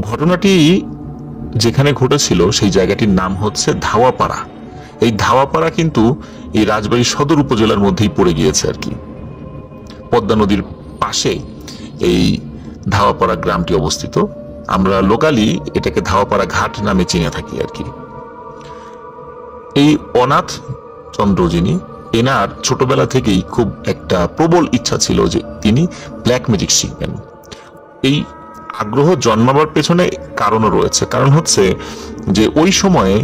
ঘটনাটি যেখানে ঘটেছিল সেই জায়গাটির নাম হচ্ছে ধাওয়াপাড়া। এই ধাওয়াপাড়া কিন্তু এই রাজবাড়ী সদর উপজেলার মধ্যেই পড়ে গিয়েছে আর কি। পদ্মা নদীর পাশে এই ধাওয়াপাড়া গ্রামটি অবস্থিত। আমরা লোকালি এটাকে ধাওয়াপাড়া ঘাট নামে চিনে থাকি আর কি। এই অনাথ চন্দ্র যিনি, এনার ছোটবেলা থেকেই খুব একটা প্রবল ইচ্ছা ছিল যে তিনি ব্ল্যাক ম্যাজিক শিখবেন। এই আগ্রহ জন্মাবার পেছনে কারণও রয়েছে। কারণ হচ্ছে যে ওই সময়ে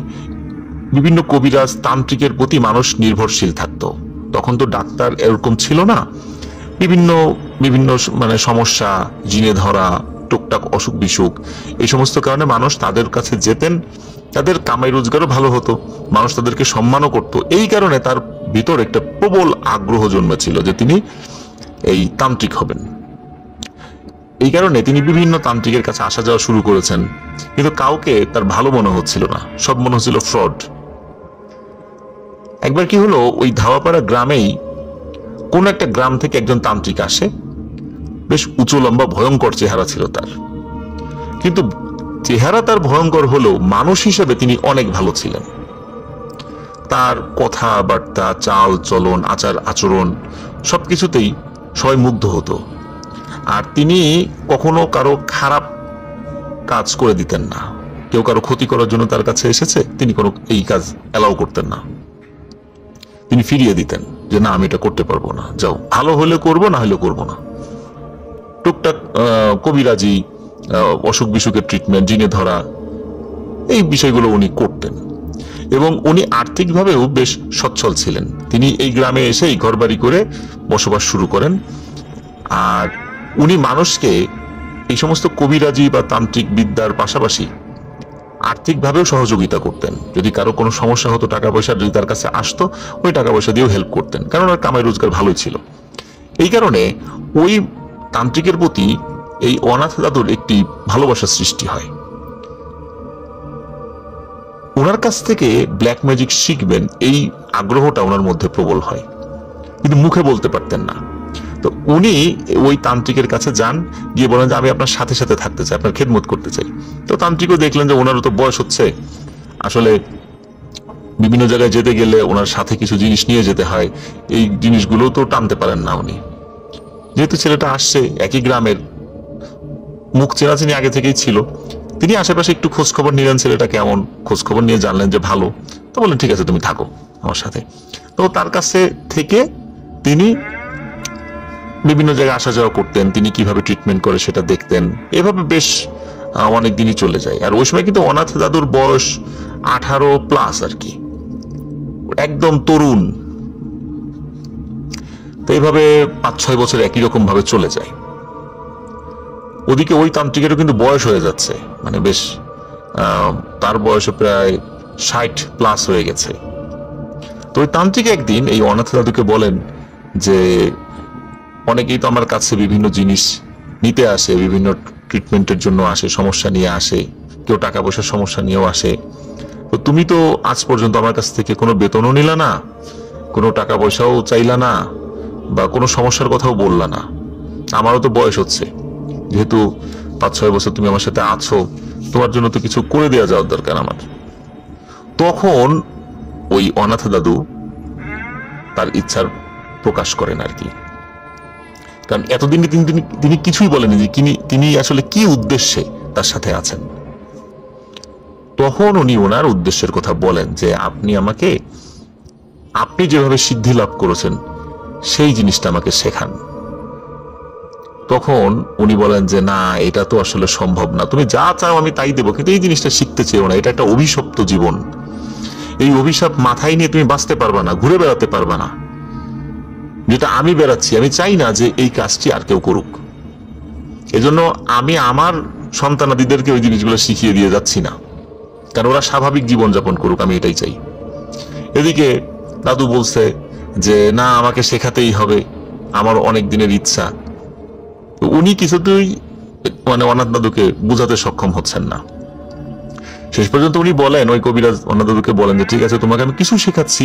বিভিন্ন কবিরাজ তান্ত্রিকের প্রতি মানুষ নির্ভরশীল থাকতো। তখন তো ডাক্তার এরকম ছিল না। বিভিন্ন বিভিন্ন মানে সমস্যা, জিনে ধরা, টুকটাক অসুখ বিসুখ, এই সমস্ত কারণে মানুষ তাদের কাছে যেতেন। তাদের কামাই রোজগারও ভালো হতো, মানুষ তাদেরকে সম্মানও করত। এই কারণে তার ভিতর একটা প্রবল আগ্রহ জন্মেছিল যে তিনি এই তান্ত্রিক হবেন। এই কারণে তিনি বিভিন্ন তান্ত্রিকের কাছে আসা যাওয়া শুরু করেছেন, কিন্তু কাউকে তার ভালো মনে হচ্ছিল না, সব মনে হচ্ছিল ফ্রড। একবার কি হলো, ওই ধাওয়াপাড়া গ্রামেই কোন একটা গ্রাম থেকে একজন তান্ত্রিক আসে। বেশ উঁচু লম্বা ভয়ঙ্কর চেহারা ছিল তার, কিন্তু চেহারা তার ভয়ঙ্কর হলেও মানুষ হিসেবে তিনি অনেক ভালো ছিলেন। তার কথাবার্তা, চাল চলন, আচার আচরণ সবকিছুতেই সবাই মুগ্ধ হতো। আর তিনি কখনো কারো খারাপ কাজ করে দিতেন না। কেউ কারো ক্ষতি করার জন্য তার কাছে এসেছে, তিনি কোনো এই কাজ অ্যালাউ করতেন না। তিনি ফিরিয়ে দিতেন যে না, আমি এটা করতে পারবো না, যাও, ভালো হলে করবো, না হলে করবো না। টুকটাক কবিরাজি, অসুখ বিসুখের ট্রিটমেন্ট, জিনে ধরা, এই বিষয়গুলো উনি করতেন। এবং উনি আর্থিকভাবেও বেশ সচ্ছল ছিলেন। তিনি এই গ্রামে এসেই ঘরবাড়ি করে বসবাস শুরু করেন। আর উনি মানুষকে এই সমস্ত কবিরাজি বা তান্ত্রিক বিদ্যার পাশাপাশি আর্থিকভাবেও সহযোগিতা করতেন। যদি কারো কোনো সমস্যা হতো, টাকা পয়সা যদি তার কাছে আসতো, ওই টাকা পয়সা দিয়েও হেল্প করতেন, কারণ ওর কামাই রোজগার ভালোই ছিল। এই কারণে ওই তান্ত্রিকের প্রতি এই অনাথ দাদুর একটি ভালোবাসার সৃষ্টি হয়। ওনার কাছ থেকে ব্ল্যাক ম্যাজিক শিখবেন, এই আগ্রহটা ওনার মধ্যে প্রবল হয়, কিন্তু মুখে বলতে পারতেন না। তো উনি ওই তান্ত্রিকের কাছে যান, গিয়ে বলেন যে আমি আপনার সাথে সাথে থাকতে চাই, আপনার খেদমত করতে চাই। তো তান্ত্রিকও দেখলেন যে ওনারও তো বয়স হচ্ছে, আসলে বিভিন্ন জায়গায় যেতে গেলে ওনার সাথে কিছু জিনিস নিয়ে যেতে হয়, এই জিনিসগুলো তো টানতে পারেন না উনি। যেহেতু ছেলেটা আসছে একই গ্রামের, মুখ চেনাচিনি আগে থেকেই ছিল, তিনি আশেপাশে একটু খোঁজ খবর নিলেন, ছেলেটা কেমন, খোঁজ খবর নিয়ে জানলেন যে ভালো। তো বললেন ঠিক আছে, তুমি থাকো আমার সাথে। তো তার কাছে থেকে তিনি বিভিন্ন জায়গায় আসা যাওয়া করতেন, তিনি কিভাবে ট্রিটমেন্ট করে সেটা দেখতেন। এভাবে বেশ অনেক দিনই চলে যায়। আর ওই সময় কিন্তু অনাথ দাদুর বয়স 18+ আর কি, একদম তরুণ। তো এইভাবে 5-6 বছর একই রকম ভাবে চলে যায়। ওদিকে ওই তান্ত্রিকেরও কিন্তু বয়স হয়ে যাচ্ছে, মানে বেশ তার বয়সে প্রায় 60+ হয়ে গেছে। তো ওই তান্ত্রিক একদিন এই অনাথ দাদুকে বলেন যে অনেকেই তো আমার কাছে বিভিন্ন জিনিস নিতে আসে, বিভিন্ন ট্রিটমেন্টের জন্য আসে, সমস্যা নিয়ে আসে, কেউ টাকা পয়সার সমস্যা নিয়েও আসে। তো তুমি তো আজ পর্যন্ত আমার কাছ থেকে কোনো বেতনও নিলা না, কোনো টাকা পয়সাও চাইলা না, বা কোনো সমস্যার কথাও বললা না। আমারও তো বয়স হচ্ছে, যেহেতু 5-6 বছর তুমি আমার সাথে আছো, তোমার জন্য তো কিছু করে দেওয়া যাওয়ার দরকার আমার। তখন ওই অনাথ দাদু তার ইচ্ছার প্রকাশ করেন আর কি। কারণ এতদিন তিনি কিছুই বলেনি যে তিনি আসলে কি উদ্দেশ্যে তার সাথে আছেন। তখন উনি ওনার উদ্দেশ্যের কথা বলেন যে আপনি যেভাবে সিদ্ধি লাভ করেছেন সেই জিনিসটা আমাকে শেখান। তখন উনি বলেন যে না, এটা তো আসলে সম্ভব না, তুমি যা চাও আমি তাই দেবো, কিন্তু এই জিনিসটা শিখতে চেও না, এটা একটা অভিশপ্ত জীবন। এই অভিশাপ মাথায় নিয়ে তুমি বাঁচতে পারবা না, ঘুরে বেড়াতে পারবা না। যেটা আমি বেড়াচ্ছি, আমি চাই না যে এই কাজটি আর কেউ করুক। এজন্য আমি আমার সন্তানাদিদেরকে ওই জিনিসগুলো শিখিয়ে দিয়ে যাচ্ছি না, কারণ ওরা স্বাভাবিক জীবন যাপন করুক, আমি এটাই চাই। এদিকে দাদু বলছে যে না, আমাকে শেখাতেই হবে, আমার অনেক দিনের ইচ্ছা। উনি কিছুতেই মানে অনাথ দাদুকে বোঝাতে সক্ষম হচ্ছেন না। শেষ পর্যন্ত উনি বলেন, ওই কবিরাজ অনাথ দাদুকে বলেন যে ঠিক আছে, তোমাকে আমি কিছু শেখাচ্ছি,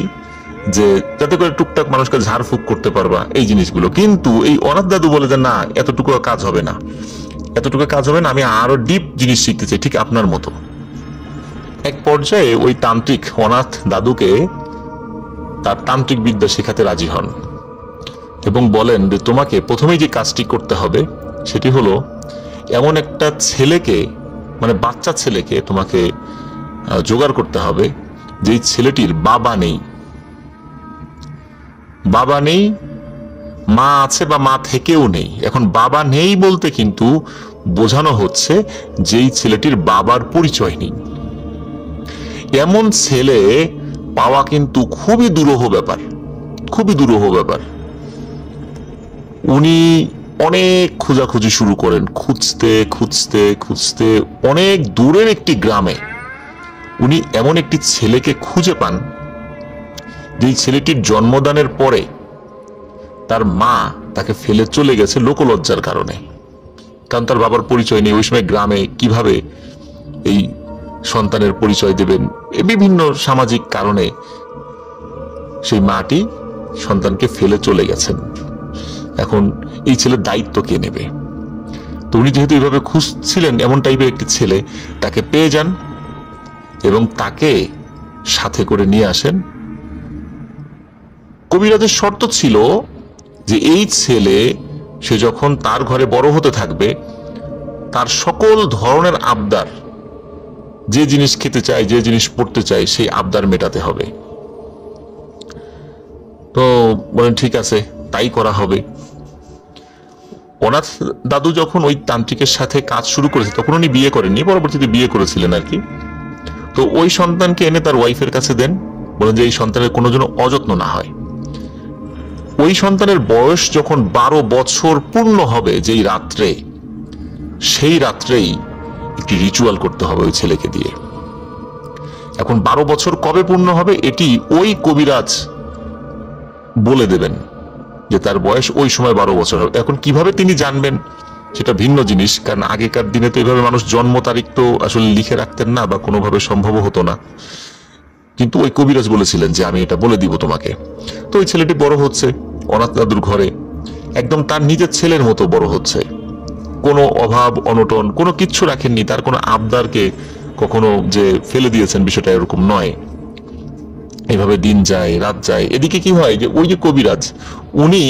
যে যাতে করে টুকটাক মানুষকে ঝাড়ফুঁক করতে পারবা এই জিনিসগুলো। কিন্তু এই অনাথ দাদু বলে যে না, এতটুকু কাজ হবে না, এতটুকু কাজ হবে না, আমি আরো ডিপ জিনিস শিখতে চাই, ঠিক আপনার মতো। এক পর্যায়ে ওই তান্ত্রিক অনাথ দাদুকে তার তান্ত্রিক বিদ্যা শেখাতে রাজি হন এবং বলেন যে তোমাকে প্রথমেই যে কাজটি করতে হবে সেটি হলো এমন একটা ছেলেকে, মানে বাচ্চা ছেলেকে তোমাকে জোগাড় করতে হবে যেই ছেলেটির বাবা নেই, বাবা নেই, মা আছে বা মা থেকেও নেই। এখন বাবা নেই বলতে কিন্তু বোঝানো হচ্ছে যেই ছেলেটির বাবার পরিচয় নেই। এমন ছেলে পাওয়া কিন্তু খুবই দুরূহ ব্যাপার, খুবই দুরূহ ব্যাপার। উনি অনেক খোঁজাখুঁজি শুরু করেন, খুঁজতে খুঁজতে খুঁজতে অনেক দূরের একটি গ্রামে উনি এমন একটি ছেলেকে খুঁজে পান যেই ছেলেটির জন্মদানের পরে তার মা তাকে ফেলে চলে গেছে লোকলজ্জার কারণে, কারণ তার বাবার পরিচয় নেই। ওই সময় গ্রামে কিভাবে এই সন্তানের পরিচয় দেবেন, বিভিন্ন সামাজিক কারণে সেই মাটি সন্তানকে ফেলে চলে গেছেন। এখন এই ছেলের দায়িত্ব কে নেবে? তো উনি যেহেতু এইভাবে খুঁজছিলেন এমন টাইপের একটি ছেলে, তাকে পেয়ে যান এবং তাকে সাথে করে নিয়ে আসেন। কবিরাজের শর্ত ছিল যে এই ছেলে সে যখন তার ঘরে বড় হতে থাকবে তার সকল ধরনের আবদার, যে জিনিস খেতে চায়, যে জিনিস পড়তে চায়, সেই আবদার মেটাতে হবে। তো বলেন ঠিক আছে, তাই করা হবে। অনাথ দাদু যখন ওই তান্ত্রিকের সাথে কাজ শুরু করেছে তখন উনি বিয়ে করেননি, পরবর্তীতে বিয়ে করেছিলেন আর কি। তো ওই সন্তানকে এনে তার ওয়াইফের কাছে দেন, বলেন যে এই সন্তানের কোনো যেন অযত্ন না হয়। ওই সন্তানের বয়স যখন 12 বছর পূর্ণ হবে যেই রাত্রে, সেই রাত্রেই একটি রিচুয়াল করতে হবে ওই ছেলেকে দিয়ে। এখন 12 বছর কবে পূর্ণ হবে এটি ওই কবিরাজ বলে দেবেন যে তার বয়স ওই সময় 12 বছর হবে। এখন কিভাবে তিনি জানবেন সেটা ভিন্ন জিনিস, কারণ আগেকার দিনে তো এইভাবে মানুষ জন্ম তারিখ তো আসলে লিখে রাখতেন না বা কোনোভাবে সম্ভব হতো না, কিন্তু ওই কবিরাজ বলেছিলেন যে আমি এটা বলে দিব তোমাকে। তো ওই ছেলেটি বড় হচ্ছে অনাথ দাদুর ঘরে, একদম তার নিজের ছেলের মতো বড় হচ্ছে, কোনো অভাব অনটন কোনো কিচ্ছু রাখেননি, তার কোনো আবদারকে কখনো যে ফেলে দিয়েছেন বিষয়টা এরকম নয়। এভাবে দিন যায় রাত যায়। এদিকে কি হয় যে ওই যে কবিরাজ উনি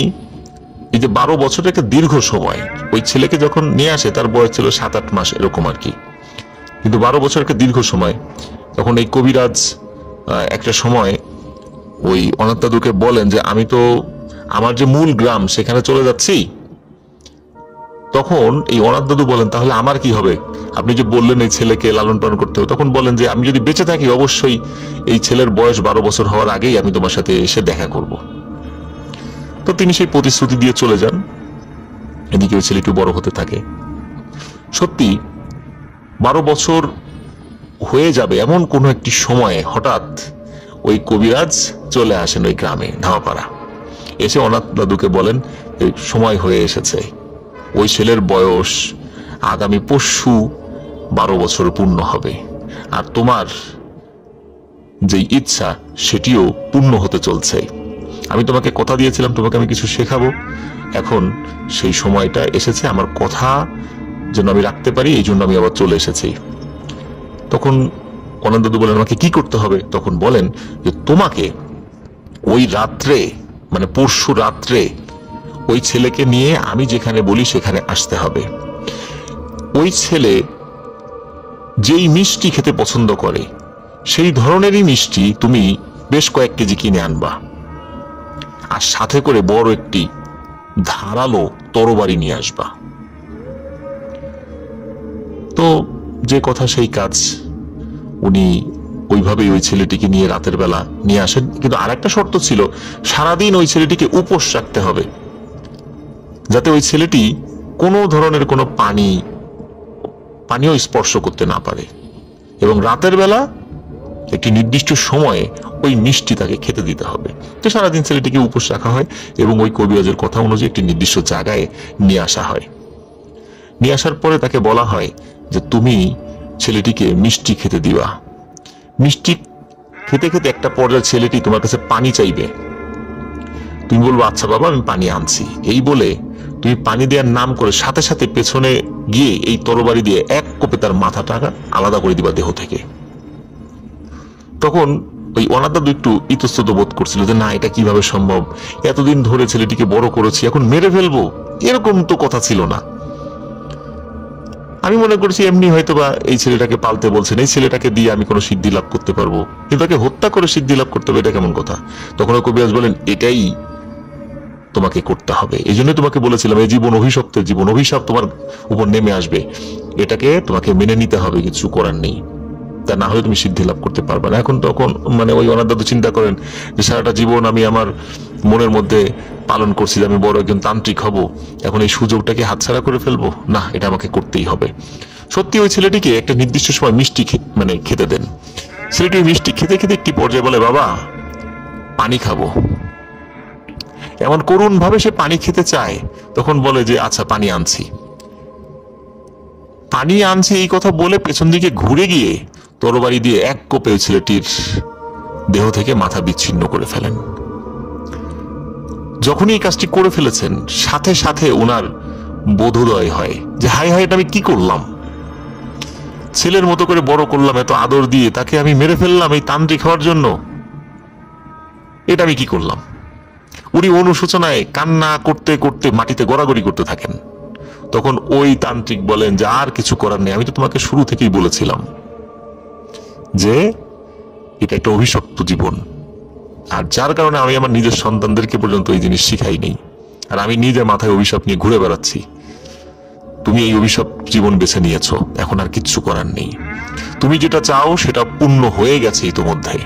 এই যে 12 বছরের একটা দীর্ঘ সময়, ওই ছেলেকে যখন নিয়ে আসে তার বয়স ছিল 7-8 মাস এরকম আর কি, কিন্তু 12 বছর একটা দীর্ঘ সময়। তখন এই কবিরাজ একটা সময় ওই অনাথ দাদুকে বলেন যে আমি তো আমার যে মূল গ্রাম সেখানে চলে যাচ্ছি। তখন এই অনাথ দাদু বলেন তাহলে আমার কি হবে? আপনি যে বললেন এই ছেলেকে লালন পালন করতে হবে, তখন বলেন যে আমি যদি বেঁচে থাকি অবশ্যই এই ছেলের বয়স 12 বছর হওয়ার আগেই আমি তোমার সাথে এসে দেখা করব। তো তিনি সেই প্রতিশ্রুতি দিয়ে চলে যান। এদিকে ওই ছেলেটি বড় হতে থাকে। সত্যি 12 বছর হয়ে যাবে এমন কোনো একটি সময়ে হঠাৎ ওই কবিরাজ চলে আসেন ওই গ্রামে ধাওয়াপাড়া, এসে অনাথ দাদুকে বলেন এই সময় হয়ে এসেছে, ওই ছেলের বয়স আগামী পরশু 12 বছর পূর্ণ হবে, আর তোমার যে ইচ্ছা সেটিও পূর্ণ হতে চলছে। আমি তোমাকে কথা দিয়েছিলাম তোমাকে আমি কিছু শেখাবো, এখন সেই সময়টা এসেছে, আমার কথা যেন আমি রাখতে পারি এই জন্য আমি আবার চলে এসেছি। তখন অনাথ দাদু বলেন আমাকে কি করতে হবে? তখন বলেন যে তোমাকে ওই রাত্রে মানে পরশু রাত্রে ওই ছেলেকে নিয়ে আমি যেখানে বলি সেখানে আসতে হবে। ওই ছেলে যেই মিষ্টি খেতে পছন্দ করে সেই ধরনেরই মিষ্টি তুমি বেশ কয়েক কেজি কিনে আনবা, আর সাথে করে বড় একটি ধারালো তরবারি নিয়ে আসবা। তো যে কথা সেই কাজ, উনি ওইভাবেই ওই ছেলেটিকে নিয়ে রাতের বেলা নিয়ে আসেন। কিন্তু আরেকটা শর্ত ছিল, সারাদিন ওই ছেলেটিকে উপোস রাখতে হবে, যাতে ওই ছেলেটি কোনো ধরনের কোনো পানীয় স্পর্শ করতে না পারে, এবং রাতের বেলা একটি নির্দিষ্ট সময়ে ওই মিষ্টি তাকে খেতে দিতে হবে। তো সারাদিন ছেলেটিকে উপোস রাখা হয় এবং ওই কবিরাজের কথা অনুযায়ী একটি নির্দিষ্ট জায়গায় নিয়ে আসা হয়। নিয়ে আসার পরে তাকে বলা হয় যে তুমি ছেলেটিকে মিষ্টি খেতে দিবা। মিষ্টি খেতে খেতে একটা পর্যায়ে ছেলেটি তোমার কাছে পানি চাইবে, তুমি বলবো আচ্ছা বাবা আমি পানি আনছি। এই বলে তুমি পানি দেওয়ার নাম করে সাথে সাথে পেছনে গিয়ে এই তরবারি দিয়ে এক কোপে তার মাথাটা আলাদা করে দিবা দেহ থেকে। তখন ওই অনাথ দাদু একটু ইতস্তত বোধ করছিল যে না, এটা কিভাবে সম্ভব, এতদিন ধরে ছেলেটিকে বড় করেছি, এখন মেরে ফেলবো, এরকম তো কথা ছিল না। আমি মনে করছি এমনি হয়তোবা এই ছেলেটাকে পালতে বলছেন, এই ছেলেটাকে দিয়ে আমি কোনো সিদ্ধি লাভ করতে পারবো, কিন্তু তাকে হত্যা করে সিদ্ধি লাভ করতে হবে, এটা কেমন কথা। তখন ওই কবিরাজ বলেন, এটাই তোমাকে করতে হবে, এই জন্য তোমাকে বলেছিলাম এই জীবন অভিশপ্তের জীবন, অভিশাপ তোমার উপর নেমে আসবে, এটাকে তোমাকে মেনে নিতে হবে, কিছু করার নেই, তা না হলে তুমি সিদ্ধি লাভ করতে পারবে না। এখন তখন মানে ওই অনাথ দাদু চিন্তা করেন যে সারাটা জীবন আমি আমার মনের মধ্যে পালন করছি যে আমি বড় একজন তান্ত্রিক হব, এখন এই সুযোগটাকে হাতছাড়া করে ফেলবো, না, এটা আমাকে করতেই হবে। সত্যি ওই ছেলেটিকে একটা নির্দিষ্ট সময় মিষ্টি মানে খেতে দেন। ছেলেটি মিষ্টি খেতে খেতে একটি পর্যায়ে বলে, বাবা পানি খাবো। এমন করুণ ভাবে সে পানি খেতে চায়, তখন বলে যে আচ্ছা পানি আনছি। পানি আনছি এই কথা বলে পেছন দিকে ঘুরে গিয়ে তরবারি দিয়ে এক কোপে ছেলেটির দেহ থেকে মাথা বিচ্ছিন্ন করে ফেলেন। যখনই এই কাজটি করে ফেলেছেন সাথে সাথে ওনার বোধোদয় হয় যে হায় হায়, এটা আমি কি করলাম, ছেলের মতো করে বড় করলাম, এত আদর দিয়ে তাকে আমি মেরে ফেললাম এই তান্ত্রিক হওয়ার জন্য, এটা আমি কি করলাম। উনি অনুশোচনায় কান্না করতে করতে মাটিতে গড়াগড়ি করতে থাকেন। তখন ওই তান্ত্রিক বলেন যে আর কিছু করার নেই, আমি তো তোমাকে শুরু থেকেই বলেছিলাম যে এটা একটা অভিশপ্ত জীবন, আর যার কারণে আমি আমার নিজের সন্তানদেরকে পর্যন্ত এই জিনিস শিখাই নেই, আর আমি নিজে মাথায় অভিশাপ নিয়ে ঘুরে বেড়াচ্ছি। তুমি এই অভিশাপ জীবন বেছে নিয়েছো, এখন আর কিচ্ছু করার নেই, তুমি যেটা চাও সেটা পূর্ণ হয়ে গেছে ইতোমধ্যে।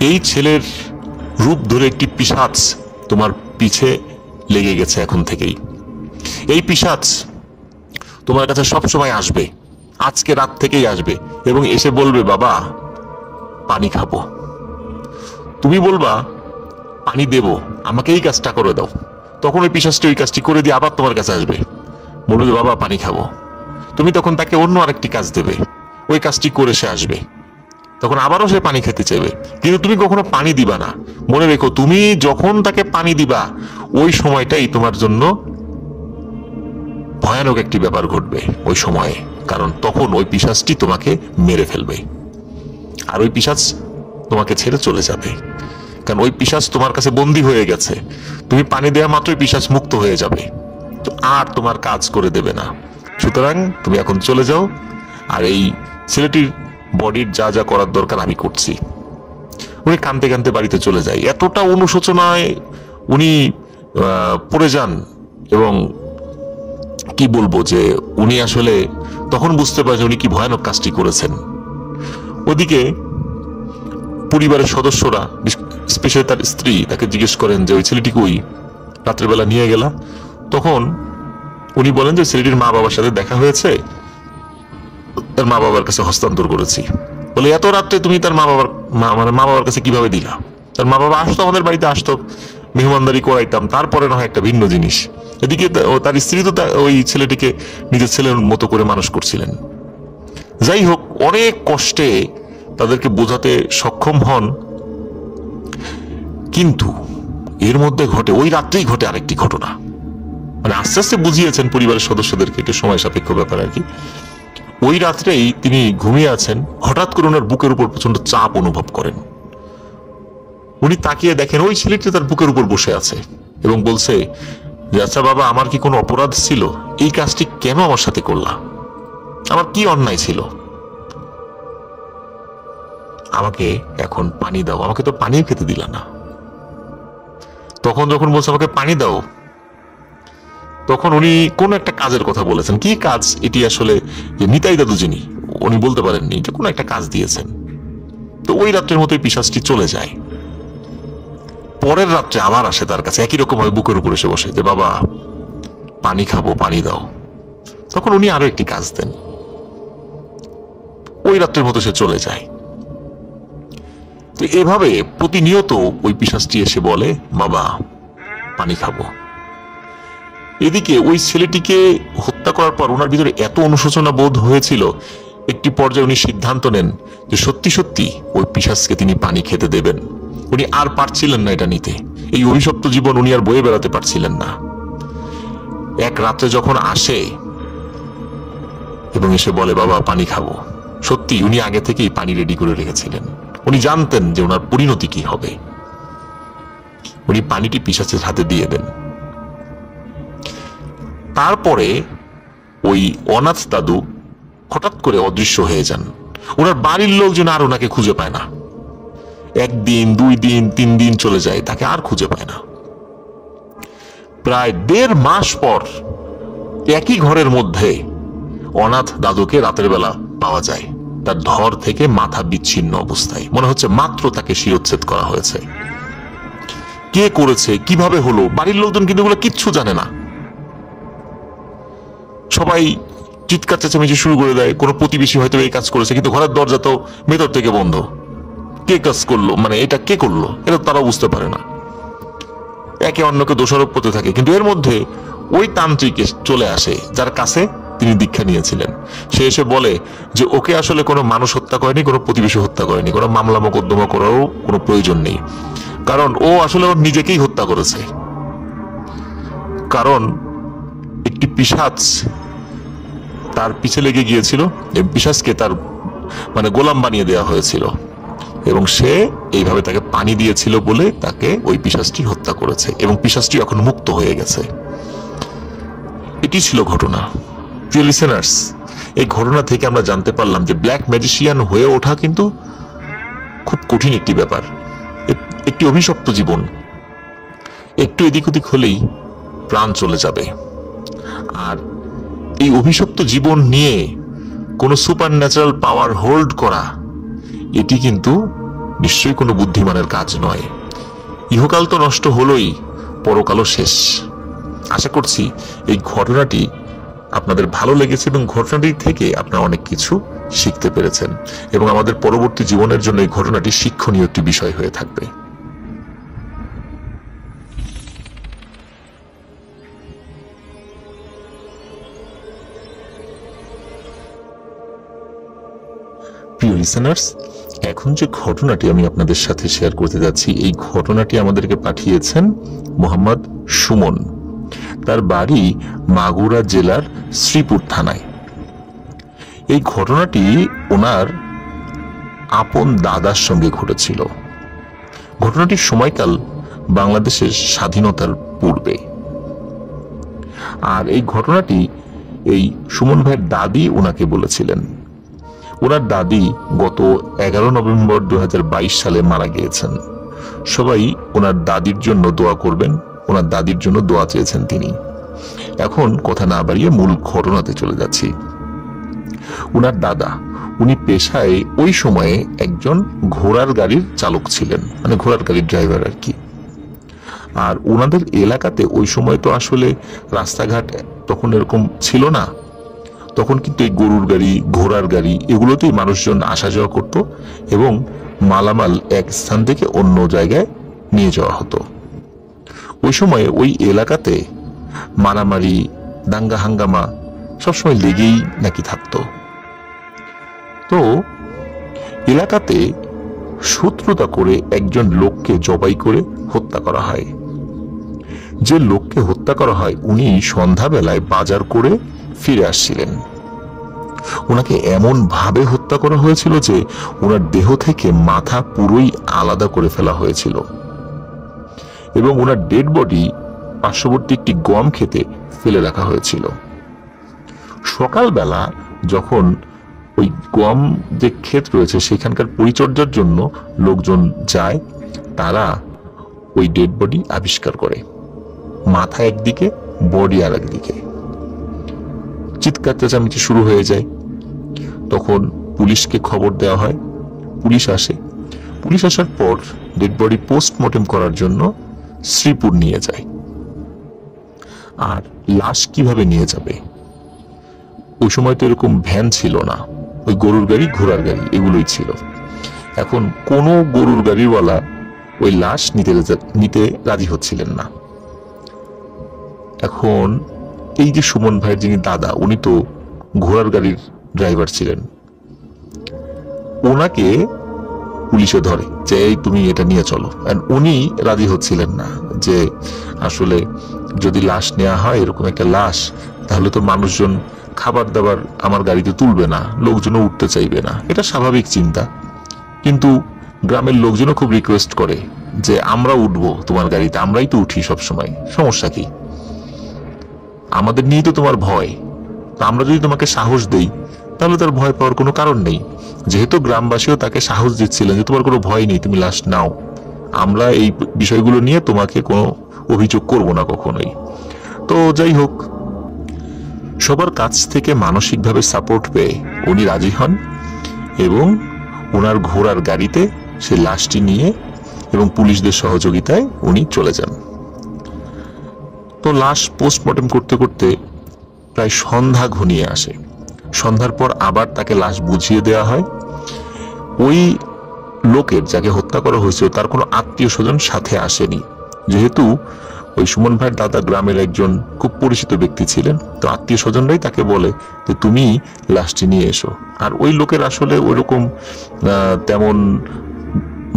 এই ছেলের রূপ ধরে একটি পিশাচ তোমার পিছে লেগে গেছে এখন থেকেই। এই পিশাচ তোমার কাছে সবসময় আসবে, আজকে রাত থেকেই আসবে এবং এসে বলবে বাবা পানি খাবো। তুমি বলবা পানি দেব, আমাকে এই কাজটা করে দাও। তখন ওই পিশাচটি ওই কাজটি করে দিয়ে আবার তোমার কাছে আসবে, বলবে বাবা পানি খাবো। তুমি তখন তাকে অন্য আরেকটি কাজ দেবে, ওই কাজটি করে সে আসবে, তখন আবারও সে পানি খেতে চাইবে, কিন্তু তুমি কখনো পানি দিবা না। মনে রেখো, তুমি যখন তাকে পানি দিবা ওই সময়টাই তোমার জন্য ভয়ানক একটি ব্যাপার ঘটবে ওই সময়ে, কারণ তখন ওই পিশাচটি তোমাকে মেরে ফেলবে, আর ওই পিশাচ তোমাকে ছেড়ে চলে যাবে, কারণ ওই পিশাচ তোমার কাছে বন্দী হয়ে গেছে। তুমি পানি দেওয়া মাত্রই পিশাচ মুক্ত হয়ে যাবে, তো আর তোমার কাজ করে দেবে না। সুতরাং তুমি এখন চলে যাও, আর এই ছেলেটির বডির যা যা করার দরকার আমি করছি। উনি কাঁদতে কাঁদতে বাড়িতে চলে যায়। এতটা অনুশোচনায় উনি পড়ে যান এবং কি বলবো যে উনি আসলে তখন বুঝতে পারেন উনি কি ভয়ানক কাজটি করেছেন। ওদিকে পরিবারের সদস্যরা, স্পেশালি তার স্ত্রী, তাকে জিজ্ঞেস করেন যে ওই ছেলেটি কই, রাত্রের বেলা নিয়ে গেলা। তখন উনি বলেন যে ছেলেটির মা বাবার সাথে দেখা হয়েছে, তার মা বাবার কাছে হস্তান্তর করেছি। বলে এত রাত্রে তুমি তার মা বাবার কাছে কিভাবে দিলা? তার মা বাবা আসতো, আমাদের বাড়িতে আসতো, মেহমানদারি করাইতাম, তারপরে না হয় একটা ভিন্ন জিনিস। এদিকে তার স্ত্রী তো ওই ছেলেটিকে নিজের ছেলের মতো করে মানুষ করছিলেন। যাই হোক, অনেক কষ্টে তাদেরকে বোঝাতে সক্ষম হন, কিন্তু এর মধ্যে ঘটে, ওই রাত্রেই ঘটে আরেকটি ঘটনা। মানে আস্তে আস্তে বুঝিয়েছেন পরিবারের সদস্যদেরকে, একটু সময় সাপেক্ষ ব্যাপার আর কি। ওই রাত্রেই তিনি ঘুমিয়ে আছেন, হঠাৎ করে ওনার বুকের উপর প্রচন্ড চাপ অনুভব করেন। উনি তাকিয়ে দেখেন ওই ছেলেটি তার বুকের উপর বসে আছে এবং বলছে যে আচ্ছা বাবা, আমার কি কোনো অপরাধ ছিল? এই কাজটি কেন আমার সাথে করলা? আমার কি অন্যায় ছিল? আমাকে এখন পানি দাও, আমাকে তো পানিও খেতে দিলা না। তখন যখন বলছে আমাকে পানি দাও, তখন উনি কোন একটা কাজের কথা বলেছেন। কি কাজ এটি আসলে নিতাই দাদু যিনি, উনি বলতে পারেননি, যে কোনো একটা কাজ দিয়েছেন। তো ওই রাত্রের মতোই পিশাচটি চলে যায়। পরের রাত্রে আবার আসে তার কাছে, একই রকম ভাবে বুকের উপর এসে বসে যে বাবা পানি খাবো, পানি দাও। তখন উনি আরো একটি কাজ দেন, ওই রাত্রের মতো সে চলে যায়। তো এভাবে প্রতিনিয়ত ওই পিশাচটি এসে বলে বাবা পানি খাবো। এদিকে ওই ছেলেটিকে হত্যা করার পর ওনার ভিতরে এত অনুশোচনা বোধ হয়েছিল, একটি পর্যায়ে উনি সিদ্ধান্ত নেন যে সত্যি সত্যি ওই পিশাচকে তিনি পানি খেতে দেবেন। উনি আর পারছিলেন না এটা নিতে, এই অভিশপ্ত জীবন উনি আর বয়ে বেড়াতে পারছিলেন না। এক রাত্রে যখন আসে এবং এসে বলে বাবা পানি খাবো, সত্যি উনি আগে থেকেই পানি রেডি করে রেখেছিলেন। উনি জানতেন যে ওনার পরিণতি কি হবে। উনি পানিটি পিশাচের হাতে দিয়ে দেন। তারপরে ওই অনাথ দাদু হঠাৎ করে অদৃশ্য হয়ে যান। ওনার বাড়ির লোকজন আর ওনাকে খুঁজে পায় না। 1 দিন 2 দিন 3 দিন চলে যায়, তাকে আর খুঁজে পায় না। প্রায় 1.5 মাস পর একই ঘরের মধ্যে অনাথ দাদুকে রাতের বেলা পাওয়া যায়, তার ধর থেকে মাথা বিচ্ছিন্ন অবস্থায়। মনে হচ্ছে মাত্র তাকে শিরোচ্ছেদ করা হয়েছে। কে করেছে, কিভাবে হলো, বাড়ির লোকজন কিন্তু এগুলো কিচ্ছু জানে না। সবাই চিৎকার চেঁচামেচি শুরু করে দেয়। কোনো প্রতিবেশী হয়তো এই কাজ করেছে, কিন্তু ঘরের দরজা তো ভেতর থেকে বন্ধ। কে কাজ করলো, মানে এটা কে করলো, এটা তারাও বুঝতে পারে না। একে অন্যকে দোষারোপ করতে থাকে। কিন্তু এর মধ্যে ওই তান্ত্রিক চলে আসে যার কাছে তিনি দীক্ষা নিয়েছিলেন। সে এসে বলে যে ওকে আসলে কোনো মানুষ হত্যা করেনি, কোনো প্রতিবেশী হত্যা করেনি, কোনো মামলা মোকদ্দমা করারও কোনো প্রয়োজন নেই, কারণ ও আসলে ওর নিজেকেই হত্যা করেছে। কারণ একটি পিশাচ তার পিছে লেগে গিয়েছিল, এই পিশাচকে তার মানে গোলাম বানিয়ে দেওয়া হয়েছিল, এবং সে এইভাবে তাকে পানি দিয়েছিল বলে তাকে ওই পিশাচটি হত্যা করেছে, এবং পিশাচটি এখন মুক্ত হয়ে গেছে। এটি ছিল ঘটনা। প্রিয় লিসেনার্স, এই ঘটনা থেকে আমরা জানতে পারলাম যে ব্ল্যাক ম্যাজিশিয়ান হয়ে ওঠা কিন্তু খুব কঠিন একটি ব্যাপার, একটি অভিশপ্ত জীবন। একটু এদিক ওদিক হলেই প্রাণ চলে যাবে। আর এই অভিশপ্ত জীবন নিয়ে কোনো সুপার ন্যাচারাল পাওয়ার হোল্ড করা, এটি কিন্তু নিশ্চয়ই কোনো বুদ্ধিমানের কাজ নয়। ইহকাল তো নষ্ট হলোই, পরকালও শেষ। আশা করছি এই ঘটনাটি আপনাদের ভালো লেগেছে এবং ঘটনাটি থেকে আপনারা অনেক কিছু শিখতে পেরেছেন, এবং আমাদের পরবর্তী জীবনের জন্য এই ঘটনাটি শিক্ষণীয় একটি বিষয় হয়ে থাকবে। প্রিয় লিসেনার্স, এখন যে ঘটনাটি আমি আপনাদের সাথে শেয়ার করতে যাচ্ছি, এই ঘটনাটি আমাদেরকে পাঠিয়েছেন মোহাম্মদ সুমন। তার বাড়ি মাগুরা জেলার শ্রীপুর থানায়। এই ঘটনাটি ওনার আপন দাদার সঙ্গে ঘটেছিল। ঘটনাটির সময়কাল বাংলাদেশের স্বাধীনতার পূর্বে। আর এই ঘটনাটি এই সুমন ভাইয়ের দাদি ওনাকে বলেছিলেন। ওনার দাদি গত 11 নভেম্বর 2022 সালে মারা গিয়েছেন। সবাই ওনার দাদির জন্য দোয়া করবেন। ওনার দাদির জন্য দোয়া চেয়েছেন তিনি। এখন কথা না বাড়িয়ে মূল ঘটনাতে চলে যাচ্ছি। ওনার দাদা, উনি পেশায় ওই সময়ে একজন ঘোড়ার গাড়ির চালক ছিলেন, মানে ঘোড়ার গাড়ির ড্রাইভার আর কি। আর ওনাদের এলাকাতে ওই সময় তো আসলে রাস্তাঘাট তখন এরকম ছিল না। তখন কিন্তু এই গরুর গাড়ি, ঘোড়ার গাড়ি, এগুলোতেই মানুষজন আসা যাওয়া করত, এবং মালামাল এক স্থান থেকে অন্য জায়গায় নিয়ে যাওয়া হতো। ওই সময়ে ওই এলাকাতে মারামারি, দাঙ্গা হাঙ্গামা সবসময় লেগেই নাকি থাকতো। তো এলাকাতে শত্রুতা করে একজন লোককে জবাই করে হত্যা করা হয়। যে লোককে হত্যা করা হয় উনি সন্ধ্যাবেলায় বাজার করে ফিরে আসছিলেন। ওনাকে এমন ভাবে হত্যা করা হয়েছিল যে ওনার দেহ থেকে মাথা পুরোই আলাদা করে ফেলা হয়েছিল, এবং ওনার ডেড বডি পার্শ্ববর্তী একটি গম খেতে ফেলে রাখা হয়েছিল। সকালবেলা যখন ওই গম যে ক্ষেত রয়েছে সেখানকার পরিচর্যার জন্য লোকজন যায়, তারা ওই ডেড বডি আবিষ্কার করে, মাথা একদিকে, বডি আর একদিকে। চিৎকার চেঁচামেচি শুরু হয়ে যায়। তখন পুলিশকে খবর দেওয়া হয়। পুলিশ আসে। পুলিশ আসার পর ডেড বডি পোস্টমর্টেম করার জন্য শ্রীপুর নিয়ে যায়। আর লাশ কিভাবে নিয়ে যাবে? ওই সময় তো এরকম ভ্যান ছিল না, ওই গরুর গাড়ি, ঘোড়ার গাড়ি এগুলোই ছিল। এখন কোনো গরুর গাড়িওয়ালা ওই লাশ নিতে রাজি হচ্ছিলেন না। এখন এই যে সুমন ভাইয়ের যিনি দাদা, উনি তো ঘোড়ার গাড়ির ড্রাইভার ছিলেন, ওনাকে পুলিশে ধরে যে এই তুমি এটা নিয়ে চলো। উনি রাজি হচ্ছিলেন না যে আসলে যদি লাশ নেওয়া হয়, এরকম একটা লাশ, তাহলে তো মানুষজন খাবার দাবার আমার গাড়িতে তুলবে না, লোকজনও উঠতে চাইবে না, এটা স্বাভাবিক চিন্তা। কিন্তু গ্রামের লোকজনও খুব রিকোয়েস্ট করে যে আমরা উঠবো তোমার গাড়িতে, আমরাই তো উঠি সবসময়, সমস্যা কি, আমাদের নিয়েই তো তোমার ভয়, তো আমরা যদি তোমাকে সাহস দেই তাহলে তার ভয় পাওয়ার কোনো কারণ নেই। যেহেতু গ্রামবাসীও তাকে সাহস দিচ্ছিলেন যে তোমার কোনো ভয় নেই, তুমি লাশ নাও, আমরা এই বিষয়গুলো নিয়ে তোমাকে কোনো অভিযোগ করব না কখনোই। তো যাই হোক, সবার কাছ থেকে মানসিকভাবে সাপোর্ট পেয়ে উনি রাজি হন এবং ওনার ঘোড়ার গাড়িতে সেই লাশটি নিয়ে এবং পুলিশদের সহযোগিতায় উনি চলে যান। তো লাশ পোস্টমর্টেম করতে করতে প্রায় সন্ধ্যা ঘনিয়ে আসে। সন্ধ্যার পর আবার তাকে লাশ বুঝিয়ে দেওয়া হয়। ওই লোকের যাকে হত্যা করা হয়েছিল তার কোনো আত্মীয় স্বজন সাথে আসেনি, যেহেতু ওই সুমন ভাইয়ের দাদা গ্রামের একজন খুব পরিচিত ব্যক্তি ছিলেন, তো আত্মীয় স্বজনরাই তাকে বলে যে তুমি লাশটি নিয়ে এসো। আর ওই লোকের আসলে ওইরকম তেমন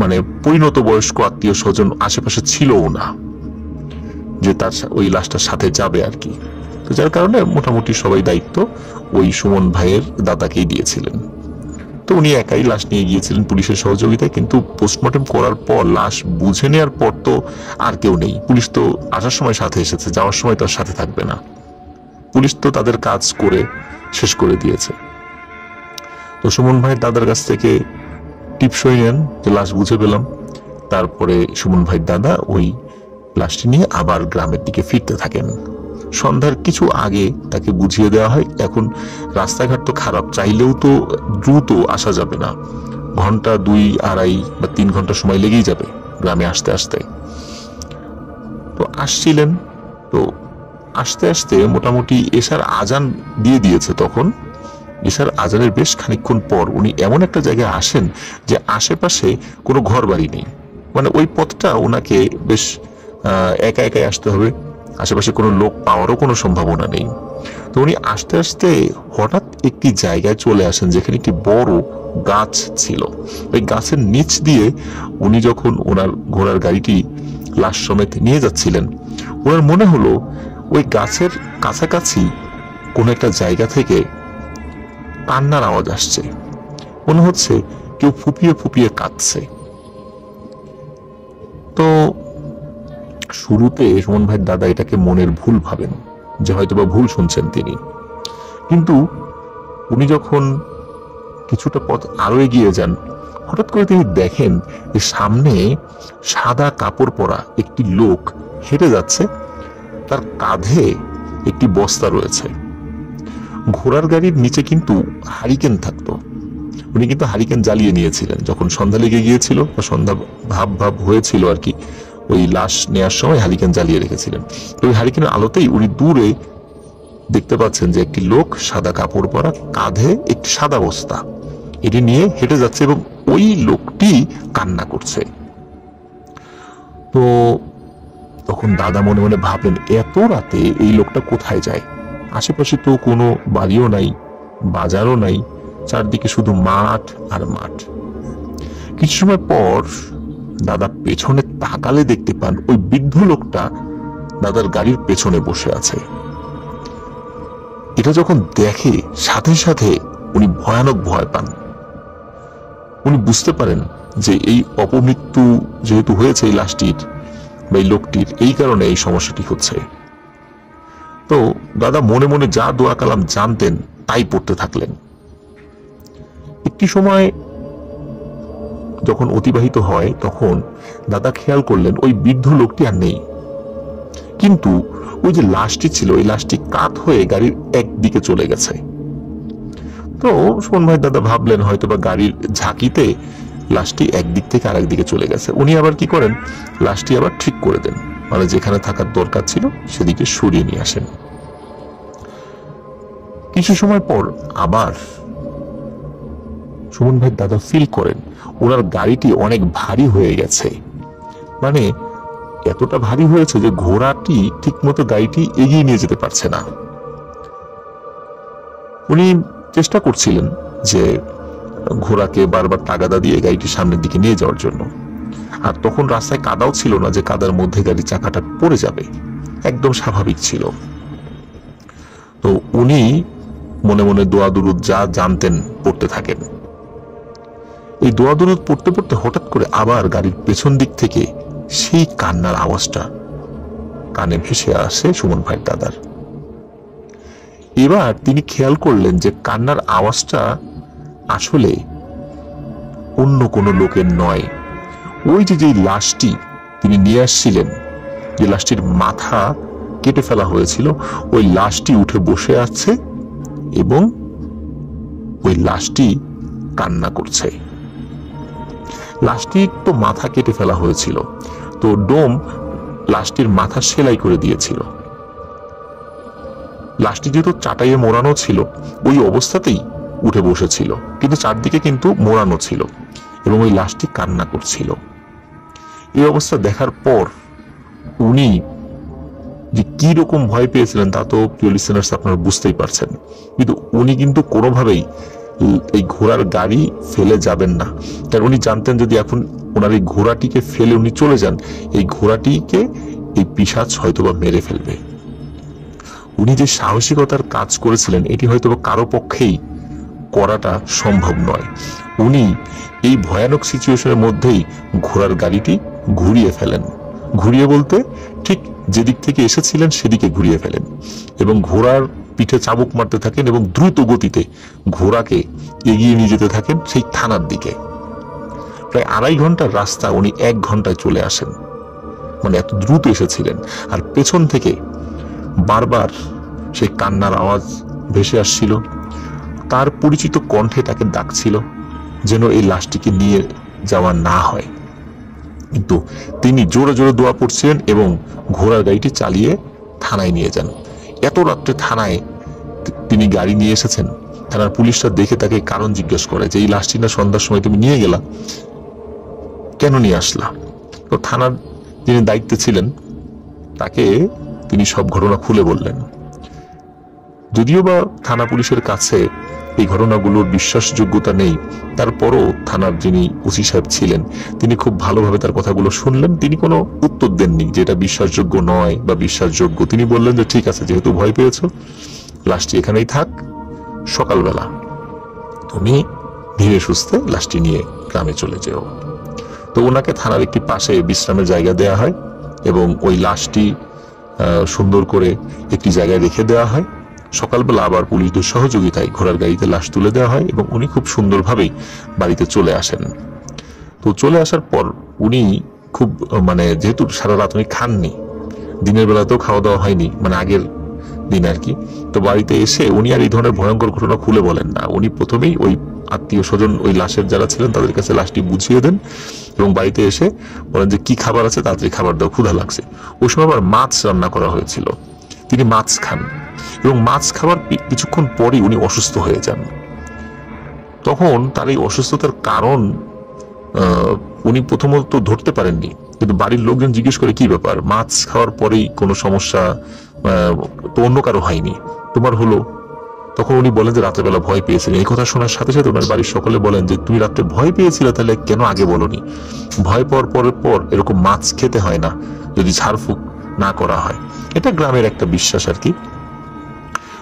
মানে পরিণত বয়স্ক আত্মীয় স্বজন আশেপাশে ছিলও না যে তার ওই লাশটার সাথে যাবে আর কি। তো যার কারণে মোটামুটি সবাই দায়িত্ব ওই সুমন ভাইয়ের দাদাকেই দিয়েছিলেন। তো উনি একাই লাশ নিয়ে গিয়েছিলেন পুলিশের সহযোগিতায়, কিন্তু পোস্টমর্টেম করার পর লাশ বুঝে নেওয়ার পর তো আর কেউ নেই। পুলিশ তো আসার সময় সাথে এসেছে, যাওয়ার সময় তো আর সাথে থাকবে না, পুলিশ তো তাদের কাজ করে শেষ করে দিয়েছে। তো সুমন ভাইয়ের দাদার কাছ থেকে টিপসই নেন যে লাশ বুঝে পেলাম। তারপরে সুমন ভাইয়ের দাদা ওই লাশটি নিয়ে আবার গ্রামের দিকে ফিরতে থাকেন। সন্ধ্যার কিছু আগে তাকে বুঝিয়ে দেওয়া হয় এখন রাস্তাঘাট তো খারাপ, চাইলেও তো দ্রুত আসা যাবে না, ঘন্টা 2, 2.5 বা 3 ঘন্টা সময় লেগেই যাবে গ্রামে আসতে আসতে। তো আসছিলেন, তো আস্তে আস্তে মোটামুটি এশার আজান দিয়ে দিয়েছে। তখন এশার আজানের বেশ খানিকক্ষণ পর উনি এমন একটা জায়গায় আসেন যে আশেপাশে কোনো ঘর বাড়ি নেই, মানে ওই পথটা ওনাকে বেশ একা একাই আসতে হবে, আশেপাশে কোনো লোক পাওয়ারও কোনো সম্ভাবনা নেই। তো উনি আস্তে আস্তে হঠাৎ একটি জায়গায় চলে আসেন যেখানে একটি বড় গাছ ছিল। ওই গাছের নিচ দিয়ে উনি যখন ওনার ঘোড়ার গাড়িটি লাশ সমেত নিয়ে যাচ্ছিলেন, ওনার মনে হলো ওই গাছের কাছাকাছি কোনো একটা জায়গা থেকে কান্নার আওয়াজ আসছে, মনে হচ্ছে কেউ ফুপিয়ে ফুপিয়ে কাঁদছে। তো শুরুতে সুমন ভাইয়ের দাদা এটাকে মনের ভুল ভাবেন, যে হয়তোবা ভুল শুনছেন তিনি, কিন্তু উনি যখন কিছুটা পথ আরো এগিয়ে যান, হঠাৎ করে তিনি দেখেন যে সামনে সাদা কাপড় পরা একটি লোক হেঁটে যাচ্ছে, তার কাঁধে একটি বস্তা রয়েছে। ঘোড়ার গাড়ির নিচে কিন্তু হারিকেন থাকতো, উনি কিন্তু হারিকেন জ্বালিয়ে নিয়েছিলেন যখন সন্ধ্যা লেগে গিয়েছিল বা সন্ধ্যা ভাব ভাব হয়েছিল আর কি, ওই লাশ নেওয়ার সময় হারিকেন জ্বালিয়ে রেখেছিলেন। ওই হারিকেনের আলোতেই উনি দূরে দেখতে পাচ্ছেন যে একটি লোক সাদা কাপড় পরা, কাঁধে একটি সাদা বস্তা, এটি নিয়ে হেঁটে যাচ্ছে এবং ওই লোকটি কান্না করছে। তো তখন দাদা মনে মনে ভাবলেন এত রাতে এই লোকটা কোথায় যায়, আশেপাশে তো কোনো বাড়িও নাই, বাজারও নাই, চারদিকে শুধু মাঠ আর মাঠ। কিছু সময় পর দাদা পেছনে তাকালে দেখতে পান ওই বৃদ্ধ লোকটা দাদার গাড়ির পেছনে বসে আছে। এটা যখন দেখে সাথে সাথে উনি ভয়ানক ভয় পান। উনি বুঝতে পারেন যে এই অপমৃত্যু যেহেতু হয়েছে এই লাশটির বা এই লোকটির, এই কারণে এই সমস্যাটি হচ্ছে। তো দাদা মনে মনে যা দোয়া কালাম জানতেন তাই পড়তে থাকলেন। একটি সময় যখন অতিবাহিত হয় তখন দাদা খেয়াল করলেন ওই বৃদ্ধ লোকটি আর নেই, কিন্তু ওই যে লাশটি ছিল ওই লাশটি কাত হয়ে গাড়ির একদিকে চলে গেছে। তো সুমন ভাই দাদা ভাবলেন হয়তোবা গাড়ির ঝাঁকিতে লাশটি একদিক থেকে আরেক দিকে চলে গেছে। উনি আবার কি করেন, লাশটি আবার ঠিক করে দেন, মানে যেখানে থাকার দরকার ছিল সেদিকে সরিয়ে নিয়ে আসেন। কিছু সময় পর আবার সুমন ভাই দাদা ফিল করেন ওনার গাড়িটি অনেক ভারী হয়ে গেছে, মানে এতটা ভারী হয়েছে যে ঘোড়াটি ঠিক মতো গাড়িটি এগিয়ে নিয়ে যেতে পারছে না। উনি চেষ্টা করছিলেন যে ঘোড়াকে বারবার তাগাদা দিয়ে গাড়িটি সামনের দিকে নিয়ে যাওয়ার জন্য। আর তখন রাস্তায় কাদাও ছিল না যে কাদার মধ্যে গাড়ির চাকাটা পড়ে যাবে, একদম স্বাভাবিক ছিল। তো উনি মনে মনে দোয়া দুরুদ যা জানতেন পড়তে থাকেন। এই দোয়া দুরুদ পড়তে পড়তে হঠাৎ করে আবার গাড়ির পেছন দিক থেকে সেই কান্নার আওয়াজটা কানে ভেসে আসে সুমন ভাইয়ের দাদার। এবার তিনি খেয়াল করলেন যে কান্নার আওয়াজটা আসলে অন্য কোনো লোকের নয়। ওই যে লাশটি তিনি নিয়ে আসছিলেন, যে লাশটির মাথা কেটে ফেলা হয়েছিল, ওই লাশটি উঠে বসে আছে এবং ওই লাশটি কান্না করছে। লাশটির তো মাথা কেটে ফেলা হয়েছিল, তো ডোম লাশটির মাথা সেলাই করে দিয়েছিল। লাশটি যেহেতু চাটাইয়ে মোড়ানো ছিল, ওই অবস্থাতেই উঠে বসেছিল, কিন্তু চারদিকে কিন্তু মোড়ানো ছিল এবং ওই লাশটি কান্না করছিল। এই অবস্থা দেখার পর উনি যে কি রকম ভয় পেয়েছিলেন তা তো প্রিয় লিসেনার্স আপনারা বুঝতেই পারছেন। কিন্তু উনি কিন্তু কোনোভাবেই এই ঘোড়ার গাড়ি ফেলে যাবেন না, কারণ উনি জানতেন যদি এখন ওনার এই ঘোড়াটিকে ফেলে উনি চলে যান, এই ঘোড়াটিকে এই পিশাচ হয়তোবা মেরে ফেলবে। উনি যে সাহসিকতার কাজ করেছিলেন এটি হয়তোবা কারো পক্ষেই করাটা সম্ভব নয়। উনি এই ভয়ানক সিচুয়েশনের মধ্যেই ঘোড়ার গাড়িটি ঘুরিয়ে ফেলেন। ঘুরিয়ে বলতে ঠিক যেদিক থেকে এসেছিলেন সেদিকে ঘুরিয়ে ফেলেন এবং ঘোড়ার পিঠে চাবুক মারতে থাকেন এবং দ্রুত গতিতে ঘোড়াকে এগিয়ে নিয়ে যেতে থাকেন সেই থানার দিকে। প্রায় 2.5 ঘন্টার রাস্তা উনি 1 ঘন্টায় চলে আসেন, মানে এত দ্রুত এসেছিলেন। আর পেছন থেকে বারবার সেই কান্নার আওয়াজ ভেসে আসছিল, তার পরিচিত কণ্ঠে তাকে ডাকছিল যেন এই লাশটিকে নিয়ে যাওয়া না হয়। কিন্তু তিনি জোরে জোরে দোয়া পড়ছিলেন এবং ঘোড়ার গাড়িটি চালিয়ে থানায় নিয়ে যান। এত রাত্রে থানায় তিনি গাড়ি নিয়ে এসেছেন। থানার পুলিশরা দেখে তাকে কারণ জিজ্ঞেস করে যে এই লাশটি না সন্ধ্যার সময় তুমি নিয়ে গেলা, কেন নিয়ে আসলা? তো থানার যিনি দায়িত্বে ছিলেন তাকে তিনি সব ঘটনা খুলে বললেন। যদিও বা থানা পুলিশের কাছে এই ঘটনাগুলোর বিশ্বাসযোগ্যতা নেই, তারপরও থানার যিনি ওসি সাহেব ছিলেন তিনি খুব ভালোভাবে তার কথাগুলো শুনলেন। তিনি কোনো উত্তর দেননি যে এটা বিশ্বাসযোগ্য নয় বা বিশ্বাসযোগ্য। তিনি বললেন যে ঠিক আছে, যেহেতু ভয় পেয়েছো লাশটি এখানেই থাক, সকালবেলা তুমি ধীরে সুস্থে লাশটি নিয়ে গ্রামে চলে যেও। তো ওনাকে থানার একটি পাশে বিশ্রামের জায়গা দেয়া হয় এবং ওই লাশটি সুন্দর করে একটি জায়গায় রেখে দেওয়া হয়। সকালবেলা আবার পুলিশদের সহযোগিতায় ঘোড়ার গাড়িতে লাশ তুলে দেওয়া হয় এবং উনি খুব সুন্দরভাবেই বাড়িতে চলে আসেন। তো চলে আসার পর উনি খুব যেহেতু সারা রাত উনি খাননি, দিনের বেলাতেও খাওয়া দাওয়া হয়নি, আগের দিন আর কি। তো বাড়িতে এসে উনি আর এই ধরনের ভয়ঙ্কর ঘটনা খুলে বলেন না। উনি প্রথমেই ওই আত্মীয় স্বজন, ওই লাশের যারা ছিলেন তাদের কাছে লাশটি বুঝিয়ে দেন এবং বাড়িতে এসে বলেন যে কি খাবার আছে তাড়াতাড়ি খাবার দাও, ক্ষুধা লাগছে। ওই সময় আবার মাছ রান্না করা হয়েছিল, তিনি মাছ খান এবং মাছ খাবার কিছুক্ষণ পরই উনি অসুস্থ হয়ে যান। তখন তার এই অসুস্থতার কারণ উনি প্রথমত ধরতে পারেননি, কিন্তু বাড়ির লোকজন জিজ্ঞেস করে কি ব্যাপার, মাছ খাওয়ার পরেই কোনো সমস্যা তো অন্য কারো হয়নি, তোমার হলো? তখন উনি বলেন যে রাত্রেবেলা ভয় পেয়েছিলেন। এই কথা শোনার সাথে সাথে ওনার বাড়ির সকলে বলেন যে তুমি রাত্রে ভয় পেয়েছিলে, তাহলে কেন আগে বলনি? ভয় পাওয়ার পরের পর এরকম মাছ খেতে হয় না যদি ঝাড়ফুঁক না করা হয়। এটা গ্রামের একটা বিশ্বাস আর কি।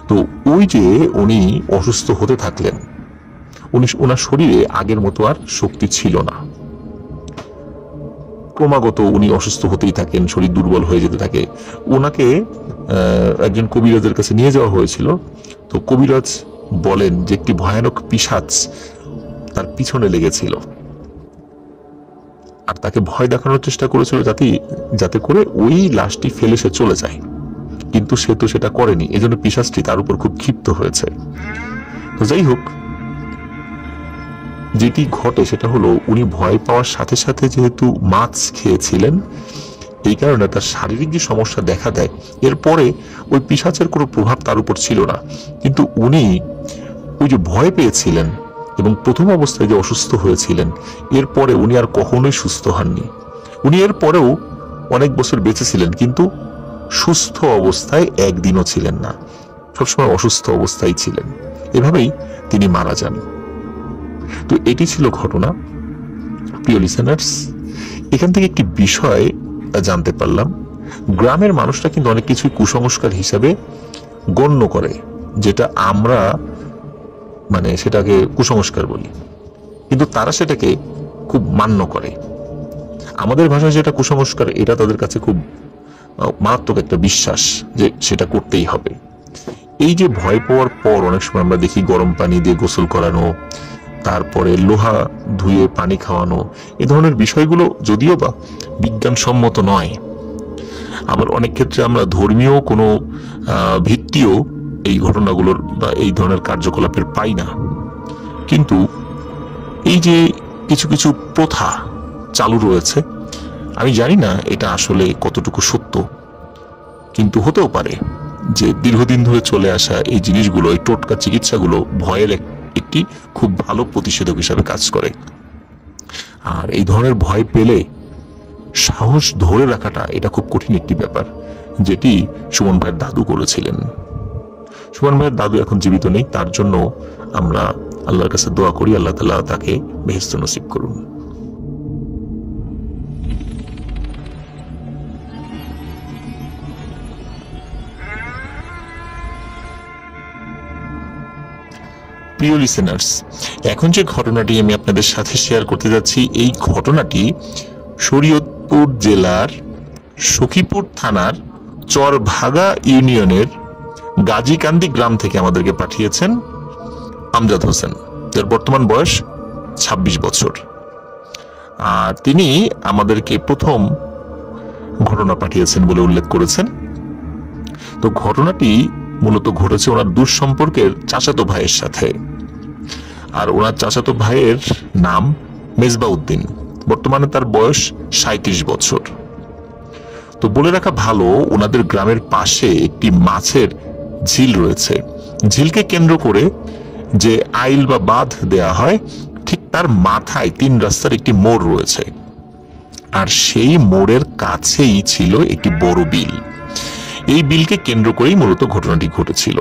তো ওই যে উনি অসুস্থ হতে থাকলেন, ওনার শরীরে আগের মতো আর শক্তি ছিল না। ক্রমাগত উনি অসুস্থ হতেই থাকেন, শরীর দুর্বল হয়ে যেতে থাকে। ওনাকে একজন কবিরাজের কাছে নিয়ে যাওয়া হয়েছিল। তো কবিরাজ বলেন যে একটি ভয়ানক পিশাচ তার পিছনে লেগেছিল আর তাকে ভয় দেখানোর চেষ্টা করেছিল যাতে করে ওই লাশটি ফেলে সে চলে যায়, কিন্তু সে তো সেটা করেনি। এজন্য পিশাচটি তার উপর খুব ক্ষিপ্ত হয়েছে। তো যাই হোক, যেটি ঘটে সেটা হলো উনি ভয় পাওয়ার সাথে সাথে যেহেতু মাছ খেয়েছিলেন, এই কারণে তার শারীরিক যে সমস্যা দেখা দেয়, এরপরে ওই পিশাচের কোনো প্রভাব তার উপর ছিল না। কিন্তু উনি ওই যে ভয় পেয়েছিলেন এবং প্রথম অবস্থায় যে অসুস্থ হয়েছিলেন, এরপরে উনি আর কখনোই সুস্থ হননি। উনি এরপরেও অনেক বছর বেঁচে ছিলেন, কিন্তু সুস্থ অবস্থায় একদিনও ছিলেন না, সবসময় অসুস্থ অবস্থায় ছিলেন। এভাবেই তিনি মারা যান। তো এটি ছিল ঘটনা। প্রিয় লিসেনার্স, এখান থেকে একটি বিষয় জানতে পারলাম, গ্রামের মানুষরা কিন্তু অনেক কিছুই কুসংস্কার হিসাবে গণ্য করে, যেটা আমরা সেটাকে কুসংস্কার বলি, কিন্তু তারা সেটাকে খুব মান্য করে। আমাদের ভাষায় যেটা কুসংস্কার, এটা তাদের কাছে খুব মারাত্মক একটা বিশ্বাস যে সেটা করতেই হবে। এই যে ভয় পাওয়ার পর অনেক সময় আমরা দেখি গরম পানি দিয়ে গোসল করানো, তারপরে লোহা ধুয়ে পানি খাওয়ানো, এ ধরনের বিষয়গুলো যদিও বা বিজ্ঞানসম্মত নয়, আবার অনেক ক্ষেত্রে আমরা ধর্মীয় কোনো ভিত্তিও এই ঘটনাগুলোর বা এই ধরনের কার্যকলাপের পাই না। কিন্তু এই যে কিছু কিছু প্রথা চালু রয়েছে, আমি জানি না এটা আসলে কতটুকু সত্য, কিন্তু হতেও পারে যে দীর্ঘদিন ধরে চলে আসা এই জিনিসগুলো, এই টোটকা চিকিৎসাগুলো ভয়ের একটি খুব ভালো প্রতিষেধক হিসাবে কাজ করে। আর এই ধরনের ভয় পেলে সাহস ধরে রাখাটা এটা খুব কঠিন একটি ব্যাপার, যেটি সুমন ভাইয়ের দাদু করেছিলেন। সুমন ভাইয়ের দাদু এখন জীবিত নেই, তার জন্য আমরা আল্লাহর কাছে দোয়া করি আল্লাহ তাআলা তাকে বেহেশত নসিব করুন। প্রিয় লিসেনার্স, এখন যে ঘটনাটি আমি আপনাদের সাথে শেয়ার করতে যাচ্ছি, এই ঘটনাটি শরীয়তপুর জেলার সখীপুর থানার চরভাগা ইউনিয়নের গাজীকান্দি গ্রাম থেকে আমাদেরকে পাঠিয়েছেন আমজাদ হোসেন, যার বর্তমান বয়স 26 বছর। আর তিনি আমাদেরকে প্রথম ঘটনা পাঠিয়েছেন বলে উল্লেখ করেছেন। তো ঘটনাটি মূলত ঘটেছে ওনার দূর সম্পর্কের চাচাতো ভাইয়ের সাথে। আর ওনার চাচাতো ভাইয়ের নাম মেজবাউদ্দিন, বর্তমানে তার বয়স 37 বছর। তো বলে রাখা ভালো, ওনাদের গ্রামের পাশে একটি মাছের ঝিল রয়েছে। ঝিলকে কেন্দ্র করে যে আইল বা বাঁধ দেয়া হয়, ঠিক তার মাথায় 3 রাস্তার একটি মোড় রয়েছে। আর সেই মোড়ের কাছেই ছিল একটি বড় বিল। এই বিলকে কেন্দ্র করেই মূলত ঘটনাটি ঘটেছিল।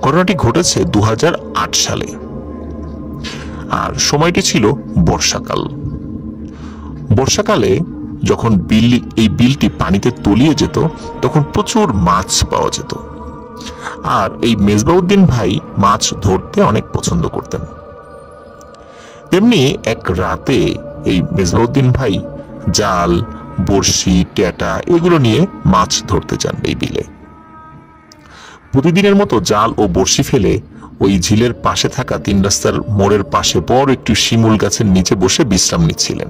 ঘটনাটি ঘটেছে 2008 সালে, আর সময়টি ছিল বর্ষাকাল। বর্ষাকালে যখন এই বিলটি পানিতে তলিয়ে যেত, তখন প্রচুর মাছ পাওয়া যেত। আর এই মেজবাউদ্দিন ভাই মাছ ধরতে অনেক পছন্দ করতেন। তেমনি এক রাতে এই মেজবাউদ্দিন ভাই জাল, বড়শি, ট্যাটা এগুলো নিয়ে মাছ ধরতে যান এই বিলে। প্রতিদিনের মতো জাল ও বড়শি ফেলে ওই ঝিলের পাশে থাকা 3 রাস্তার মোড়ের পাশে বড় একটি শিমুল গাছের নিচে বসে বিশ্রাম নিচ্ছিলেন।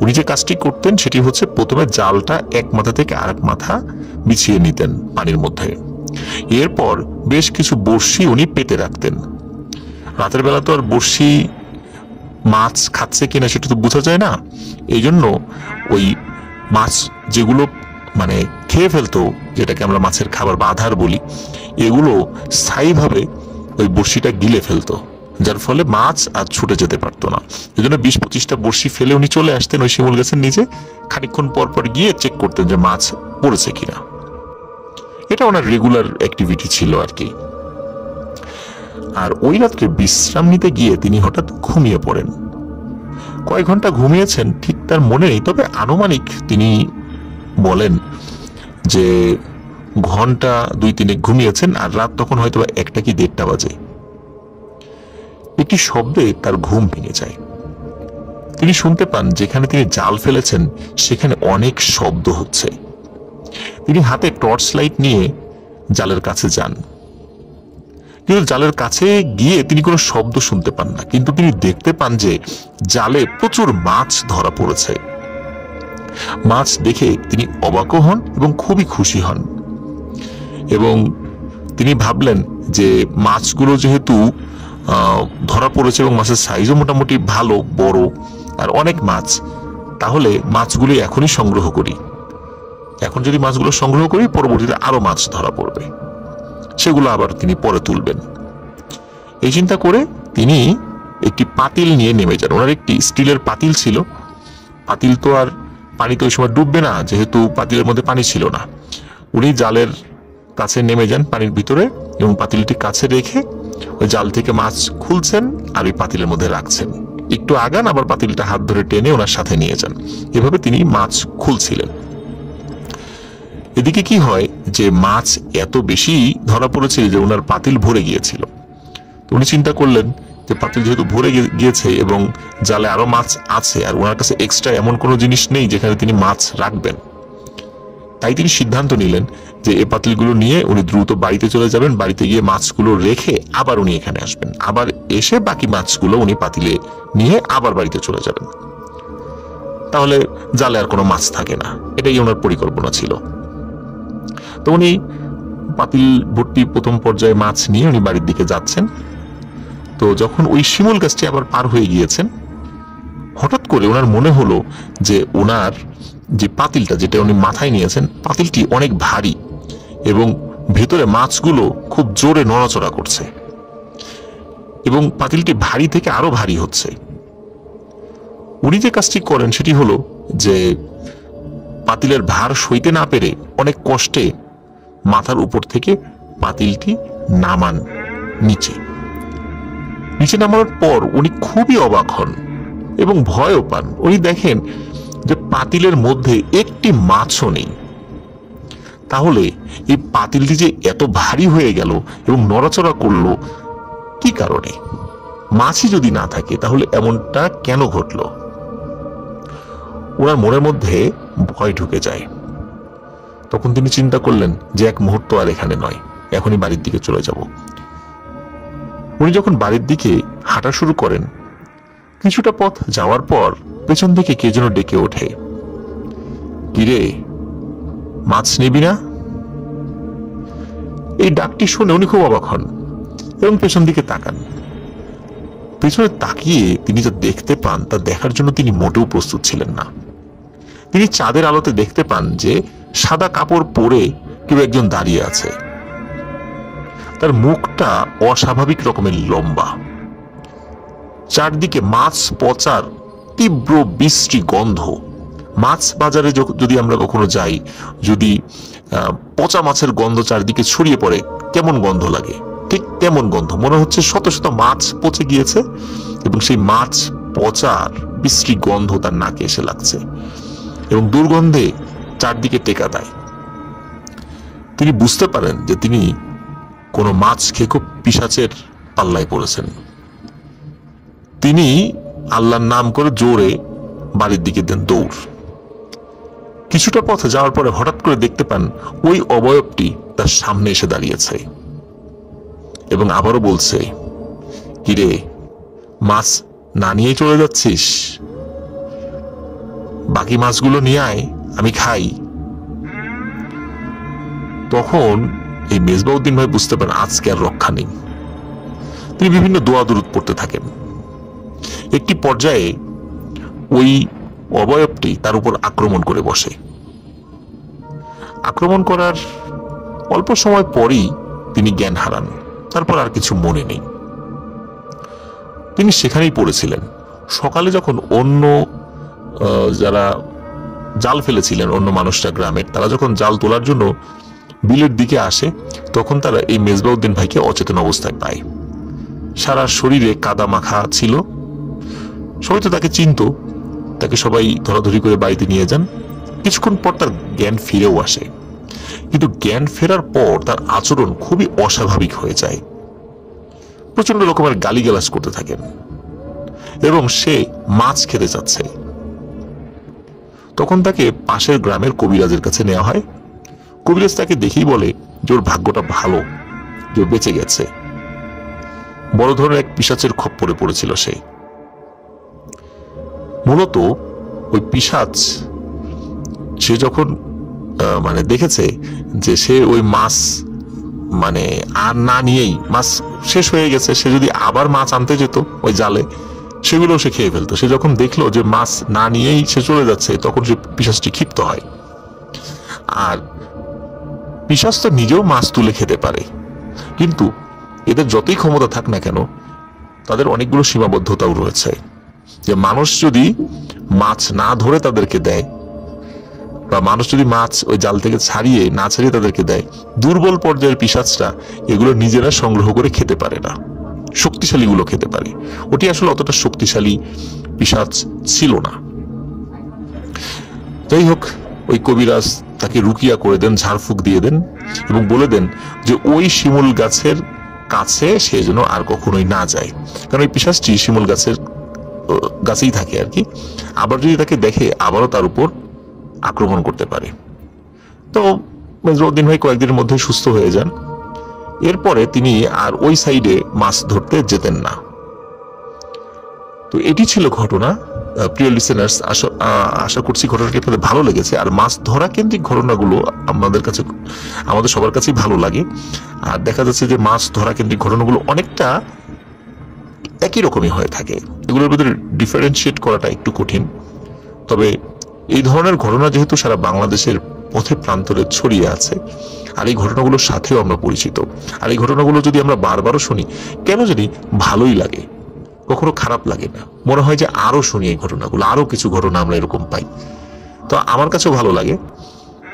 উনি যে কাজটি করতেন সেটি হচ্ছে, প্রথমে জালটা এক মাথা থেকে আরেক মাথা বিছিয়ে নিতেন পানির মধ্যে। এরপর বেশ কিছু বড়শি উনি পেতে রাখতেন। রাতের বেলা তো আর বড়শি মাছ খাচ্ছে কিনা সেটা তো বোঝা যায় না, এই জন্য ওই মাছ যেগুলো খেয়ে ফেলতো, যেটাকে আমরা মাছের খাবার বা আধার বলি, এগুলো স্থায়ীভাবে ওই বড়শিটা গিলে ফেলতো, যার ফলে মাছ আর ছুটে যেতে পারতো না। এই জন্য 20-25টা বড়শি ফেলে উনি চলে আসতেন ওই শিমুল গাছের নিচে, খানিকক্ষণ পর পর গিয়ে চেক করতেন যে মাছ পড়েছে কিনা। এটা ওনার রেগুলার অ্যাক্টিভিটি ছিল আর কি। আর ওই রাত্রে বিশ্রাম নিতে গিয়ে তিনি হঠাৎ ঘুমিয়ে পড়েন। কয়েক ঘন্টা ঘুমিয়েছেন ঠিক তার মনে নেই, তবে আনুমানিক তিনি বলেন যে ঘন্টা 2-3 ঘুমিয়েছেন। আর রাত তখন হয়তো 1টা কি 1:30 বাজে। একটি শব্দে তার ঘুম ভেঙে যায়। তিনি শুনতে পান যেখানে তিনি জাল ফেলেছেন সেখানে অনেক শব্দ হচ্ছে। তিনি হাতে টর্চ লাইট নিয়ে জালের কাছে যান, কিন্তু জালের কাছে গিয়ে তিনি কোনো শব্দ শুনতে পান না। কিন্তু তিনি দেখতে পান যে জালে প্রচুর মাছ ধরা পড়েছে। মাছ দেখে তিনি অবাকও হন এবং খুবই খুশি হন, এবং তিনি ভাবলেন যে মাছগুলো যেহেতু ধরা পড়েছে এবং মাছের সাইজও মোটামুটি ভালো, বড় আর অনেক মাছ, তাহলে মাছগুলি এখনই সংগ্রহ করি। এখন যদি মাছগুলো সংগ্রহ করি, পরবর্তীতে আরো মাছ ধরা পড়বে, সেগুলো আবার তিনি পরে তুলবেন। এই চিন্তা করে তিনি একটি পাতিল নিয়ে নেমে যান। ওনার একটি স্টিলের পাতিল ছিল। পাতিল তো আর পানিতে ওই সময় ডুববে না, যেহেতু পাতিলের মধ্যে পানি ছিল না। উনি জালের কাছে নেমে যান পানির ভিতরে এবং পাতিলটি কাছে রেখে ওই জাল থেকে মাছ খুলছেন আর ওই পাতিলের মধ্যে রাখছেন, একটু আগান আবার পাতিলটা হাত ধরে টেনে ওনার সাথে নিয়ে যান, এভাবে তিনি মাছ খুলছিলেন। এদিকে কি হয় যে মাছ এত বেশি ধরা পড়েছিল যে ওনার পাতিল ভরে গিয়েছিল। তো উনি চিন্তা করলেন যে পাতিল যেহেতু ভরে গিয়েছে এবং জালে আরো মাছ আছে আর ওনার কাছে এক্সট্রা এমন কোনো জিনিস নেই যেখানে তিনি মাছ রাখবেন, তাই তিনি সিদ্ধান্ত নিলেন যে এই পাতিলগুলো নিয়ে উনি দ্রুত বাড়িতে চলে যাবেন, বাড়িতে গিয়ে মাছগুলো রেখে আবার উনি এখানে আসবেন, আবার এসে বাকি মাছগুলো উনি পাতিলে নিয়ে আবার বাড়িতে চলে যাবেন, তাহলে জালে আর কোনো মাছ থাকে না। এটাই ওনার পরিকল্পনা ছিল। তো উনি পাতিল ভর্তি প্রথম পর্যায়ে মাছ নিয়ে উনি বাড়ির দিকে যাচ্ছেন। তো যখন ওই শিমুল গাছটি আবার পার হয়ে গিয়েছেন, হঠাৎ করে ওনার মনে হলো যে ওনার যে পাতিলটা যেটা উনি মাথায় নিয়েছেন, পাতিলটি অনেক ভারী এবং ভেতরে মাছগুলো খুব জোরে নড়াচড়া করছে এবং পাতিলটি ভারী থেকে আরো ভারী হচ্ছে। উনি যে কাজটি করেন সেটি হলো যে পাতিলের ভার সইতে না পেরে অনেক কষ্টে মাথার উপর থেকে পাতিলটি নামান নিচে। নিচে নামানোর পর উনি খুবই অবাক হন এবং ভয়ও পান। উনি দেখেন যে পাতিলের মধ্যে একটি মাছও নেই। তাহলে এই পাতিলটি যে এত ভারী হয়ে গেল এবং নড়াচড়া করলো কি কারণে? মাছই যদি না থাকে তাহলে এমনটা কেন ঘটলো? ওনার মনের মধ্যে ভয় ঢুকে যায়। তখন তিনি চিন্তা করলেন যে এক মুহূর্ত আর এখানে নয়, এখনই বাড়ির দিকে চলে যাব। উনি যখন বাড়ির দিকে হাঁটা শুরু করেন, কিছুটা পথ যাওয়ার পর পেছন থেকে কে যেন ডেকে ওঠে, কিরে মাছ নিবি না? এই ডাকটি শুনে উনি খুব অবাক হন এবং পেছন দিকে তাকান। পেছনে তাকিয়ে তিনি যা দেখতে পান তা দেখার জন্য তিনি মোটেও প্রস্তুত ছিলেন না। তিনি চাঁদের আলোতে দেখতে পান যে সাদা কাপড় পরে কেউ একজন দাঁড়িয়ে আছে। তার মুখটা অস্বাভাবিক রকমের লম্বা, চারদিকে মাছ পচার তীব্র বিশ্রী গন্ধ। মাছ বাজারে যদি আমরা কখনো যাই, যদি পচা মাছের গন্ধ চারদিকে ছড়িয়ে পড়ে কেমন গন্ধ লাগে, ঠিক তেমন গন্ধ। মনে হচ্ছে শত শত মাছ পচে গিয়েছে এবং সেই মাছ পচার বিশ্রী গন্ধ তার নাকে এসে লাগছে এবং দুর্গন্ধে চারদিকে টেকা দেয়। তিনি বুঝতে পারেন যে তিনি কোনো মাছ খেয়ে খুব পিশাচের পাল্লায় পড়েছেন। তিনি আল্লাহর নাম করে জোরে বাড়ির দিকে দেন দৌড়। কিছুটা পথে যাওয়ার পরে হঠাৎ করে দেখতে পান ওই অবয়বটি তার সামনে এসে দাঁড়িয়েছে এবং আবারও বলছে, কিরে মাছ না নিয়ে চলে যাচ্ছিস? বাকি মাছগুলো নিয়ে আয়, আমি খাই। তখন এই মেজবাউদ্দিন ভাই বুঝতে পারেন আজকে আর রক্ষা নেই। তিনি বিভিন্ন দোয়া দুরূদ পড়তে থাকেন। একটি পর্যায়ে ওই অবয়বটি তার উপর আক্রমণ করে বসে। আক্রমণ করার অল্প সময় পরেই তিনি জ্ঞান হারান। তারপর আর কিছু মনে নেই। তিনি সেখানেই পড়েছিলেন। সকালে যখন অন্য যারা জাল ফেলেছিলেন, অন্য মানুষরা গ্রামের, তারা যখন জাল তোলার জন্য বিলের দিকে আসে, তখন তারা এই মেজবাউদ্দিন ভাইকে অচেতন অবস্থায় পায়। সারা শরীরে কাদা মাখা ছিল। সবাই তো তাকে চিনত, তাকে সবাই ধরাধরি করে বাড়িতে নিয়ে যান। কিছুক্ষণ পর তার জ্ঞান ফিরেও আসে, কিন্তু জ্ঞান ফেরার পর তার আচরণ খুবই অস্বাভাবিক হয়ে যায়। প্রচন্ড রকমের গালিগালাজ করতে থাকেন এবং সে মাছ খেতে চাচ্ছে। তখন তাকে পাশের গ্রামের কবিরাজের কাছে নেওয়া হয়। কবিরাজ তাকে দেখেই বলে যে ওর ভাগ্যটা ভালো, যে বেঁচে গেছে। বড় ধরনের এক পিশাচের খপ্পরে পড়েছিল সে। মূলত ওই পিশাচ সে যখন দেখেছে যে সে ওই মাছ আর না নিয়েই মাছ শেষ হয়ে গেছে, সে যদি আবার মাছ আনতে যেত ওই জালে, সেগুলো সে খেয়ে ফেলতো। সে যখন দেখলো যে মাছ না নিয়েই সে চলে যাচ্ছে, তখন সে পিশাচটি ক্ষিপ্ত হয়। আর পিশাচ তো নিজেও মাছ তুলে খেতে পারে, কিন্তু এদের যতই ক্ষমতা থাক না কেন, তাদের অনেকগুলো সীমাবদ্ধতাও রয়েছে। যে মানুষ যদি মাছ না ধরে তাদেরকে দেয়, বা মানুষ যদি মাছ ওই জাল থেকে না ছাড়িয়ে তাদেরকে দেয়, দুর্বল পর্যায়ের পিশাচরা এগুলো নিজেরা সংগ্রহ করে খেতে পারে না, শক্তিশালী গুলো খেতে পারে। ওটি আসলে অতটা শক্তিশালী পিশাচ ছিল না। যাই হোক, ওই কবিরাজ তাকে রুকিয়া করে দেন, ঝাড়ফুঁক দিয়ে দেন এবং বলে দেন যে ওই শিমুল গাছের কাছে সে যেন আর কখনোই না যায়, কারণ ওই পিশাচটি শিমুল গাছেই থাকে আর কি। আবার যদি তাকে দেখে আবারও তার উপর আক্রমণ করতে পারে। তো মেজরউদ্দিন ভাই কয়েকদিনের মধ্যে সুস্থ হয়ে যান। এরপরে তিনি আর ওই সাইডে মাছ ধরতে যেতেন না। তো এটি ছিল ঘটনা। প্রিয় লিসেনার্স, আশা করছি ঘটনাটি আপনাদের ভালো লেগেছে। আর মাছ ধরা কেন্দ্রিক ঘটনাগুলো আমাদের সবার কাছেই ভালো লাগে। আর দেখা যাচ্ছে যে মাছ ধরা কেন্দ্রিক ঘটনাগুলো অনেকটা একই রকমই হয়ে থাকে, এগুলোর ভিতরে ডিফারেন্সিয়েট করাটা একটু কঠিন। তবে এই ধরনের ঘটনা যেহেতু সারা বাংলাদেশের পথে প্রান্তরে ছড়িয়ে আছে, আর এই ঘটনাগুলোর সাথেও আমরা পরিচিত, আর এই ঘটনাগুলো যদি আমরা বারবারও শুনি কেন জানি ভালোই লাগে, কখনো খারাপ লাগে না। মনে হয় যে আরো শুনি এই ঘটনাগুলো, আরো কিছু ঘটনা আমরা এরকম পাই। তো আমার কাছেও ভালো লাগে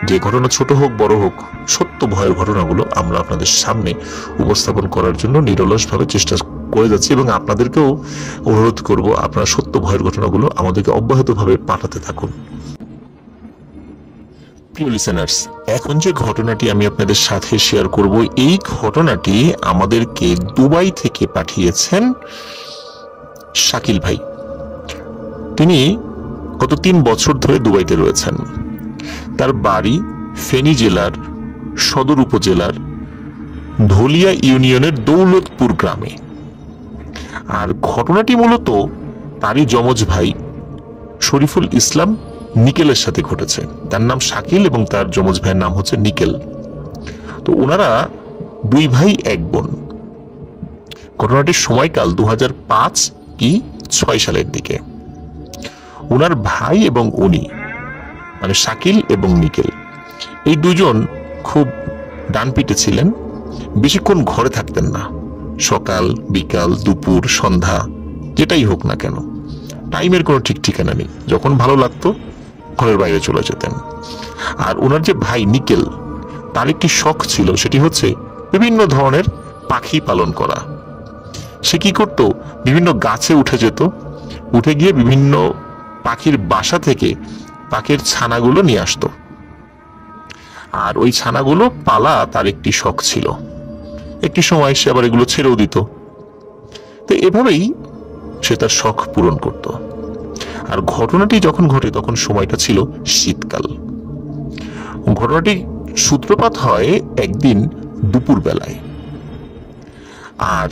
যে ঘটনা ছোট হোক বড় হোক, সত্য ভয়ের ঘটনাগুলো আমরা আপনাদের সামনে উপস্থাপন করার জন্য নিরলসভাবে চেষ্টা করে যাচ্ছি, এবং আপনাদেরকেও অনুরোধ করব আপনারা সত্য ভয়ের ঘটনাগুলো আমাদেরকে অব্যাহতভাবে পাঠাতে থাকুন। প্রিয় লিসেনার্স, এখন যে ঘটনাটি আমি আপনাদের সাথে শেয়ার করব, এই ঘটনাটি আমাদেরকে দুবাই থেকে পাঠিয়েছেন শাকিল ভাই। তিনি গত 3 বছর ধরে দুবাইতে রয়েছেন। তার বাড়ি ফেনী জেলার সদর উপজেলার ধলিয়া ইউনিয়নের দৌলতপুর গ্রামে। আর ঘটনাটি মূলত তারই যমজ ভাই শরীফুল ইসলাম নিকেলের সাথে ঘটেছে। তার নাম শাকিল এবং তার যমজ ভাইয়ের নাম হচ্ছে নিকেল। তো ওনারা 2 ভাই 1 বোন। ঘটনাটির সময়কাল 2005 কি 6 সালের দিকে। ওনার ভাই এবং উনি মানে শাকিল এবং নিকেল এই দুজন খুব ডানপিটে ছিলেন, বেশিক্ষণ ঘরে থাকতেন না। সকাল বিকাল দুপুর সন্ধ্যা যেটাই হোক না কেন টাইমের কোনো ঠিক ঠিকানা নেই, যখন ভালো লাগতো ঘরের বাইরে চলে যেতেন। আর ওনার যে ভাই নিকেল, তার একটি শখ ছিল, সেটি হচ্ছে বিভিন্ন ধরনের পাখি পালন করা। সে কি করত, বিভিন্ন গাছে উঠে যেত, উঠে গিয়ে বিভিন্ন পাখির বাসা থেকে পাখির ছানাগুলো নিয়ে আসতো। আর ওই ছানাগুলো পালা তার একটি শখ ছিল। একটি সময় সে আবার এগুলো ছেড়েও দিত। তো এভাবেই সে তার শখ পূরণ করত। আর ঘটনাটি যখন ঘটে তখন সময়টা ছিল শীতকাল। ঘটনাটি সূত্রপাত হয় একদিন দুপুর বেলায়। আর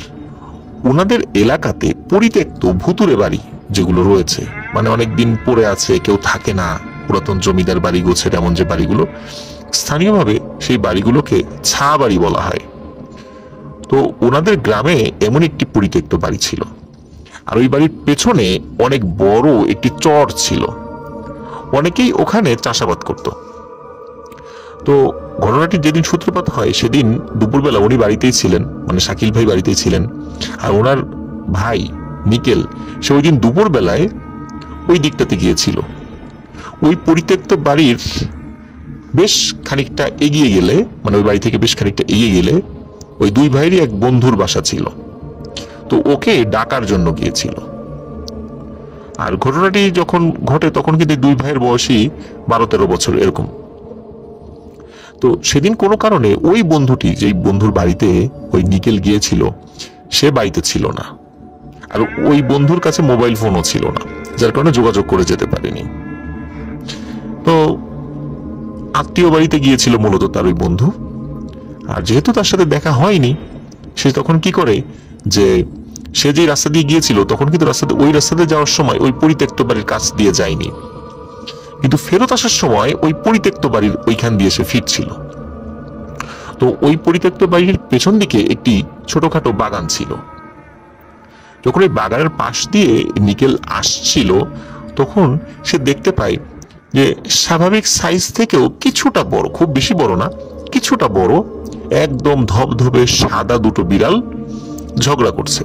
ওনাদের এলাকাতে পরিত্যক্ত ভুতুরে বাড়ি যেগুলো রয়েছে, মানে অনেকদিন পড়ে আছে, কেউ থাকে না, পুরাতন জমিদার বাড়ি গোছের এমন যে বাড়িগুলো, স্থানীয়ভাবে সেই বাড়িগুলোকে ছা বাড়ি বলা হয়। তো ওনাদের গ্রামে এমন একটি পরিত্যক্ত বাড়ি ছিল, আর ওই বাড়ির পেছনে অনেক বড় একটি চর ছিল। অনেকেই ওখানে চাষাবাদ করত। তো ঘটনাটি যেদিন সূত্রপাত হয় সেদিন দুপুরবেলা উনি বাড়িতেই ছিলেন, মানে শাকিল ভাই বাড়িতেই ছিলেন। আর ওনার ভাই নিকেল সে ওই দিন দুপুর বেলায় ওই দিকটাতে গিয়েছিল। ওই পরিত্যক্ত বাড়ির বেশ খানিকটা এগিয়ে গেলে, মানে ওই বাড়ি থেকে বেশ খানিকটা এগিয়ে গেলে ওই 2 ভাইয়েরই এক বন্ধুর বাসা ছিল। তো ওকে ডাকার জন্য গিয়েছিল। আর ঘটনাটি যখন ঘটে তখন কিন্তু 2 ভাইয়ের বয়সই 12-13 বছর এরকম। তো সেদিন কোনো কারণে ওই বন্ধুটি, যেই বন্ধুর বাড়িতে ওই নিকেল গিয়েছিল, সে বাড়িতে ছিল না। আর ওই বন্ধুর কাছে মোবাইল ফোনও ছিল না, যার কারণে যোগাযোগ করে যেতে পারেনি। তো আত্মীয় বাড়িতে গিয়েছিল মূলত তার ওই বন্ধু। আর যেহেতু তার সাথে দেখা হয়নি, সে তখন কি করে, যে সে যে রাস্তা দিয়ে গিয়েছিল তখন কিন্তু ওই রাস্তাতে যাওয়ার সময় ওই পরিত্যক্ত বাড়ির কাছ দিয়ে যায়নি, কিন্তু ফেরত আসার সময় ওই পরিত্যক্ত বাড়ির ওইখান দিয়ে সে ফিরছিল। তো ওই পরিত্যক্ত বাড়ির পেছন দিকে একটি ছোটখাটো বাগান ছিল। যখন ওই বাগানের পাশ দিয়ে নিকেল আসছিল তখন সে দেখতে পায় যে স্বাভাবিক সাইজ থেকেও কিছুটা বড়, খুব বেশি বড় না, কিছুটা বড়, একদম ধবধবে সাদা 2টো বিড়াল ঝগড়া করছে।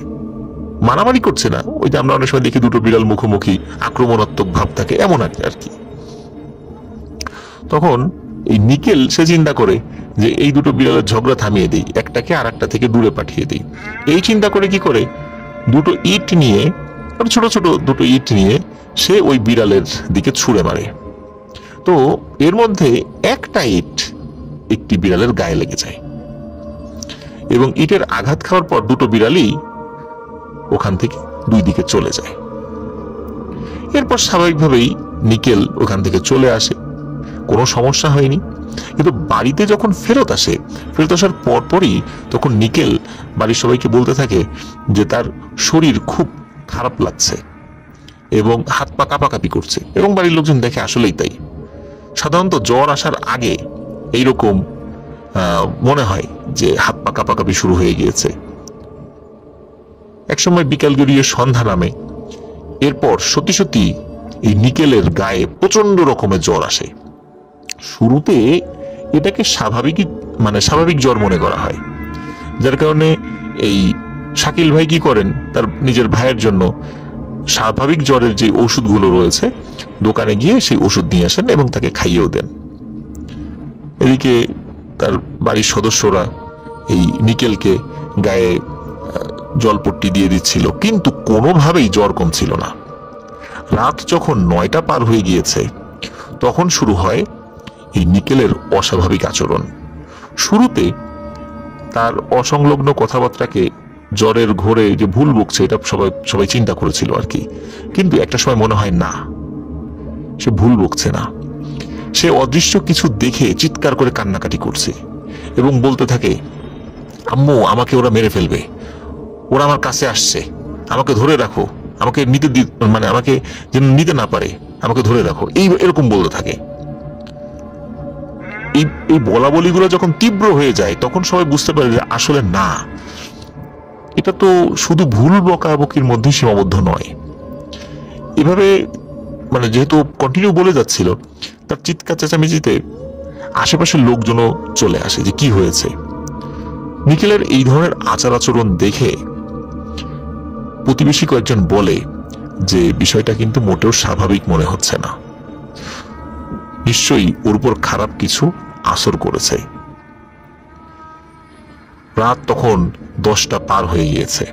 মারামারি করছে না, ওই যে আমরা অনেক সময় দেখি 2টো বিড়াল মুখোমুখি আক্রমণাত্মক ভাব থাকে, এমন আর কি। তখন এই নিকেল সে চিন্তা করে যে এই দুটো বিড়ালের ঝগড়া থামিয়ে দিই, একটাকে আর একটা থেকে দূরে পাঠিয়ে দিই। এই চিন্তা করে কি করে দুটো ইট নিয়ে, ছোট ছোট দুটো ইট নিয়ে সে ওই বিড়ালের দিকে ছুঁড়ে মারে। তো এর মধ্যে একটা ইট একটি বিড়ালের গায়ে লেগে যায় এবং ইটের আঘাত খাওয়ার পর দুটো বিড়ালই ওখান থেকে দুই দিকে চলে যায়। এরপর স্বাভাবিকভাবেই নিকেল ওখান থেকে চলে আসে, কোনো সমস্যা হয়নি। কিন্তু বাড়িতে যখন ফেরত আসার পরপরই তখন নিকেল বাড়ির সবাইকে বলতে থাকে যে তার শরীর খুব খারাপ লাগছে এবং হাত পা কাঁপাকাঁপি করছে, এবং বাড়ির লোকজন দেখে আসলেই তাই। সাধারণত জ্বর আসার আগে এইরকম মনে হয় যে হাত পা কাঁপাকাঁপি শুরু হয়ে গিয়েছে। একসময় বিকাল গড়িয়ে সন্ধ্যা নামে, এরপর সত্যি সত্যি এই নিকেলের গায়ে প্রচন্ড রকমের জ্বর আসে। শুরুতে এটাকে স্বাভাবিক জ্বর মনে করা হয়, যার কারণে এই শাকিল ভাই কি করেন, তার নিজের ভাইয়ের জন্য স্বাভাবিক জ্বরের যে ওষুধগুলো রয়েছে দোকানে গিয়ে সেই ওষুধ নিয়ে আসেন এবং তাকে খাইয়েও দেন। এদিকে তার বাড়ির সদস্যরা এই নিকেলকে গায়ে জলপট্টি দিয়ে দিচ্ছিল, কিন্তু কোনোভাবেই জ্বর কমছিল না। রাত যখন 9টা পার হয়ে গিয়েছে তখন শুরু হয় এই নিকেলের অস্বাভাবিক আচরণ। শুরুতে তার অসংলগ্ন কথাবার্তাকে জ্বরের ঘোরে যে ভুল বকছে এটা সবাই চিন্তা করেছিল আর কি, কিন্তু একটা সময় মনে হয় না, সে ভুল বকছে না। সে অদৃশ্য কিছু দেখে চিৎকার করে কান্নাকাটি করছে এবং বলতে থাকে, আম্মু আমাকে ওরা মেরে ফেলবে, ওরা আমার কাছে আসছে, আমাকে ধরে রাখো, আমাকে আমাকে যেন নিতে না পারে, আমাকে ধরে রাখো, এরকম বলতে থাকে। এই বলা বলিগুলো যখন তীব্র হয়ে যায় তখন সবাই বুঝতে পারে যে আসলে না, এটা তো শুধু ভুল বকাবকির মধ্যে সীমাবদ্ধ নয়। এভাবে যেহেতু কন্টিনিউ বলে যাচ্ছিল, তার চিৎকার চেঁচামেচিতে আশেপাশের লোকজনও চলে আসে যে কি হয়েছে। নিখিলের এই ধরনের আচার আচরণ দেখে প্রতিবেশী কয়েকজন বলে যে বিষয়টা কিন্তু মোটেও স্বাভাবিক মনে হচ্ছে না, নিশ্চয়ই ওর উপর খারাপ কিছু আসর করেছে। রাত তখন 10টা পার হয়ে গিয়েছে,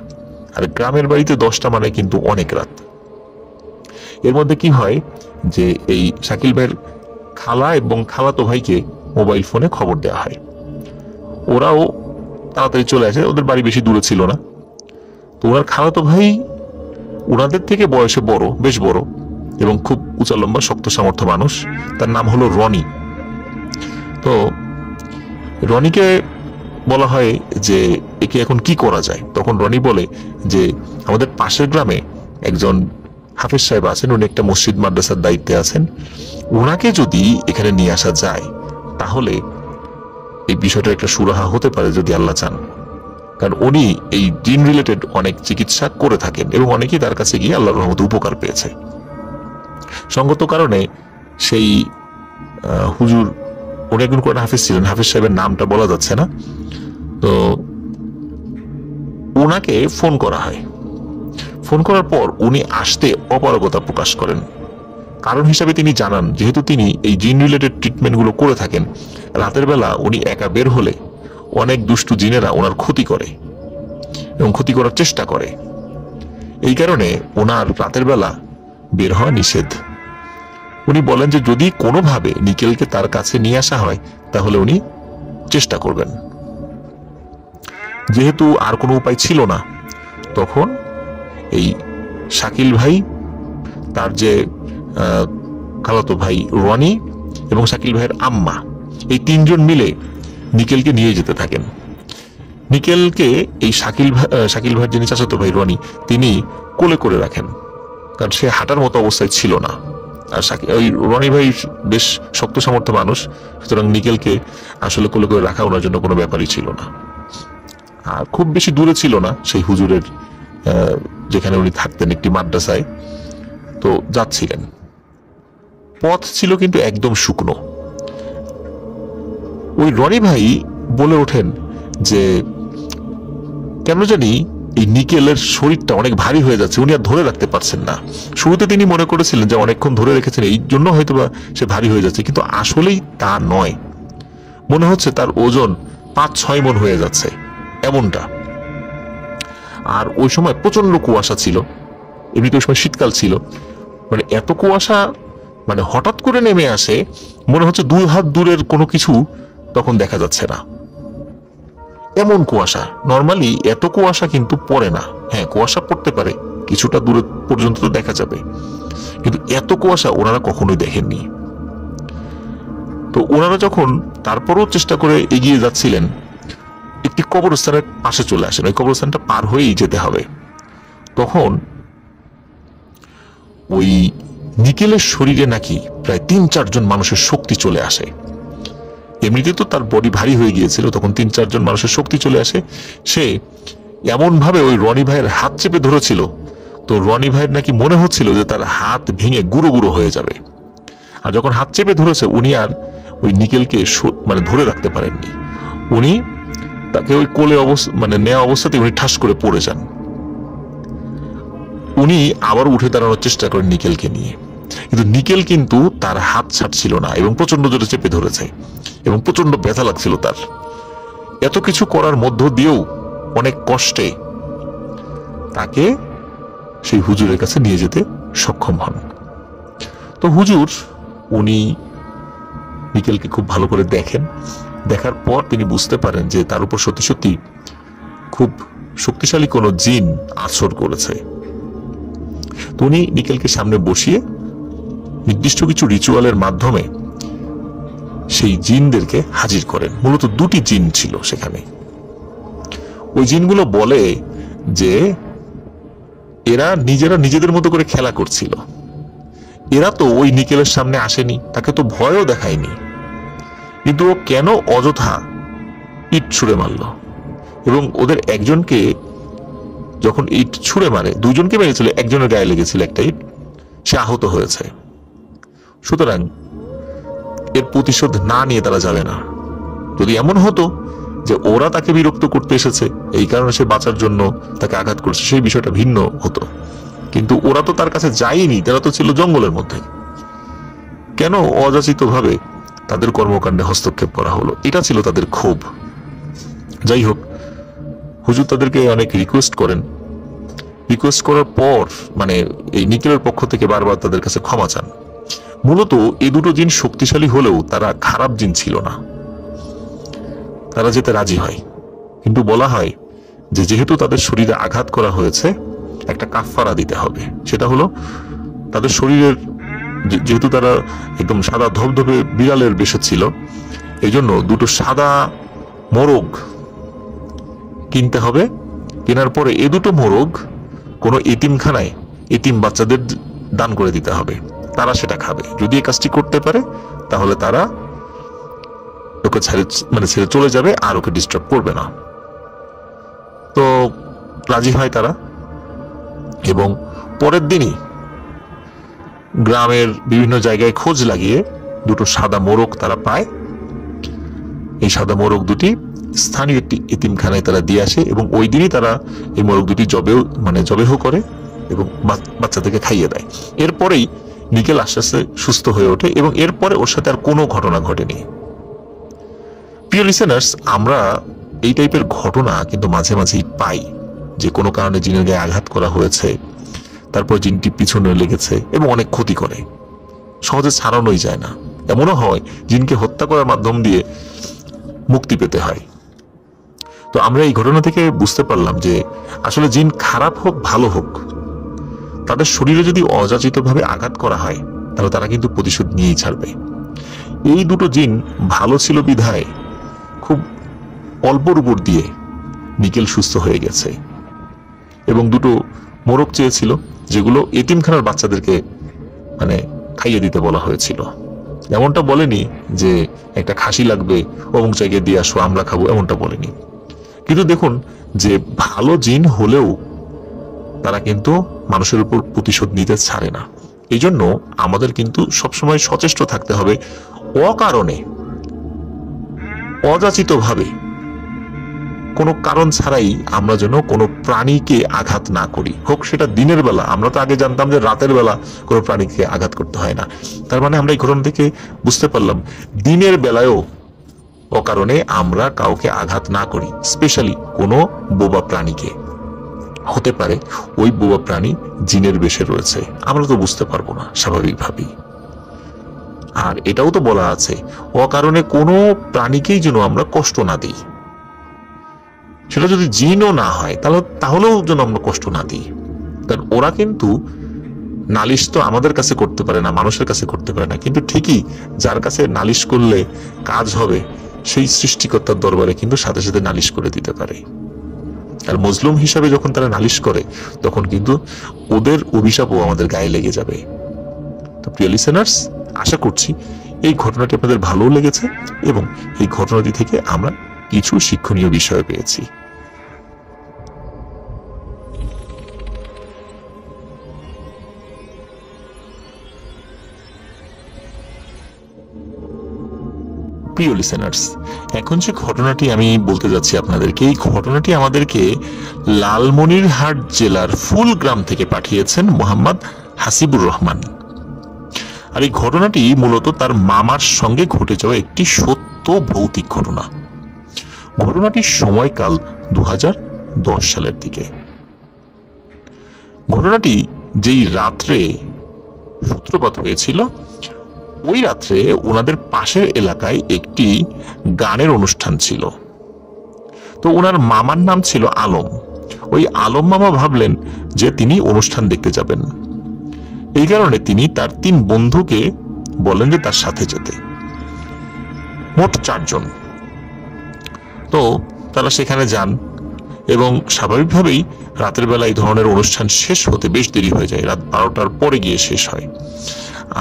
আর গ্রামের বাড়িতে 10টা মানে কিন্তু অনেক রাত। এর মধ্যে কি হয় যে এই শাকিল ভাইয়ের খালা এবং খালাতো ভাইকে মোবাইল ফোনে খবর দেওয়া হয়, ওরাও তাড়াতাড়ি চলে আসে, ওদের বাড়ি বেশি দূরে ছিল না। তো ওনার খালাতো ভাই ওনাদের থেকে বয়সে বেশ বড় এবং খুব উঁচা লম্বা শক্ত সামর্থ্য মানুষ, তার নাম হলো রনি। তো রনিকে বলা হয় যে একে এখন কি করা যায়। তখন রনি বলে যে আমাদের পাশের গ্রামে একজন হাফেজ সাহেব আছেন, উনি একটা মসজিদ মাদ্রাসার দায়িত্বে আছেন, ওনাকে যদি এখানে নিয়ে আসা যায় তাহলে এই বিষয়টা একটা সুরাহা হতে পারে যদি আল্লাহ চান। কারণ উনি এই জিন রিলেটেড অনেক চিকিৎসা করে থাকেন এবং অনেকেই তার কাছে গিয়ে আল্লাহর রহমতে উপকার পেয়েছে। সঙ্গত কারণে সেই হুজুর, উনি একজন কোরআন হাফেজ ছিলেন, হাফেজ সাহেবের নামটা বলা যাচ্ছে না, তো ওনাকে ফোন করা হয়। ফোন করার পর উনি আসতে অপারগতা প্রকাশ করেন। কারণ হিসাবে তিনি জানান, যেহেতু তিনি এই জিন রিলেটেড ট্রিটমেন্টগুলো করে থাকেন, রাতের বেলা উনি একা বের হলে অনেক দুষ্টু জিনেরা ওনার ক্ষতি করে এবং ক্ষতি করার চেষ্টা করে। এই কারণে ওনার রাতের বেলা বের হওয়া নিষেধ। উনি বলেন যে যদি কোনোভাবে নিকেলকে তার কাছে নিয়ে আসা হয় তাহলে উনি চেষ্টা করবেন। যেহেতু আর কোনো উপায় ছিল না, তখন এই শাকিল ভাই, তার যে খালাতো ভাই রনি এবং শাকিল ভাইয়ের আম্মা, এই তিনজন মিলে নিকেলকে নিয়ে যেতে থাকেন। নিকেলকে এই শাকিল ভাইয়ের যিনি চাচাতো ভাই রনি, তিনি কোলে করে রাখেন, কারণ সে হাঁটার মতো অবস্থায় ছিল না। আর ওই রনি ভাই বেশ শক্ত সামর্থ্য মানুষ, সুতরাং নিকেলকে আসলে কোলে করে রাখা ওনার জন্য কোনো ব্যাপারই ছিল না। আর খুব বেশি দূরে ছিল না সেই হুজুরের যেখানে উনি থাকতেন, একটি মাদ্রাসায়। তো যাচ্ছিলেন, পথ ছিল কিন্তু একদম শুকনো। ওই রনি ভাই বলে ওঠেন যে কেন জানি এই নিকেলের শরীরটা অনেক ভারী হয়ে যাচ্ছে, উনি আর ধরে রাখতে পারছেন না। শুরুতে তিনি মনে করেছিলেন যে অনেকক্ষণ ধরে রেখেছেন এই জন্য হয়তোবা সে ভারী হয়ে যাচ্ছে, কিন্তু আসলেই তা নয়। মনে হচ্ছে তার ওজন 5-6 মণ হয়ে যাচ্ছে এমনটা। আর ওই সময় প্রচন্ড কুয়াশা ছিল, এমনিতে ওই সময় শীতকাল ছিল, মানে এত কুয়াশা মানে হঠাৎ করে নেমে আসে, মনে হচ্ছে 2 হাত দূরের কোনো কিছু তখন দেখা যাচ্ছে না, এমন কুয়াশা। নর্মালি এত কুয়াশা কিন্তু পড়ে না, হ্যাঁ কুয়াশা পড়তে পারে, কিছুটা দূরে পর্যন্ত তো দেখা যাবে, কিন্তু এত কুয়াশা ওনারা কখনোই দেখেননি। তো ওনারা যখন তারপরও চেষ্টা করে এগিয়ে যাচ্ছিলেন, একটি কবরস্থানের পাশে চলে আসেন, ওই কবরস্থানটা পার হয়েই যেতে হবে। তখন ওই নিকেলের শরীরে নাকি প্রায় 3-4 জন মানুষের শক্তি চলে আসে। এমনিতে তো তার বডি ভারী হয়ে গিয়েছিল, তখন 3-4 জন মানুষের শক্তি চলে আসে। সে এমন ভাবে ওই রনি ভাইয়ের হাত চেপে ধরেছিল, তো রনি ভাইয়ের নাকি মনে হচ্ছিল যে তার হাত ভেঙে গুঁড়ো গুঁড়ো হয়ে যাবে। আর যখন হাত চেপে ধরেছে, উনি আর ওই নিকেলকে মানে ধরে রাখতে পারেননি, উনি তাকে ওই কোলে মানে নেওয়া অবস্থাতে উনি ঠাস করে পড়ে যান। উনি আবার উঠে দাঁড়ানোর চেষ্টা করেন নিকেলকে নিয়ে, কিন্তু নিকেল কিন্তু তার হাত ছাড়ছিল না এবং প্রচন্ড জোরে চেপে ধরেছে এবং প্রচন্ড ব্যথা লাগছিল তার। এত কিছু করার মধ্য দিয়েও অনেক কষ্টে তাকে সেই হুজুরের কাছে নিয়ে যেতে সক্ষম হন। তো হুজুর উনি নিকেলকে খুব ভালো করে দেখেন, দেখার পর তিনি বুঝতে পারেন যে তার উপর সত্যি সত্যি খুব শক্তিশালী কোনো জিন আছর করেছে। তো উনি নিকেলকে সামনে বসিয়ে নির্দিষ্ট কিছু রিচুয়ালের মাধ্যমে সেই জিনদেরকে হাজির করেন। মূলত 2টি জিন ছিল সেখানে। ওই জিনগুলো বলে যে এরা নিজেরা নিজেদের মতো করে খেলা করছিল, এরা তো ওই নিকেলের সামনে আসেনি, তাকে তো ভয়ও দেখায়নি, কিন্তু ও কেন অযথা ইট ছুঁড়ে মারল, এবং ওদের একজনকে যখন ইট ছুঁড়ে মারে, 2 জনকে মেরেছিল, একজনের গায়ে লেগেছিল একটা ইট, সে আহত হয়েছে। সুতরাং এর প্রতিশোধ না নিয়ে তারা যাবে না। যদি এমন হতো যে ওরা তাকে বিরক্ত করতে এসেছে, এই কারণে সে বাঁচার জন্য তাকে আঘাত করছে, সেই বিষয়টা ভিন্ন হতো, কিন্তু ওরা তো তার কাছে যায়নি, তারা তো ছিল জঙ্গলের মধ্যে। কেন অযাচিত ভাবে তাদের কর্মকাণ্ডে হস্তক্ষেপ করা হলো, এটা ছিল তাদের ক্ষোভ। যাই হোক, হুজুর তাদেরকে অনেক রিকোয়েস্ট করেন। রিকোয়েস্ট করার পর মানে এই নিকেলের পক্ষ থেকে বারবার তাদের কাছে ক্ষমা চান। মূলত এই 2টো জিন শক্তিশালী হলেও তারা খারাপ জিন ছিল না, তারা যেতে রাজি হয়, কিন্তু বলা হয় যে যেহেতু তাদের শরীরে আঘাত করা হয়েছে, একটা কাফফারা দিতে হবে। সেটা হলো তাদের শরীরের, যেহেতু তারা একদম সাদা ধবধবে বিড়ালের বেশে ছিল, এই জন্য 2টো সাদা মোরগ কিনতে হবে। কেনার পরে এই 2টো মোরগ কোনো এতিমখানায় এতিম বাচ্চাদের দান করে দিতে হবে, তারা সেটা খাবে। যদি এই কাজটি করতে পারে তাহলে তারা ওকে ছেড়ে চলে যাবে আর ওকে ডিস্টার্ব করবে না। তো রাজি হয় তারা, এবং পরের দিনই গ্রামের বিভিন্ন জায়গায় খোঁজ লাগিয়ে 2টো সাদা মোরগ তারা পায়। এই সাদা মোরগ 2টি স্থানীয় একটি এতিমখানায় তারা দিয়ে আসে, এবং ওই দিনই তারা এই মোরগ 2টি জবেহ করে এবং বাচ্চাদেরকে খাইয়ে দেয়। এরপরেই নিকেল আস্তে আস্তে সুস্থ হয়ে ওঠে, এবং এরপরে ওর সাথে আর কোনো ঘটনা ঘটেনি। প্রিয় লিসেনার্স, আমরা এই টাইপের ঘটনা কিন্তু মাঝে মাঝেই পাই, যে কোনো কারণে জিনের গায়ে আঘাত করা হয়েছে, তারপর জিনটি পিছনে লেগেছে এবং অনেক ক্ষতি করে, সহজে ছাড়ানোই যায় না। এমনও হয় জিনকে হত্যা করার মাধ্যম দিয়ে মুক্তি পেতে হয়। তো আমরা এই ঘটনা থেকে বুঝতে পারলাম যে আসলে জিন খারাপ হোক ভালো হোক, তাদের শরীরে যদি অযাচিতভাবে আঘাত করা হয় তাহলে তারা কিন্তু প্রতিশোধ নিয়েই ছাড়বে। এই 2টো জিন ভালো ছিল বিধায় খুব অল্পর উপর দিয়ে নিকেল সুস্থ হয়ে গেছে, এবং 2টো মোরগ চেয়েছিল যেগুলো এতিমখানার বাচ্চাদেরকে মানে খাইয়ে দিতে বলা হয়েছিল। এমনটা বলেনি যে একটা খাসি লাগবে, অমুক জায়গায় দিয়ে আসো আমরা খাবো, এমনটা বলেনি। কিন্তু দেখুন যে ভালো জিন হলেও তারা কিন্তু মানুষের উপর প্রতিশোধ নিতে ছাড়ে না। এই জন্য আমাদের কিন্তু সবসময় সচেষ্ট থাকতে হবে, অকারণে অযাচিতভাবে কোনো কারণ ছাড়াই আমরা যেন কোনো প্রাণীকে আঘাত না করি, হোক সেটা দিনের বেলা। আমরা তো আগে জানতাম যে রাতের বেলা কোনো প্রাণীকে আঘাত করতে হয় না। তার মানে আমরা এই ঘটনা থেকে বুঝতে পারলাম দিনের বেলায়ও অকারণে আমরা কাউকে আঘাত না করি, স্পেশালি কোনো বোবা প্রাণীকে। হতে পারে ওই বোবা প্রাণী জিনের বেশে রয়েছে, আমরা তো বুঝতে পারবো না স্বাভাবিকভাবেই। আর এটাও তো বলা আছে অকারণে কোনো প্রাণীকেই যেন আমরা কষ্ট না দিই, সেটা যদি জিনও না হয় তাহলেও যেন আমরা কষ্ট না দিই। কারণ ওরা কিন্তু নালিশ তো আমাদের কাছে করতে পারে না, মানুষের কাছে করতে পারে না, কিন্তু ঠিকই যার কাছে নালিশ করলে কাজ হবে সেই সৃষ্টিকর্তার দরবারে কিন্তু সাথে সাথে নালিশ করে দিতে পারে। আর মজলুম হিসাবে যখন তারা নালিশ করে তখন কিন্তু ওদের অভিশাপও আমাদের গায়ে লেগে যাবে। তো প্রিয় লিসেনার্স, আশা করছি এই ঘটনাটি আপনাদের ভালো লেগেছে এবং এই ঘটনাটি থেকে আমরা কিছু শিক্ষণীয় বিষয় পেয়েছি। প্রিয় লিসেনার্স, এখন যে ঘটনাটি আমি বলতে যাচ্ছি আপনাদেরকে, এই ঘটনাটি আমাদেরকে লালমনিরহাট জেলার ফুলগ্রাম থেকে পাঠিয়েছেন মোহাম্মদ হাসিবুর রহমান। আর এই ঘটনাটি মূলত তার মামার সঙ্গে ঘটে যাওয়া একটি সত্য ভৌতিক ঘটনা। ঘটনাটির সময়কাল 2010 সালের দিকে। ঘটনাটি যেই রাত্রে সূত্রপাত হয়েছিল, ওই রাত্রে ওনাদের পাশের এলাকায় একটি গানের অনুষ্ঠান ছিল। তো ওনার মামার নাম ছিল আলম। ওই আলম মামা ভাবলেন যে তিনি অনুষ্ঠান দেখতে যাবেন। এই কারণে তিনি তার 3 বন্ধুকে বলেন যে তার সাথে যেতে। মোট 4 জন। তো তারা সেখানে যান এবং স্বাভাবিকভাবেই রাতের বেলা এই ধরনের অনুষ্ঠান শেষ হতে বেশ দেরি হয়ে যায়, রাত 12টার পরে গিয়ে শেষ হয়।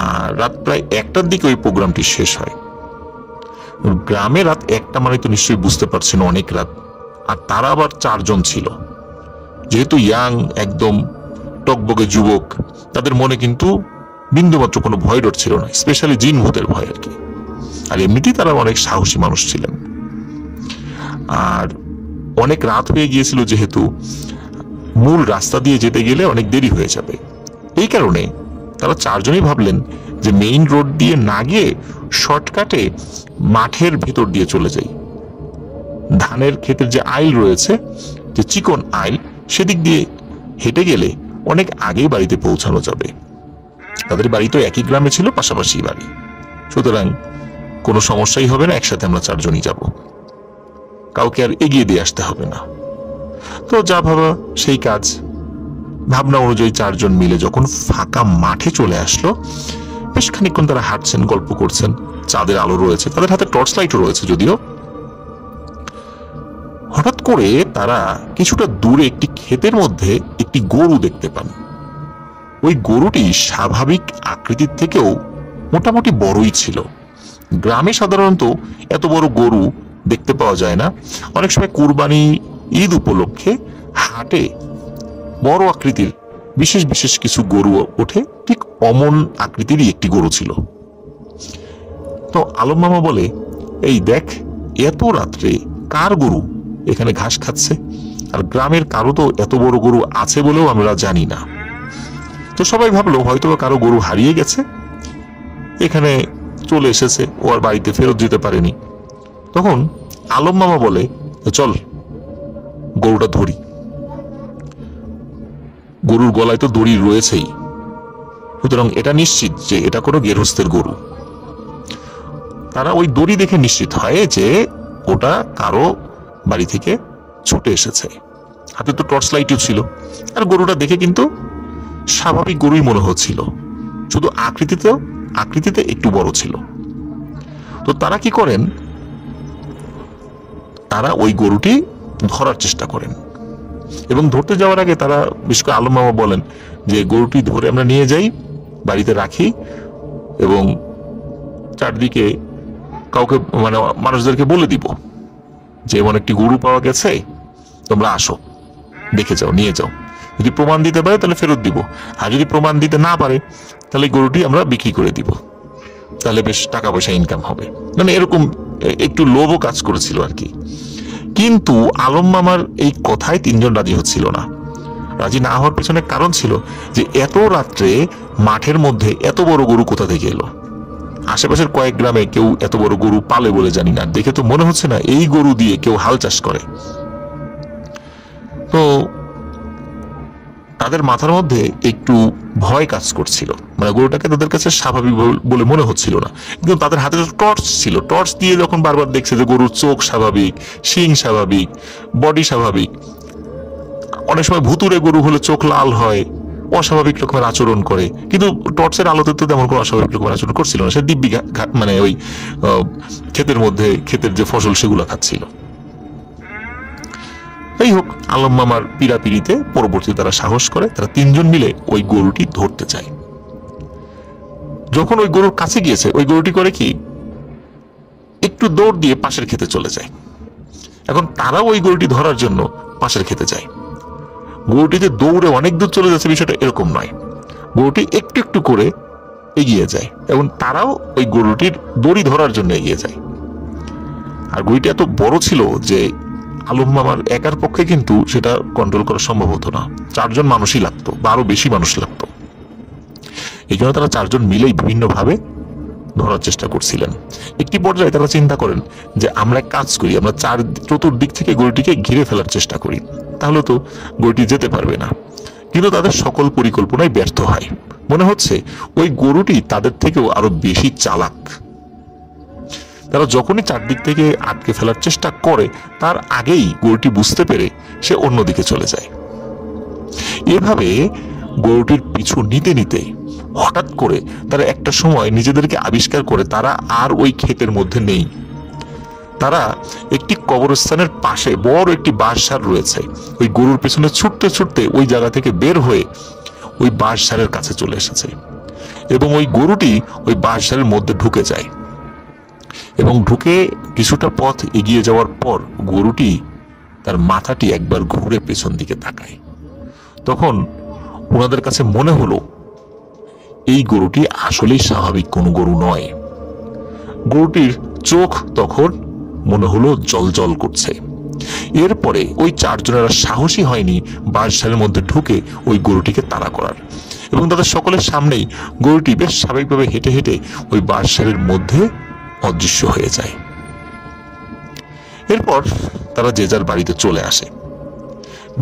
আর রাত প্রায় 1টার দিকে ওই প্রোগ্রামটি শেষ হয়। গ্রামে রাত 1টা মানে তো নিশ্চয়ই বুঝতে পারছেন অনেক রাত। আর তারা আবার 4 জন ছিল, যেহেতু ইয়াং একদম টকবকে যুবক, তাদের মনে কিন্তু বিন্দুমাত্র কোনো ভয় ডর ছিল না, স্পেশালি জিন ভূতের ভয় আর কি। আর এমনিতেই তারা অনেক সাহসী মানুষ ছিলেন। আর অনেক রাত হয়ে গিয়েছিল, যেহেতু মূল রাস্তা দিয়ে যেতে গেলে অনেক দেরি হয়ে যাবে। এই কারণে তারা 4 জনই ভাবলেন যে মেইন রোড দিয়ে না গিয়ে শর্টকাটে মাঠের ভিতর দিয়ে চলে যাই। ধানের ক্ষেতের যে আইল রয়েছে, যে চিকন আইল, সেদিক দিয়ে হেঁটে গেলে অনেক আগেই বাড়িতে পৌঁছানো যাবে। তাদের বাড়ি তো একই গ্রামে ছিল, পাশাপাশি বাড়ি, সুতরাং কোনো সমস্যাই হবে না। একসাথে আমরা 4 জনই যাব, কাউকে আর এগিয়ে দিয়ে আসতে হবে না। তো যা ভাবা সেই কাজ। ভাবনা অনুযায়ী 4 জন মিলে যখন ফাঁকা মাঠে চলে আসলো, বেশ খানিকক্ষণ তারা হাঁটছেন, গল্প করছেন। চাঁদের আলো রয়েছে, তাদের হাতে টর্চ লাইটও রয়েছে যদিও। হঠাৎ করে তারা কিছুটা দূরে একটি ক্ষেতের মধ্যে একটি গরু দেখতে পান। ওই গরুটি স্বাভাবিক আকৃতির থেকেও মোটামুটি বড়ই ছিল। গ্রামে সাধারণত এত বড় গরু দেখতে পাওয়া যায় না। অনেক সময় কুরবানি, ঈদ উপলক্ষে হাটে বড় আকৃতির বিশেষ বিশেষ কিছু গরু ওঠে, ঠিক অমন আকৃতিরই একটি গরু ছিল। তো আলম মামা বলে, এই দেখ, এত রাত্রে কার গরু এখানে ঘাস খাচ্ছে? আর গ্রামের কারো তো এত বড় গরু আছে বলেও আমরা জানি না। তো সবাই ভাবলো হয়তো কারো গরু হারিয়ে গেছে, এখানে চলে এসেছে, ও আর বাড়িতে ফেরত যেতে পারেনি। তখন আলম মামা বলে, চল গরুটা ধরি। গরুর গলায় তো দড়ি রয়েছেই, সুতরাং এটা নিশ্চিত যে এটা কোনো গেরস্তের গরু। তারা ওই দড়ি দেখে নিশ্চিত হয় যে ওটা কারো বাড়ি থেকে ছুটে এসেছে। হাতে তো টর্চ লাইটও ছিল। আর গরুটা দেখে কিন্তু স্বাভাবিক গরুই মনে হচ্ছিল, শুধু আকৃতিতে একটু বড় ছিল। তো তারা কি করেন, তারা ওই গরুটি ধরার চেষ্টা করেন এবং ধরতে যাওয়ার আগে তারা, বিশেষ করে আলম মামা বলেন যে গরুটি ধরে আমরা নিয়ে যাই, বাড়িতে রাখি এবং চারদিকে কাউকে, মানে মানুষদেরকে বলে দিব যে এমন একটি গরু পাওয়া গেছে, তোমরা আসো, দেখে যাও, নিয়ে যাও। যদি প্রমাণ দিতে পারে তাহলে ফেরত দিব, আর যদি প্রমাণ দিতে না পারে তাহলে গরুটি আমরা বিক্রি করে দিব, তাহলে বেশ টাকা পয়সা ইনকাম হবে। মানে এরকম একটু লোভও কাজ করেছিল আর কি। কিন্তু আলম মামার এই কথায় তিনজন রাজি হচ্ছিল না। রাজি না হওয়ার পেছনে কারণ ছিল যে এত রাত্রে মাঠের মধ্যে এত বড় গরু কোথা থেকে এলো। আশেপাশের কয়েক গ্রামে কেউ এত বড় গরু পালে বলে জানি না, দেখে তো মনে হচ্ছে না এই গরু দিয়ে কেউ হাল চাষ করে। তো তাদের মাথার মধ্যে একটু ভয় কাজ করছিল, মানে গরুটাকে তাদের কাছে স্বাভাবিক বলে মনে হচ্ছিল না। কিন্তু তাদের হাতে টর্চ ছিল, টর্চ দিয়ে যখন বারবার দেখছে যে গরুর চোখ স্বাভাবিক, শিং স্বাভাবিক, বডি স্বাভাবিক, অনেক সময় ভুতুরে গরু হলে চোখ লাল হয়, অস্বাভাবিক রকমের আচরণ করে, কিন্তু টর্চের আলোতে তো তেমন কোনো অস্বাভাবিক রকমের আচরণ করছিল না। সে দিব্যি মানে ওই ক্ষেতের মধ্যে ক্ষেতের যে ফসল সেগুলো খাচ্ছিল। যাই হোক, আলম মামার পিড়াপিড়িতে পরবর্তীতে তারা সাহস করে, তারা তিনজন মিলে ওই গরুটি ধরতে চায়। যখন ওই গরুর কাছে গিয়েছে, ওই গরুটি করে কি, একটু দৌড় দিয়ে পাশের ক্ষেতে চলে যায়। এখন তারাও ওই গরুটি ধরার জন্য পাশের ক্ষেতে যায়। গরুটিতে দৌড়ে অনেক দূর চলে যাচ্ছে বিষয়টা এরকম নয়, গরুটি একটু একটু করে এগিয়ে যায় এবং তারাও ওই গরুটির দড়ি ধরার জন্য এগিয়ে যায়। আর গরুটি এত বড় ছিল যে আলম মামার একার পক্ষে কিন্তু সেটা কন্ট্রোল করা সম্ভব হতো না, চারজন মানুষই লাগতো বা আরো বেশি মানুষ লাগতো। এই জন্য তারা চারজন মিলেই বিভিন্নভাবে ধরার চেষ্টা করছিলেন। একটি পর্যায়ে তারা চিন্তা করেন যে আমরা কাজ করি, আমরা চতুর্দিক থেকে গরুটিকে ঘিরে ফেলার চেষ্টা করি, তাহলে তো গরুটি যেতে পারবে না। কিন্তু তাদের সকল পরিকল্পনায় ব্যর্থ হয়। মনে হচ্ছে ওই গরুটি তাদের থেকেও আরো বেশি চালাক। তারা যখনই চারদিক থেকে আটকে ফেলার চেষ্টা করে, তার আগেই গরুটি বুঝতে পেরে সে অন্যদিকে চলে যায়। এভাবে গরুটির পিছু নিতে নিতে হঠাৎ করে তারা একটা সময় নিজেদেরকে আবিষ্কার করে তারা আর ওই ক্ষেতের মধ্যে নেই। তারা একটি কবরস্থানের পাশে বড় একটি বাঁশঝাড় রয়েছে, ওই গরুর পেছনে ছুটতে ছুটতে ওই জায়গা থেকে বের হয়ে ওই বাঁশঝাড়ের কাছে চলে এসেছে এবং ওই গরুটি ওই বাঁশঝাড়ের মধ্যে ঢুকে যায়। এবং ঢুকে কিছুটা পথ এগিয়ে যাওয়ার পর গরুটি তার মাথাটি একবার ঘুরে পেছন দিকে তাকায়। তখন ওনাদের কাছে মনে হলো এই গরুটি আসলেই স্বাভাবিক কোনো গরু নয়। গরুটির চোখ তখন মনে হলো জল করছে। এরপরে ওই চারজনের সাহসী হয়নি বাঁশঝাড়ের মধ্যে ঢুকে ওই গরুটিকে তাড়া করার, এবং তাদের সকলের সামনেই গরুটি বেশ স্বাভাবিকভাবে হেঁটে হেঁটে ওই বাঁশঝাড়ের মধ্যে অদৃশ্য হয়ে যায়। এরপর তারা যে যার বাড়িতে চলে আসে।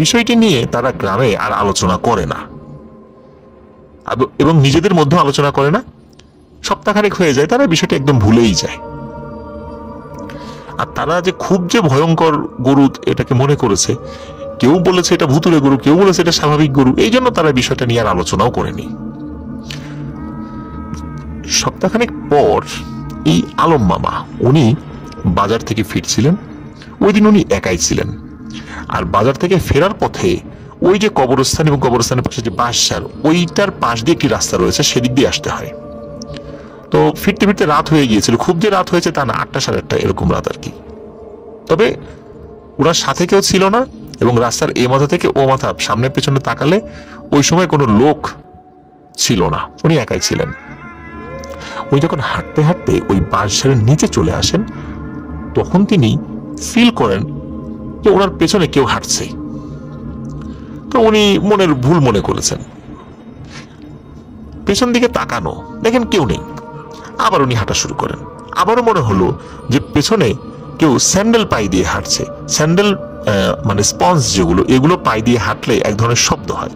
বিষয়টি নিয়ে তারা গ্রামে আর আলোচনা করে না এবং নিজেদের মধ্যে আলোচনা করে না। সপ্তাহখানেক হয়ে যায়, তারা বিষয়টি একদম ভুলেই যায়। আর তারা যে খুব যে ভয়ঙ্কর গরু এটাকে মনে করেছে, কেউ বলেছে এটা ভুতুরে গরু, কেউ বলেছে এটা স্বাভাবিক গরু, এই জন্য তারা বিষয়টা নিয়ে আর আলোচনাও করেনি। সপ্তাহখানেক পর এই আলম মামা উনি বাজার থেকে ফিরছিলেন। ওই দিন উনি একাই ছিলেন। আর বাজার থেকে ফেরার পথে ওই যে কবরস্থান এবং কবরস্থানের পাশে যে বাঁশঝাড়, ওইটার পাশ দিয়ে একটি রাস্তা রয়েছে, সেদিক দিয়ে আসতে হয়। তো ফিরতে ফিরতে রাত হয়ে গিয়েছিল, খুব যে রাত হয়েছে তা না, 8টা সাড়ে 8টা এরকম রাত আর কি। তবে ওনার সাথে কেউ ছিল না এবং রাস্তার এ মাথা থেকে ও মাথা সামনে পেছনে তাকালে ওই সময় কোনো লোক ছিল না, উনি একাই ছিলেন। উনি যখন হাঁটতে হাঁটতে ওই বাঁশঝাড়ের নিচে চলে আসেন, তখন তিনি ফিল করেন যে ওনার পেছনে কেউ হাঁটছে। তো উনি মনের ভুল মনে করেছেন, পেছন দিকে তাকানো, দেখেন কেউ নেই। আবার উনি হাঁটা শুরু করেন। আবারও মনে হলো যে পেছনে কেউ স্যান্ডেল পাই দিয়ে হাঁটছে। স্যান্ডেল মানে স্পঞ্জ যেগুলো, এগুলো পাই দিয়ে হাঁটলে এক ধরনের শব্দ হয়।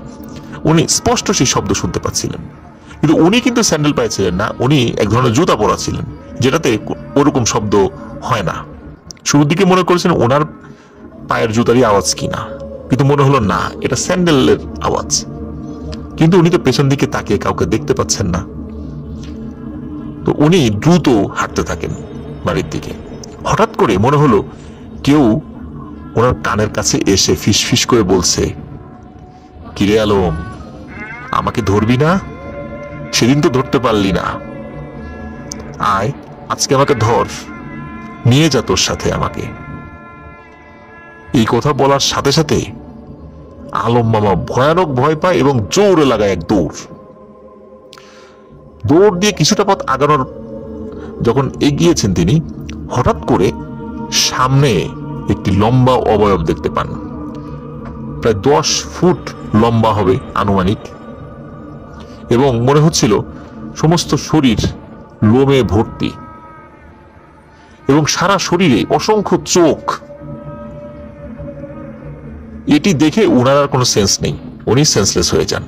উনি স্পষ্ট সেই শব্দ শুনতে পাচ্ছিলেন, কিন্তু উনি কিন্তু স্যান্ডেল পায়ে ছিলেন না, উনি এক ধরনের জুতা পরা ছিলেন, যেটাতে ওরকম শব্দ হয় না। শুরুর দিকে মনে করেছেন ওনার পায়ের জুতারই আওয়াজ কিনা, কিন্তু মনে হলো না, এটা স্যান্ডেলের আওয়াজ। কিন্তু উনি তো পেছন দিকে তাকিয়ে কাউকে দেখতে পাচ্ছেন না। তো উনি দ্রুত হাঁটতে থাকেন বাড়ির দিকে। হঠাৎ করে মনে হলো কেউ ওনার কানের কাছে এসে ফিস ফিস করে বলছে, কিরে আলম, আমাকে ধরবি না? সেদিন তো ধরতে পারলি না, আয় আজকে আমাকে ধর, নিয়ে যা তোর সাথে আমাকে। এই কথা বলার সাথে সাথে আলম মামা ভয়ানক ভয় পায় এবং জোরে লাগায় এক দৌড়। দৌড় দিয়ে কিছুটা পথ আগানোর যখন এগিয়েছেন তিনি, হঠাৎ করে সামনে একটি লম্বা অবয়ব দেখতে পান। প্রায় 10 ফুট লম্বা হবে আনুমানিক, এবং মনে হচ্ছিল সমস্ত শরীর লোমে ভর্তি এবং সারা শরীরে অসংখ্য চোখ। এটি দেখে ওনার আর কোনো সেন্স নেই, উনি সেন্সলেস হয়ে যান।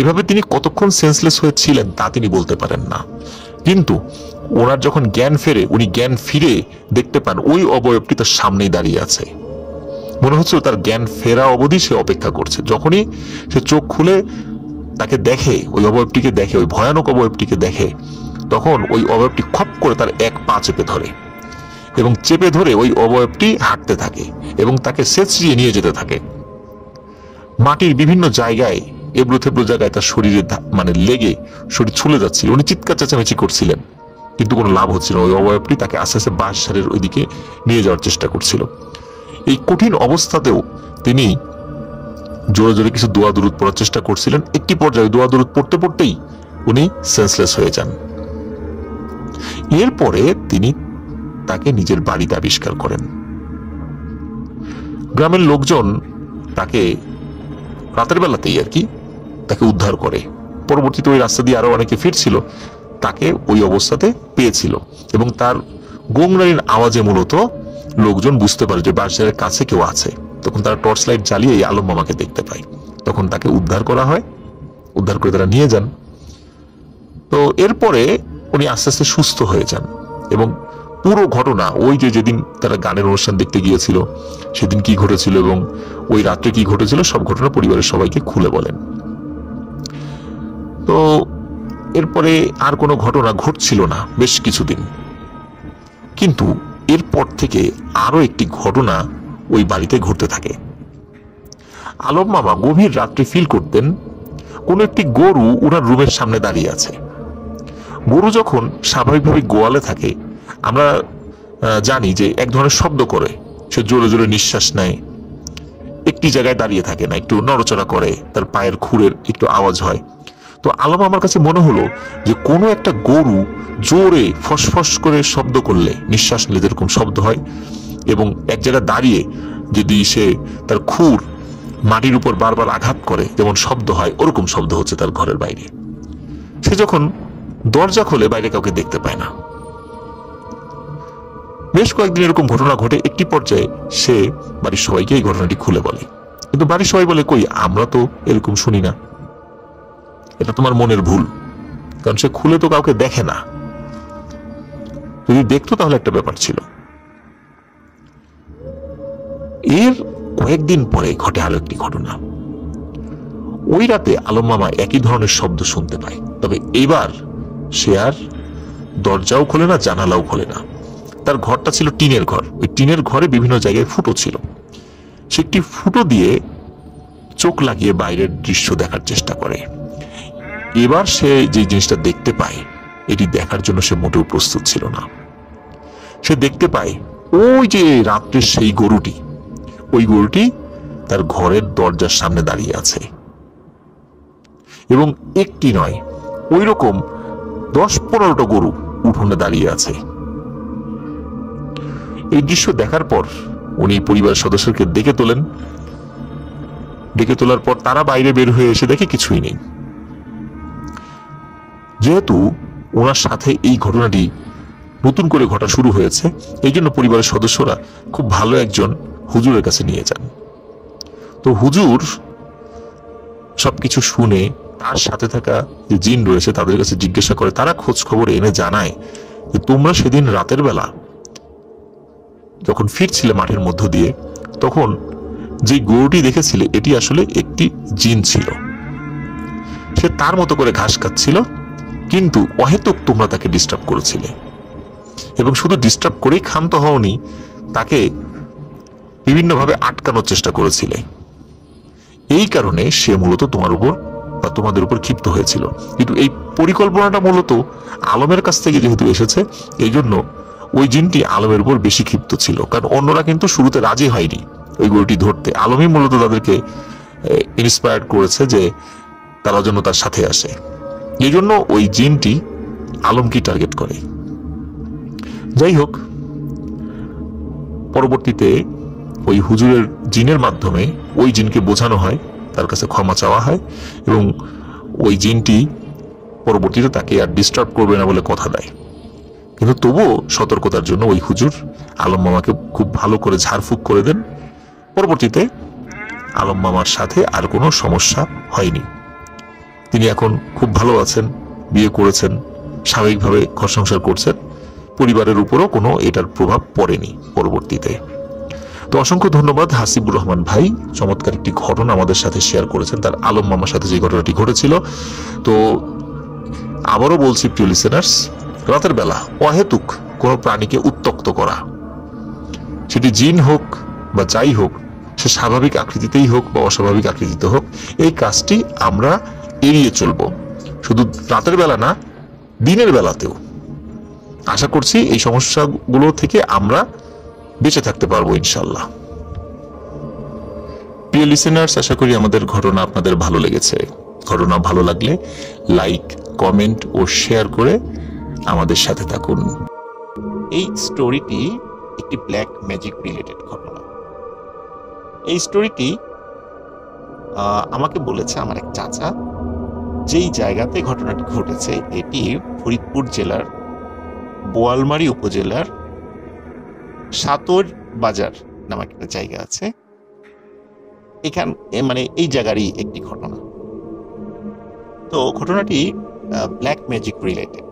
এভাবে তিনি কতক্ষণ সেন্সলেস হয়েছিলেন তা তিনি বলতে পারেন না, কিন্তু ওনার যখন জ্ঞান ফেরে, উনি জ্ঞান ফিরে দেখতে পান ওই অবয়বটি তার সামনেই দাঁড়িয়ে আছে। মনে হচ্ছে তার জ্ঞান ফেরা অবধি সে অপেক্ষা করছে। যখনই সে চোখ খুলে তাকে দেখে, ওই অবয়বটিকে দেখে, ওই ভয়ানক অবয়বটিকে দেখে, তখন ওই অবয়বটি খপ করে তার এক পা চেপে ধরে এবং চেপে ধরে ওই অবয়বটি হাঁটতে থাকে এবং তাকে ছেঁচড়িয়ে নিয়ে যেতে থাকে। মাটির বিভিন্ন জায়গায়, এবড়ো থেবড়ো জায়গায় তার শরীরে মানে লেগে শরীর ছুলে যাচ্ছিল। উনি চিৎকার চেঁচামেচি করছিলেন, কিন্তু কোনো লাভ হচ্ছিল না। ওই অবয়বটি তাকে আস্তে আস্তে বাঁশঝাড়ের ওইদিকে নিয়ে যাওয়ার চেষ্টা করছিল। এই কঠিন অবস্থাতেও তিনি জোরে জোরে কিছু দোয়া দুরুদ পড়ার চেষ্টা করছিলেন। একটি পর্যায়ে দোয়া দুরুদ পড়তে পড়তেই উনি সেন্সলেস হয়ে যান। এরপরে তিনি তাকে নিজের বাড়িতে আবিষ্কার করেন। গ্রামের লোকজন তাকে রাতের বেলাতেই আর কি তাকে উদ্ধার করে। পরবর্তীতে ওই রাস্তা দিয়ে আরো অনেকে ফিরছিল, তাকে ওই অবস্থাতে পেয়েছিল এবং তার গোংরানির আওয়াজে মূলত লোকজন বুঝতে পারে যে বাঁশঝাড়ের কাছে কেউ আছে। তখন তারা টর্চ লাইট জ্বালিয়ে এই আলম মামাকে দেখতে পায়। তখন তাকে উদ্ধার করা হয়, উদ্ধার করে তারা নিয়ে যান। তো এরপরে উনি আস্তে আস্তে সুস্থ হয়ে যান এবং পুরো ঘটনা, ওই যে যেদিন তারা গানের অনুষ্ঠান দেখতে গিয়েছিল সেদিন কি ঘটেছিল এবং ওই রাত্রে কি ঘটেছিল, সব ঘটনা পরিবারের সবাইকে খুলে বলেন। তো এরপরে আর কোনো ঘটনা ঘটছিল না বেশ কিছুদিন, কিন্তু এরপর থেকে আরো একটি ঘটনা ওই বাড়িতে ঘটতে থাকে। আলম মামা গভীর রাত্রে ফিল করতেন কোন একটি গরু ওনার রুমের সামনে দাঁড়িয়ে আছে। গরু যখন স্বাভাবিকভাবে গোয়ালে থাকে, আমরা জানি যে এক ধরনের শব্দ করে, সে জোরে জোরে নিঃশ্বাস নেয়, একটি জায়গায় দাঁড়িয়ে থাকে না, একটু নড়াচড়া করে, তার পায়ের খুরের একটু আওয়াজ হয়। তো আলম আমার কাছে মনে হলো যে কোনো একটা গরু জোরে ফসফস করে শব্দ করলে, নিঃশ্বাস নিলে যেরকম শব্দ হয়, এবং এক জায়গায় দাঁড়িয়ে যদি সে তার খুর মাটির উপর বারবার আঘাত করে যেমন শব্দ হয়, ওরকম শব্দ হচ্ছে তার ঘরের বাইরে। সে যখন দরজা খোলে বাইরে কাউকে দেখতে পায় না। বেশ কয়েকদিন এরকম ঘটনা ঘটে। একটি পর্যায়ে সে বাড়ির সবাইকে এই ঘটনাটি খুলে বলে, কিন্তু বাড়ির সবাই বলে, কই, আমরা তো এরকম শুনি না, এটা তোমার মনের ভুল। কারণ সে খুলে তো কাউকে দেখে না, যদি দেখতো তাহলে একটা ব্যাপার ছিল। এর কয়েকদিন পরে ঘটে আরো একটি ঘটনা। ওই রাতে আলম মামা একই ধরনের শব্দ শুনতে পায়, তবে এবার সে আর দরজাও খোলে না, জানালাও খোলে না। তার ঘরটা ছিল টিনের ঘর, ওই টিনের ঘরে বিভিন্ন জায়গায় ফুটো ছিল। সে একটি ফুটো দিয়ে চোখ লাগিয়ে বাইরের দৃশ্য দেখার চেষ্টা করে। এবার সে যে জিনিসটা দেখতে পায়, এটি দেখার জন্য সে মোটেও প্রস্তুত ছিল না। সে দেখতে পায় ওই যে রাত্রের সেই গরুটি, ওই গরুটি তার ঘরের দরজার সামনে দাঁড়িয়ে আছে এবং একটি নয়, ওই রকম 10-15টা গরু উঠোনে দাঁড়িয়ে আছে। এই দৃশ্য দেখার পর উনি পরিবারের সদস্যকে ডেকে তোলেন। ডেকে তোলার পর তারা বাইরে বের হয়ে এসে দেখে কিছুই নেই। যেহেতু ওনার সাথে এই ঘটনাটি নতুন করে ঘটা শুরু হয়েছে, এই জন্য পরিবারের সদস্যরা খুব ভালো একজন হুজুরের কাছে নিয়ে যান। তো হুজুর সবকিছু শুনে তার সাথে থাকা যে জিন রয়েছে তাদের কাছে জিজ্ঞাসা করে, তারা খোঁজ খবর এনে জানায় যে তোমরা সেদিন রাতের বেলা যখন ফিরছিলে মাঠের মধ্য দিয়ে, তখন যে গরুটি দেখেছিলে এটি আসলে একটি জিন ছিল। সে তার মতো করে ঘাস খাচ্ছিল, কিন্তু অহেতুক তোমরা তাকে ডিস্টার্ব করেছিলে এবং শুধু ডিস্টার্ব করেই ক্ষান্ত হওনি, তাকে বিভিন্নভাবে আটকানোর চেষ্টা করেছিলে। এই কারণে সে মূলত তোমার উপর বা তোমাদের উপর ক্ষিপ্ত হয়েছিল। কিন্তু এই পরিকল্পনাটা মূলত আলমের কাছ থেকে যেহেতু এসেছে, এই জন্য ওই জিনটি আলমের উপর বেশি ক্ষিপ্ত ছিল, কারণ অন্যরা কিন্তু শুরুতে রাজি হয়নি ওই গরুটি ধরতে। আলমই মূলত তাদেরকে ইন্সপায়ার করেছে যে তারা যেন তার সাথে আসে। এই জন্য ওই জিনটি আলমকে টার্গেট করে। যাই হোক, পরবর্তীতে ওই হুজুরের জিনের মাধ্যমে ওই জিনকে বোঝানো হয়, তার কাছে ক্ষমা চাওয়া হয় এবং ওই জিনটি পরবর্তীতে তাকে আর ডিস্টার্ব করবে না বলে কথা দেয়। কিন্তু তবুও সতর্কতার জন্য ওই হুজুর আলম মামাকে খুব ভালো করে ঝাড়ফুঁক করে দেন। পরবর্তীতে আলম মামার সাথে আর কোনো সমস্যা হয়নি। তিনি এখন খুব ভালো আছেন, বিয়ে করেছেন, স্বাভাবিকভাবে ঘর সংসার করছেন, পরিবারের উপরও কোনো এটার প্রভাব পড়েনি পরবর্তীতে। তো অসংখ্য ধন্যবাদ হাসিবুর রহমান ভাই, চমৎকার একটি ঘটনা আমাদের সাথে শেয়ার করেছেন তার আলম মামার সাথে যে ঘটনাটি ঘটেছিল। তো আবারও বলছি প্রিয় লিসেনার্স, রাতের বেলা অহেতুক কোনো প্রাণীকে উত্ত্যক্ত করা, সেটি জিন হোক বা যাই হোক, সে স্বাভাবিক আকৃতিতেই হোক বা অস্বাভাবিক আকৃতিতে হোক, এই কাজটি আমরা এড়িয়ে চলব, শুধু রাতের বেলা না, দিনের বেলাতেও। আশা করছি এই সমস্যাগুলো থেকে আমরা বেঁচে থাকতে পারবো ইনশাল্লাহ। প্রিয় লিসেনার্স, আশা করি আমাদের ঘটনা আপনাদের ভালো লেগেছে। ঘটনা ভালো লাগলে লাইক, কমেন্ট ও শেয়ার করে আমাদের সাথে থাকুন। এই স্টোরিটি একটি ব্ল্যাক ম্যাজিক রিলেটেড ঘটনা। এই স্টোরিটি আমাকে বলেছে আমার এক চাচা। যেই জায়গাতে ঘটনাটি ঘটেছে এটি ফরিদপুর জেলার বোয়ালমারী উপজেলার সাতর বাজার নামক একটা জায়গা আছে, এখান মানে এই জায়গারই একটি ঘটনা। তো ঘটনাটি ব্ল্যাক ম্যাজিক রিলেটেড।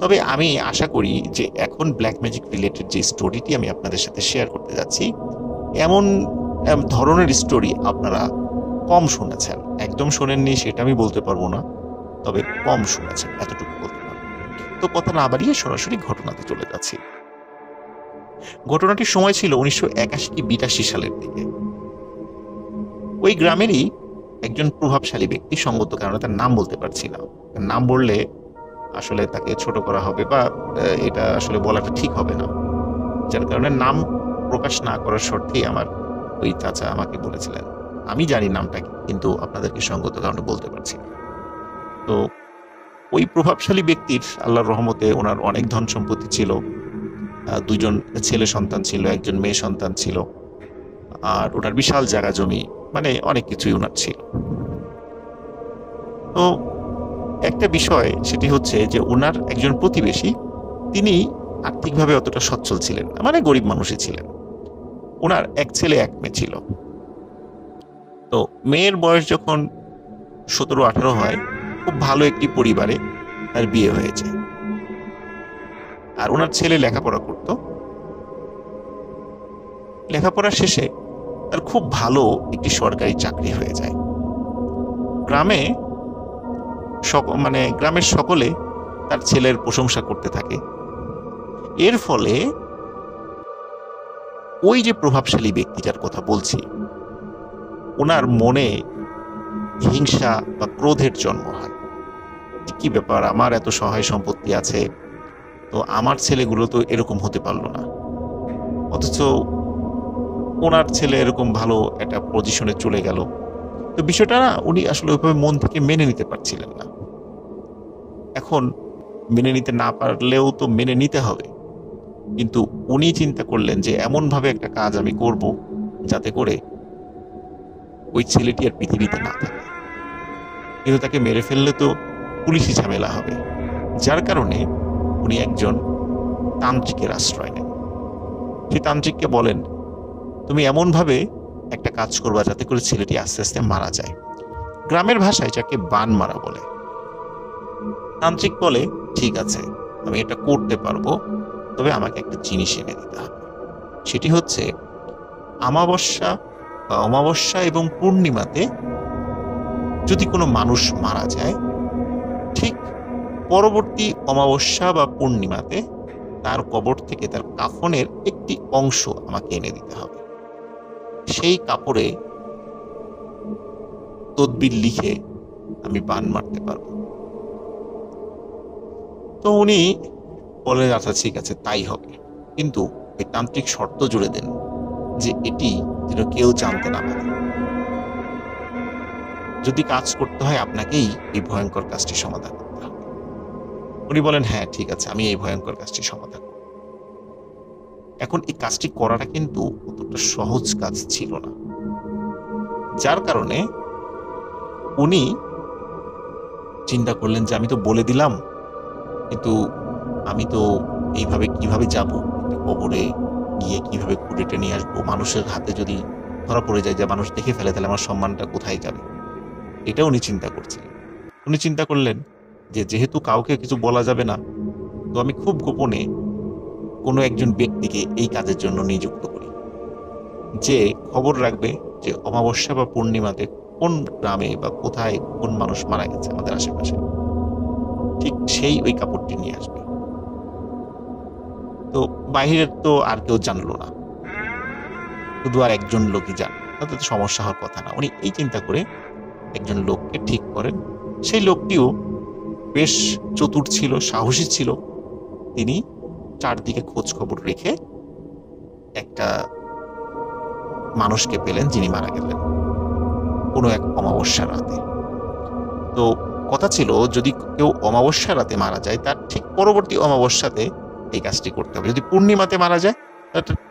তবে আমি আশা করি যে এখন ব্ল্যাক ম্যাজিক রিলেটেড যে স্টোরিটি আমি আপনাদের সাথে শেয়ার করতে যাচ্ছি, এমন ধরনের স্টোরি আপনারা কম শুনেছেন। একদম শোনেননি সেটা আমি বলতে পারবো না, তবে কম শুনেছেন এতটুকু বলতে পারবো। তো কথা না বাড়িয়ে সরাসরি ঘটনাতে চলে যাচ্ছি। ঘটনাটির সময় ছিল 1981 কি 82 সালের দিকে। ওই গ্রামেরই একজন প্রভাবশালী ব্যক্তি, সঙ্গত কারণে তার নাম বলতে পারছি না, নাম বললে আসলে তাকে ছোট করা হবে বা এটা আসলে বলাটা ঠিক হবে না, যার কারণে নাম প্রকাশ না করার শর্তেই আমার ওই চাচা আমাকে বলেছিলেন। আমি জানি নামটা কি, কিন্তু আপনাদেরকে সঙ্গত কারণে বলতে পারছি না। তো ওই প্রভাবশালী ব্যক্তির আল্লাহর রহমতে ওনার অনেক ধন সম্পত্তি ছিল, দুইজন ছেলে সন্তান ছিল, একজন মেয়ে সন্তান ছিল, আর ওনার বিশাল জায়গা জমি, মানে অনেক কিছুই ওনার ছিল। তো একটা বিষয় সেটি হচ্ছে যে ওনার একজন প্রতিবেশী, তিনি আর্থিকভাবে অতটা সচ্ছল ছিলেন না, মানে গরিব মানুষই ছিলেন। ওনার এক ছেলে এক মেয়ে ছিল। তো মেয়ের বয়স যখন 17-18 হয়, খুব ভালো একটি পরিবারে তার বিয়ে হয়েছে। আর ওনার ছেলে লেখাপড়া করত। লেখাপড়া শেষে তার খুব ভালো একটি সরকারি চাকরি হয়ে যায়। গ্রামে মানে গ্রামের সকলে তার ছেলের প্রশংসা করতে থাকে। এর ফলে ওই যে প্রভাবশালী ব্যক্তিটার কথা বলছি, ওনার মনে হিংসা বা ক্রোধের জন্ম হয়। কি ব্যাপার, আমার এত সহায় সম্পত্তি আছে, তো আমার ছেলেগুলো তো এরকম হতে পারলো না, অথচ ওনার ছেলে এরকম ভালো একটা পজিশনে চলে গেল। তো বিষয়টা না উনি আসলে ওইভাবে মন থেকে মেনে নিতে পারছিলেন না। এখন মেনে নিতে না পারলেও তো মেনে নিতে হবে, কিন্তু উনি চিন্তা করলেন যে এমনভাবে একটা কাজ আমি করব যাতে করে ওই ছেলেটি আর পৃথিবীতে না থাকে। কিন্তু তাকে মেরে ফেললে তো পুলিশি ঝামেলা হবে, যার কারণে উনি একজন তান্ত্রিকের আশ্রয় নেন। সেই তান্ত্রিককে বলেন, তুমি এমনভাবে একটা কাজ করবা যাতে করে ছেলেটি আস্তে আস্তে মারা যায়। গ্রামের ভাষায় যাকে বান মারা বলে। তান্ত্রিক বলে, ঠিক আছে, আমি এটা করতে পারবো, তবে আমাকে একটা জিনিস এনে দিতে হবে। সেটি হচ্ছে অমাবস্যা এবং পূর্ণিমাতে যদি কোনো মানুষ মারা যায়, ঠিক পরবর্তী অমাবস্যা বা পূর্ণিমাতে তার কবর থেকে তার কাফনের একটি অংশ আমাকে এনে দিতে হবে। সেই কাপড়ে তদবির লিখে আমি বান মারতে পারবো। তো উনি বলেন, আচ্ছা ঠিক আছে, তাই হবে, কিন্তু ওই তান্ত্রিক শর্ত জুড়ে দেন যে এটি যেন কেউ জানতে না পারে। যদি কাজ করতে হয় আপনাকেই এই ভয়ঙ্কর কাজটি সমাধান করতে হবে। উনি বলেন, হ্যাঁ ঠিক আছে, আমি এই ভয়ঙ্কর কাজটি সমাধান করব। এখন এই কাজটি করাটা কিন্তু অতটা সহজ কাজ ছিল না, যার কারণে উনি চিন্তা করলেন যে আমি তো বলে দিলাম, কিন্তু আমি তো এইভাবে কিভাবে যাব, কবরে গিয়ে কিভাবে কুড়েটে নিয়ে আসবো, মানুষের হাতে যদি ধরা পড়ে যায়, যে মানুষ দেখে ফেলে, তাহলে আমার সম্মানটা কোথায় যাবে, এটা উনি চিন্তা করছিলেন। উনি চিন্তা করলেন যে যেহেতু কাউকে কিছু বলা যাবে না, তো আমি খুব গোপনে কোনো একজন ব্যক্তিকে এই কাজের জন্য নিযুক্ত করি, যে খবর রাখবে যে অমাবস্যা বা পূর্ণিমাতে কোন গ্রামে বা কোথায় কোন মানুষ মারা গেছে আমাদের আশেপাশে, ঠিক সেই ওই কাপড়টি নিয়ে আসবে। তো বাহিরের তো আর কেউ জানলো না, শুধু আর একজন লোকই জানলো, তাতে তো সমস্যা হওয়ার কথা না। উনি এই চিন্তা করে একজন লোককে ঠিক করেন। সেই লোকটিও বেশ চতুর ছিল, সাহসী ছিল। তিনি চারদিকে খোঁজ খবর রেখে একটা মানুষকে পেলেন যিনি মারা গেলেন কোনো এক অমাবস্যার রাতে। তো কথা ছিল, যদি কেউ অমাবস্যা রাতে মারা যায়, তার ঠিক পরবর্তী অমাবস্যাতে এই কাজটি করতে হবে। যদি পূর্ণিমাতে মারা যায়,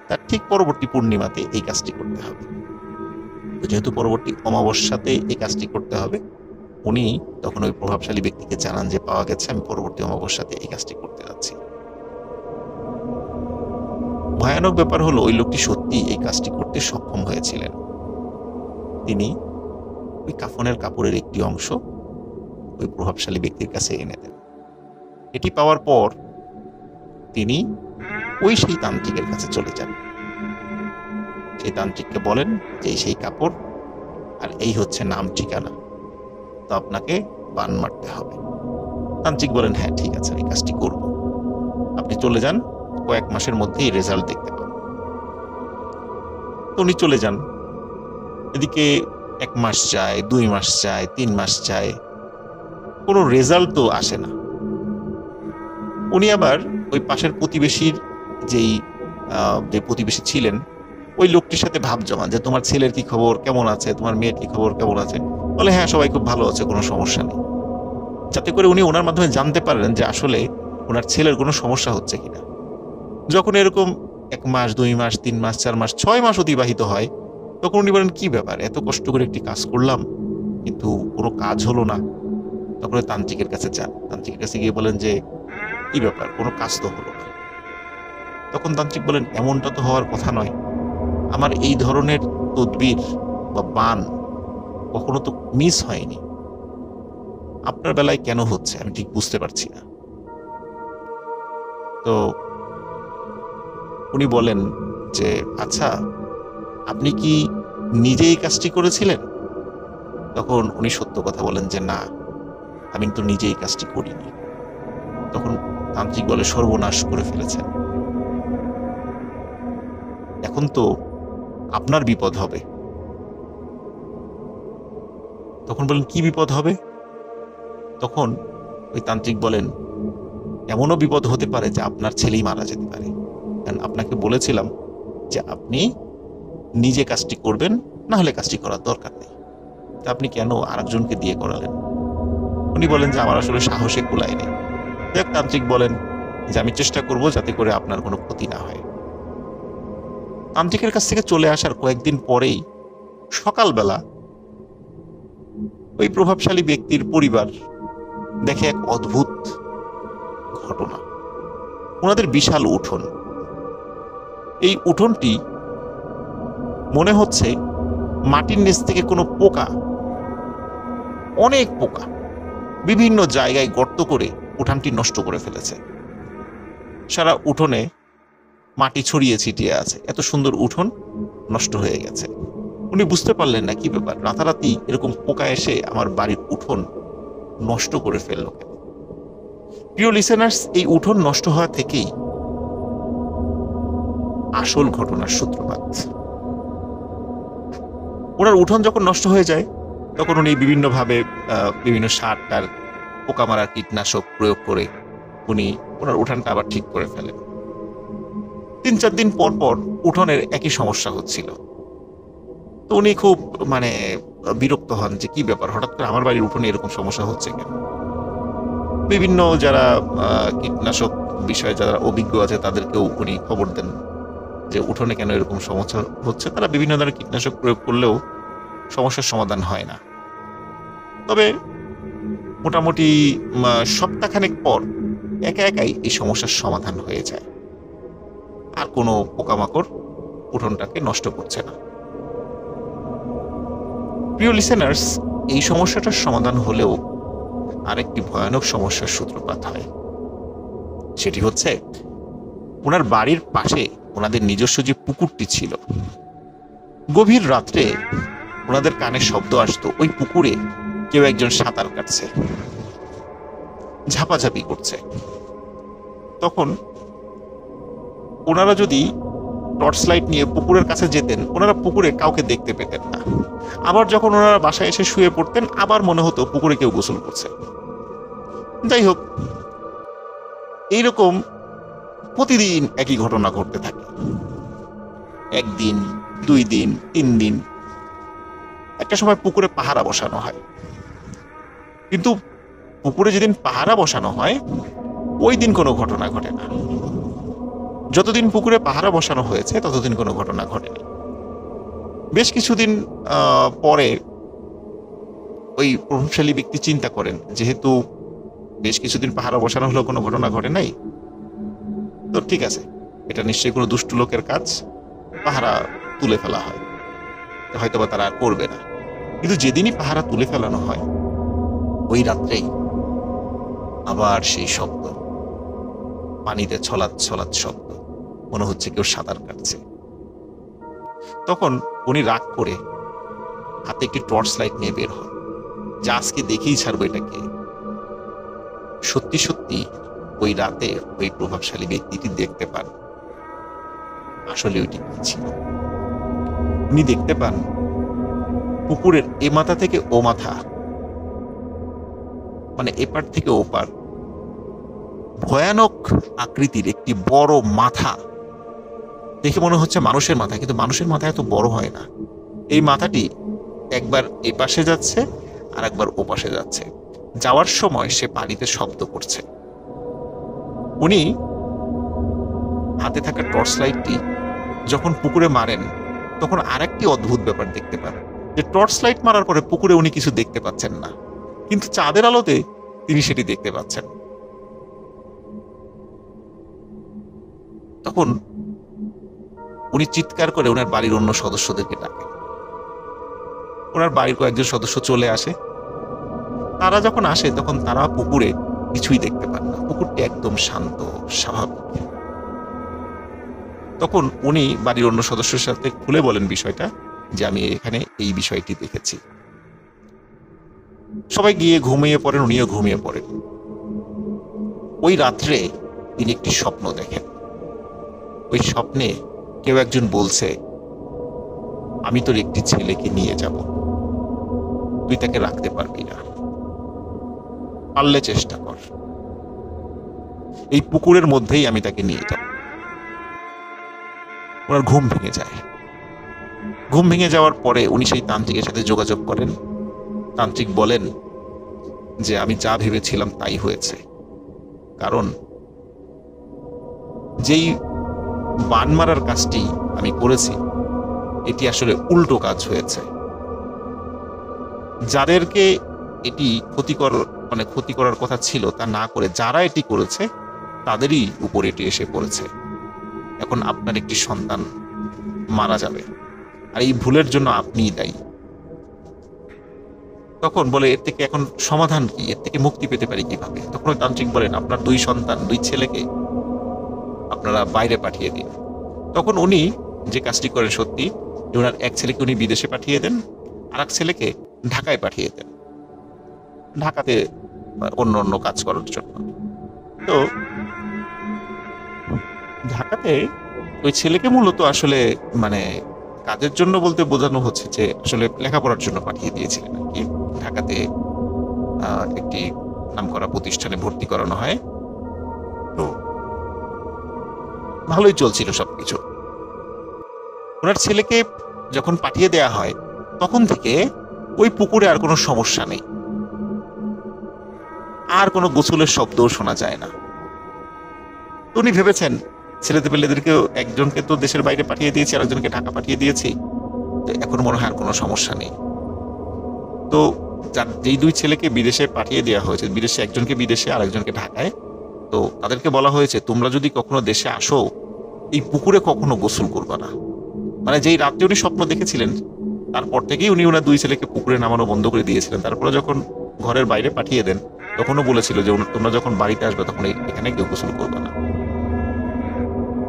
তার ঠিক পরবর্তী পূর্ণিমাতে এই কাজটি করতে হবে। তো যেহেতু পরবর্তী অমাবস্যাতে এই কাজটি করতে হবে, উনি তখন ওই প্রভাবশালী ব্যক্তিকে জানান যে পাওয়া গেছে, আমি পরবর্তী অমাবস্যাতে এই কাজটি করতে যাচ্ছি। ভয়ানক ব্যাপার হলো, ওই লোকটি সত্যি এই কাজটি করতে সক্ষম হয়েছিলেন। তিনি ওই কাফনের কাপড়ের একটি অংশ ওই প্রভাবশালী ব্যক্তির কাছে এনে দেন। এটি পাওয়ার পর তিনি সেই তান্ত্রিকের কাছে চলে যান। সেই তান্ত্রিককে বলেন যে সেই কাপড় আর এই হচ্ছে নাম ঠিকানা, তো আপনাকে বান মারতে হবে। তান্ত্রিক বলেন, হ্যাঁ ঠিক আছে, আমি কাজটি করব, আপনি চলে যান, কয়েক মাসের মধ্যেই রেজাল্ট দেখতে পাবেন। তো উনি চলে যান। এদিকে 1 মাস যায়, 2 মাস যায়, 3 মাস যায়, কোনো রেজাল্ট তো আসে না। উনি আবার ওই পাশের প্রতিবেশীর যে প্রতিবেশী ছিলেন, ওই লোকটির সাথে ভাব জমান যে তোমার ছেলের কি খবর, কেমন আছে, তোমার মেয়ের কি খবর, কেমন আছে। বলে হ্যাঁ, সবাই খুব ভালো আছে, কোনো সমস্যা নেই। যাতে করে উনি ওনার মাধ্যমে জানতে পারেন যে আসলে ওনার ছেলের কোনো সমস্যা হচ্ছে কিনা। যখন এরকম 1 মাস, 2 মাস, 3 মাস, 4 মাস, 6 মাস অতিবাহিত হয়, তখন উনি বলেন, কি ব্যাপার, এত কষ্ট করে একটি কাজ করলাম কিন্তু কোনো কাজ হলো না। তখন তান্ত্রিকের কাছে যান। তান্ত্রিকের কাছে গিয়ে বলেন যে কি ব্যাপার, কোনো কাজ তো হলো না। তখন তান্ত্রিক বলেন, এমনটা তো হওয়ার কথা নয়, আমার এই ধরনের তদবির বা বান কখনো তো মিস হয়নি, আপনার বেলায় কেন হচ্ছে আমি ঠিক বুঝতে পারছি না। তো উনি বলেন যে আচ্ছা, আপনি কি নিজেই কাজটি করেছিলেন? তখন উনি সত্য কথা বলেন যে না, আমি তো নিজেই কাজটি করিনি। তখন তান্ত্রিক বলে, সর্বনাশ করে ফেলেছেন, এখন তো আপনার বিপদ হবে। তখন বলেন, কি বিপদ হবে? তখন ওই তান্ত্রিক বলেন, এমনও বিপদ হতে পারে যে আপনার ছেলেই মারা যেতে পারে, কারণ আপনাকে বলেছিলাম যে আপনি নিজে কাজটি করবেন, না হলে কাজটি করার দরকার নেই, তা আপনি কেন আরেকজনকে দিয়ে করালেন? উনি বলেন যে আমার আসলে সাহসে কুলায় নেই। দেখ, তান্ত্রিক বলেন যে আমি চেষ্টা করব যাতে করে আপনার কোনো ক্ষতি না হয়। তান্ত্রিকের কাছ থেকে চলে আসার কয়েকদিন পরেই সকালবেলা ওই প্রভাবশালী ব্যক্তির পরিবার দেখে এক অদ্ভুত ঘটনা। ওনাদের বিশাল উঠোন, এই উঠোনটি মনে হচ্ছে মাটির নিচ থেকে কোনো পোকা, অনেক পোকা বিভিন্ন জায়গায় গর্ত করে উঠানটি নষ্ট করে ফেলেছে। সারা উঠোনে মাটি ছড়িয়ে ছিটিয়ে আছে, এত সুন্দর উঠোন নষ্ট হয়ে গেছে। উনি বুঝতে পারলেন না কি ব্যাপার, রাতারাতি এরকম পোকা এসে আমার বাড়ির উঠোন নষ্ট করে ফেললো কেন। প্রিয় লিসেনার্স, এই উঠোন নষ্ট হওয়া থেকেই আসল ঘটনার সূত্রপাত। ওনার উঠোন যখন নষ্ট হয়ে যায়, তখন উনি বিভিন্নভাবে বিভিন্ন সার টার, পোকা মারার কীটনাশক প্রয়োগ করে উনি ওনার উঠানটা আবার ঠিক করে ফেলেন। 3-4 দিন পর পর উঠোনের একই সমস্যা হচ্ছিল। তো উনি খুব বিরক্ত হন যে কি ব্যাপার, হঠাৎ করে আমার বাড়ির উঠোনে এরকম সমস্যা হচ্ছে কেন। বিভিন্ন যারা কীটনাশক বিষয়ে যারা অভিজ্ঞ আছে তাদেরকেও উনি খবর দেন, যে উঠোনে কেন এরকম সমস্যা হচ্ছে। তারা বিভিন্ন ধরনের কীটনাশক প্রয়োগ করলেও সমস্যার সমাধান হয় না। তবে মোটামুটি সপ্তাহখানেক পর একাই এই সমস্যার সমাধান হয়ে যায়, আর কোনো পোকামাকড় উঠোনটাকে নষ্ট করছে না। প্রিয় লিসেনার্স, এই সমস্যাটার সমাধান হলেও আরেকটি ভয়ানক সমস্যার সূত্রপাত হয়। সেটি হচ্ছে, ওনার বাড়ির পাশে ওনাদের নিজস্ব যে পুকুরটি ছিল, গভীর রাত্রে ওনাদের কানে শব্দ আসতো ওই পুকুরে কেউ একজন সাঁতার কাটছে, ঝাপাঝাপি করছে। তখন ওনারা যদি টর্চ লাইট নিয়ে পুকুরের কাছে যেতেন, ওনারা পুকুরে কাউকে দেখতে পেতেন না। আবার যখন ওনারা বাসায় এসে শুয়ে পড়তেন, আবার মনে হতো পুকুরে কেউ গোসল করছে। যাই হোক, এইরকম প্রতিদিন একই ঘটনা ঘটতে থাকে। একদিন, 2 দিন, 3 দিন, একটা সময় পুকুরে পাহারা বসানো হয়। কিন্তু পুকুরে যেদিন পাহারা বসানো হয়, ওই দিন কোনো ঘটনা ঘটে না। যতদিন পুকুরে পাহারা বসানো হয়েছে ততদিন কোনো ঘটনা ঘটেনি। বেশ কিছুদিন পরে ওই প্রভাবশালী ব্যক্তি চিন্তা করেন, যেহেতু বেশ কিছুদিন পাহারা বসানো হলেও কোনো ঘটনা ঘটে নাই, তো ঠিক আছে, এটা নিশ্চয়ই কোনো দুষ্ট লোকের কাজ, পাহারা তুলে ফেলা হয়, হয়তোবা তারা আর করবে না। কিন্তু যেদিনই পাহারা তুলে ফেলানো হয়, ওই রাত্রেই আবার সেই শব্দ, পানিতে ছলাৎ ছলাৎ শব্দ, মনে হচ্ছে কেউ সাঁতার কাটছে। তখন উনি রাগ করে হাতে একটি টর্চ লাইট নিয়ে বের হন, যে আজকে দেখেই ছাড়বো এটাকে। সত্যি সত্যি ওই রাতে ওই প্রভাবশালী ব্যক্তিটি দেখতে পান আসলে ওইটি কি ছিল। উনি দেখতে পান পুকুরের এ মাথা থেকে ও মাথা, মানে এপার থেকে ওপার, ভয়ানক আকৃতির একটি বড় মাথা। দেখে মনে হচ্ছে মানুষের মাথা, কিন্তু মানুষের মাথা এত বড় হয় না। এই মাথাটি একবার এ পাশে যাচ্ছে আর একবার ও পাশে যাচ্ছে। যাওয়ার সময় সে পানিতে শব্দ করছে। উনি হাতে থাকা টর্চ লাইটটি যখন পুকুরে মারেন, তখন আরেকটি অদ্ভুত ব্যাপার দেখতে পান, যে টর্চ লাইট মারার পরে পুকুরে উনি কিছু দেখতে পাচ্ছেন না, কিন্তু চাঁদের আলোতে তিনি সেটি দেখতে পাচ্ছেন। তখন উনি চিৎকার করে ওনার বাড়ির অন্য সদস্যদেরকে ডাকেন। ওনার বাড়ির কয়েকজন সদস্য চলে আসে। তারা যখন আসে তখন তারা পুকুরে কিছুই দেখতে পান না, পুকুরটি একদম শান্ত স্বাভাবিক। তখন উনি বাড়ির অন্য সদস্যের সাথে খুলে বলেন বিষয়টা, যে আমি এখানে এই বিষয়টি দেখেছি। সবাই গিয়ে ঘুমিয়ে পড়েন, উনিও ঘুমিয়ে পড়েন। ওই রাত্রে তিনি একটি স্বপ্ন দেখেন। ওই স্বপ্নে কেউ একজন বলছে, আমি তোর একটি ছেলেকে নিয়ে যাব, তুই তাকে রাখতে পারবি না, পারলে চেষ্টা কর, এই পুকুরের মধ্যেই আমি তাকে নিয়ে যাব। ওনার ঘুম ভেঙে যায়। ঘুম ভেঙে যাওয়ার পরে উনি সেই তান্ত্রিকের সাথে যোগাযোগ করেন। তান্ত্রিক বলেন যে আমি যা ভেবেছিলাম তাই হয়েছে, কারণ যেই বান মারার কাজটি আমি করেছি এটি আসলে উল্টো কাজ হয়েছে। যাদেরকে এটি ক্ষতি করার কথা ছিল তা না করে যারা এটি করেছে তাদেরই উপর এটি এসে পড়েছে। এখন আপনার একটি সন্তান মারা যাবে, আর এই ভুলের জন্য আপনিই দায়ী। তখন বলে, এর থেকে এখন সমাধান কি, এর থেকে মুক্তি পেতে পারি কিভাবে? তখন ওই তান্ত্রিক বলেন, আপনার 2 সন্তান, 2 ছেলেকে আপনারা বাইরে পাঠিয়ে দিন। তখন উনি যে কাজটি করেন, সত্যি ওনার এক ছেলেকে উনি বিদেশে পাঠিয়ে দেন, আর এক ছেলেকে ঢাকায় পাঠিয়ে দেন, ঢাকাতে অন্য কাজ করার জন্য। তো ঢাকাতে ওই ছেলেকে মূলত আসলে মানে কাজের জন্য বলতে বোঝানো হচ্ছে যে আসলে লেখাপড়ার জন্য পাঠিয়ে দিয়েছিলেন আর কি। ঢাকাতে একটি নামকরা প্রতিষ্ঠানে ভর্তি করানো হয়। তো ভালোই চলছিল সবকিছু। ওনার ছেলেকে যখন পাঠিয়ে দেয়া হয় তখন থেকে ওই পুকুরে আর কোনো সমস্যা নেই, আর কোনো গোসলের শব্দও শোনা যায় না। উনি ভেবেছেন ছেলেদের পেলেদেরকেও একজনকে তো দেশের বাইরে পাঠিয়ে দিয়েছি, আরেকজনকে ঢাকা পাঠিয়ে দিয়েছি, তো এখন মনে হয় আর কোনো সমস্যা নেই। তো যেই দুই ছেলেকে বিদেশে পাঠিয়ে দেওয়া হয়েছে, বিদেশে একজনকে বিদেশে আরেকজনকে ঢাকায়, তো তাদেরকে বলা হয়েছে তোমরা যদি কখনো দেশে আসো এই পুকুরে কখনো গোসল করবা না। মানে যেই রাত্রে উনি স্বপ্ন দেখেছিলেন তারপর থেকেই উনি ওনার দুই ছেলেকে পুকুরে নামানো বন্ধ করে দিয়েছিলেন। তারপরে যখন ঘরের বাইরে পাঠিয়ে দেন তখনও বলেছিল যে তোমরা যখন বাড়িতে আসবে তখন এখানে কেউ গোসল করবে না।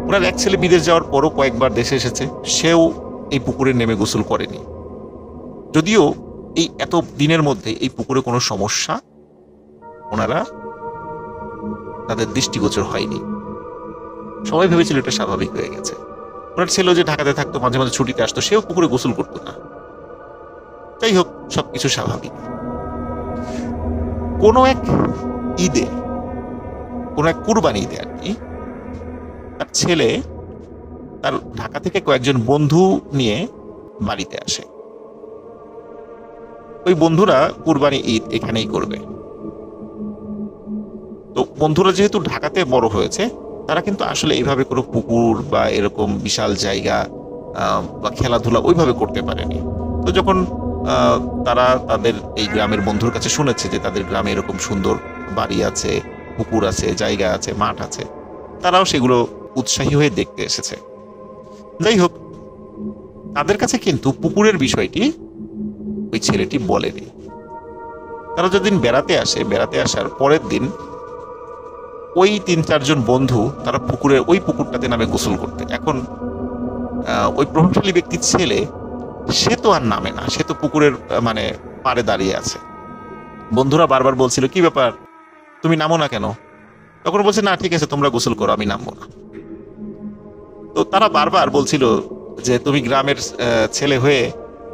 ওনার এক ছেলে বিদেশ যাওয়ার পরও কয়েকবার দেশে এসেছে, সেও এই পুকুরে নেমে গোসল করেনি। যদিও এই এত দিনের মধ্যে এই পুকুরে কোনো সমস্যা ওনারা তাদের দৃষ্টিগোচর হয়নি। সবাই ভেবেছিল এটা স্বাভাবিক হয়ে গেছে। ওনার ছেলেও যে ঢাকাতে থাকতো, মাঝে মাঝে ছুটিতে আসতো, সেও পুকুরে গোসল করতো না। যাই হোক, সবকিছু স্বাভাবিক। কোনো এক ঈদে, কোনো এক কুরবানি ঈদে আর কি, তার ছেলে তার ঢাকা থেকে কয়েকজন বন্ধু নিয়ে বাড়িতে আসে। ওই বন্ধুরা কুরবানি ঈদ এখানেই করবে। তো বন্ধুরা যেহেতু ঢাকাতে বড় হয়েছে, তারা কিন্তু আসলে এইভাবে কোনো পুকুর বা এরকম বিশাল জায়গা বা খেলাধুলা ওইভাবে করতে পারেনি। তো যখন তারা তাদের এই গ্রামের বন্ধুর কাছে শুনেছে যে তাদের গ্রামে এরকম সুন্দর বাড়ি আছে, পুকুর আছে, জায়গা আছে, মাঠ আছে, তারাও সেগুলো উৎসাহী হয়ে দেখতে এসেছে। যাই হোক, তাদের কাছে কিন্তু পুকুরের বিষয়টি ওই ছেলেটি বলেনি। তারা যেদিন বেড়াতে আসে, বেড়াতে আসার পরের দিন ওই 3-4 জন বন্ধু তারা পুকুরের ওই পুকুরটাতে নামে গোসল করতে। এখন ওই প্রভাবশালী ব্যক্তির ছেলে সে তো আর নামে না, সে তো পুকুরের মানে পাড়ে দাঁড়িয়ে আছে। বন্ধুরা বারবার বলছিল কি ব্যাপার, তুমি নামো না কেন? তখন বলছে না ঠিক আছে তোমরা গোসল করো, আমি নামবো না। তো তারা বারবার বলছিল যে তুমি গ্রামের ছেলে হয়ে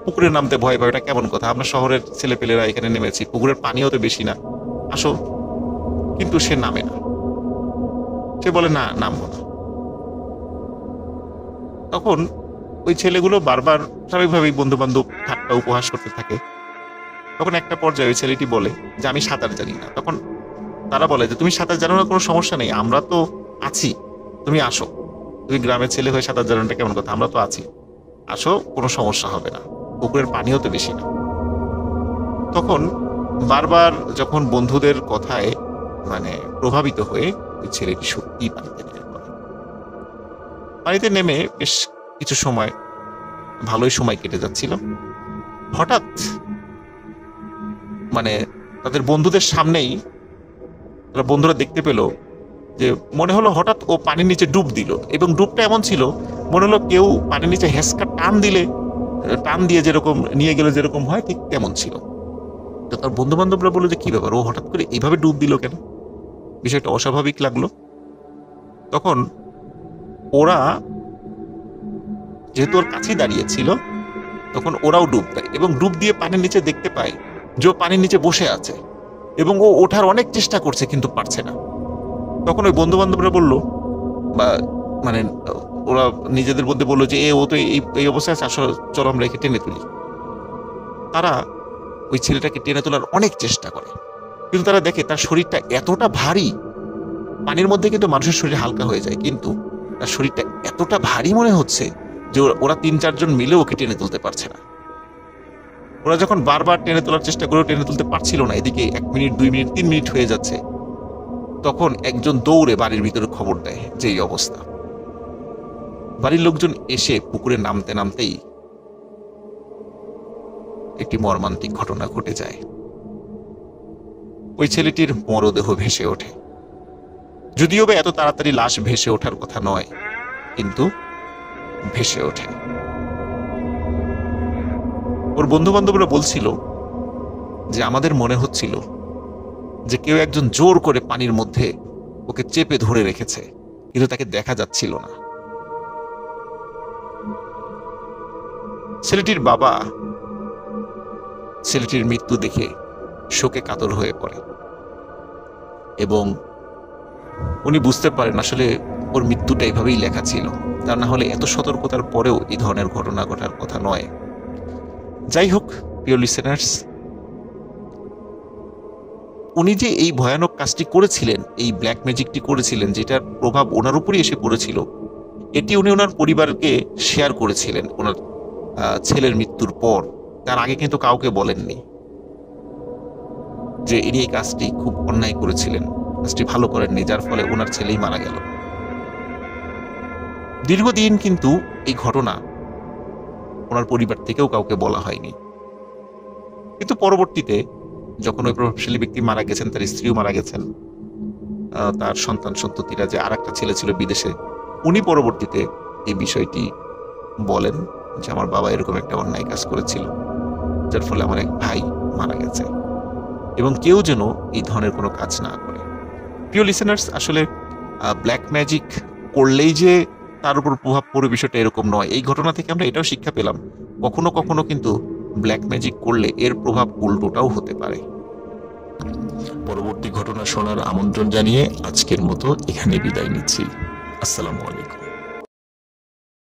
পুকুরে নামতে ভয় পাও, এটা কেমন কথা? আমরা শহরের ছেলে পেলেরা এখানে নেমেছি, পুকুরের পানিও তো বেশি না, আসো। কিন্তু সে নামে না, সে বলে না নামবো না। তখন ওই ছেলেগুলো বারবার স্বাভাবিকভাবেই বন্ধু বান্ধব ঠাট্টা উপহাস করতে থাকে। তখন একটা পর্যায়ে ওই ছেলেটি বলে যে আমি সাঁতার জানি না। তখন তারা বলে যে তুমি সাঁতার জানো না, কোনো সমস্যা নেই, আমরা তো আছি, তুমি আসো। তুমি গ্রামের ছেলে হয়ে সাঁতার জানোটা কেমন কথা, আমরা তো আছি, আসো, কোনো সমস্যা হবে না, পুকুরের পানিও তো বেশি না। তখন বারবার যখন বন্ধুদের কথায় মানে প্রভাবিত হয়ে ওই ছেলেটি সত্যি পানিতে নেমে পড়ে। পানিতে নেমে বেশ কিছু সময় ভালোই সময় কেটে যাচ্ছিল। হঠাৎ মানে তাদের বন্ধুদের সামনেই তারা বন্ধুরা দেখতে পেল যে মনে হলো হঠাৎ ও পানির নিচে ডুব দিল, এবং ডুবটা এমন ছিল মনে হলো কেউ পানির নিচে হেসকা টান দিয়ে যেরকম নিয়ে গেলে যেরকম হয় ঠিক তেমন ছিল। তো তার বন্ধু বান্ধবরা বললো যে কি ব্যাপার, ও হঠাৎ করে এইভাবে ডুব দিল কেন? বিষয়টা অস্বাভাবিক লাগলো। তখন ওরা যেহেতু ওর কাছেই দাঁড়িয়েছিল, তখন ওরাও ডুব দেয় এবং ডুব দিয়ে পানির নিচে দেখতে পায় যে ও পানির নিচে বসে আছে এবং ও ওঠার অনেক চেষ্টা করছে কিন্তু পারছে না। তখন ওই বন্ধু বান্ধবরা বললো বা মানে ওরা নিজেদের মধ্যে বললো যে ও তো এই অবস্থায় আছে, আসলে চলো আমরা একে টেনে তুলি। তারা ওই ছেলেটাকে টেনে তোলার অনেক চেষ্টা করে, কিন্তু তারা দেখে তার শরীরটা এতটা ভারী, পানির মধ্যে কিন্তু মানুষের শরীর হালকা হয়ে যায়, কিন্তু তার শরীরটা এতটা ভারী মনে হচ্ছে যে ওরা 3-4 জন মিলে ওকে টেনে তুলতে পারছে না। ওরা যখন বারবার টেনে তোলার চেষ্টা করেও টেনে তুলতে পারছিল না, এদিকে 1 মিনিট 2 মিনিট 3 মিনিট হয়ে যাচ্ছে, তখন একজন দৌড়ে বাড়ির ভিতরে খবর দেয় যে এই অবস্থা। বাড়ির লোকজন এসে পুকুরে নামতে নামতেই একটি মর্মান্তিক ঘটনা ঘটে যায়। ওই ছেলেটির মরদেহ ভেসে ওঠে। যদিও বা এত তাড়াতাড়ি লাশ ভেসে ওঠার কথা নয়, কিন্তু ভেসে ওঠে। ওর বন্ধু বান্ধবরা বলছিল যে আমাদের মনে হচ্ছিল যে কেউ একজন জোর করে পানির মধ্যে ওকে চেপে ধরে রেখেছে, কিন্তু তাকে দেখা যাচ্ছিল না। ছেলেটির বাবা ছেলেটির মৃত্যু দেখে শোকে কাতর হয়ে পড়ে এবং উনি বুঝতে পারেন আসলে ওর মৃত্যুটা এইভাবেই লেখা ছিল, তা না হলে এত সতর্কতার পরেও এই ধরনের ঘটনা ঘটার কথা নয়। যাই হোক প্রিয় লিসেনার্স, উনি যে এই ভয়ানক কাজটি করেছিলেন, এই ব্ল্যাক ম্যাজিকটি করেছিলেন, যেটার প্রভাব ওনার উপরই এসে পড়েছিল, এটি উনি ওনার পরিবারকে শেয়ার করেছিলেন ওনার ছেলের মৃত্যুর পর। তার আগে কিন্তু কাউকে বলেননি যে ইনি এই কাজটি খুব অন্যায় করেছিলেন, কাজটি ভালো করেননি, যার ফলে ওনার ছেলেই মারা গেল। দীর্ঘদিন কিন্তু এই ঘটনা ওনার পরিবার থেকেও কাউকে বলা হয়নি। কিন্তু পরবর্তীতে যখন ওই প্রভাবশালী ব্যক্তি মারা গেছেন, তার স্ত্রীও মারা গেছেন, তার সন্তান সন্ততিরা, যে আর একটা ছেলে ছিল বিদেশে, উনি পরবর্তীতে এই বিষয়টি বলেন যে আমার বাবা এরকম একটা অন্যায় কাজ করেছিল, যার ফলে আমার এক ভাই মারা গেছে, এবং কেউ যেন এই ধরনের কোনো কাজ না করে। প্রিয় লিসেনার্স, আসলে ব্ল্যাক ম্যাজিক করলেই যে তার উপর প্রভাব পড়বে বিষয়টা এরকম নয়। এই ঘটনা থেকে আমরা এটাও শিক্ষা পেলাম, কখনো কখনো কিন্তু ব্ল্যাক ম্যাজিক করলে এর প্রভাব উল্টোটাও হতে পারে। পরবর্তী ঘটনা শোনার আমন্ত্রণ জানিয়ে আজকের মতো এখানে বিদায় নিচ্ছি। আসসালামু আলাইকুম।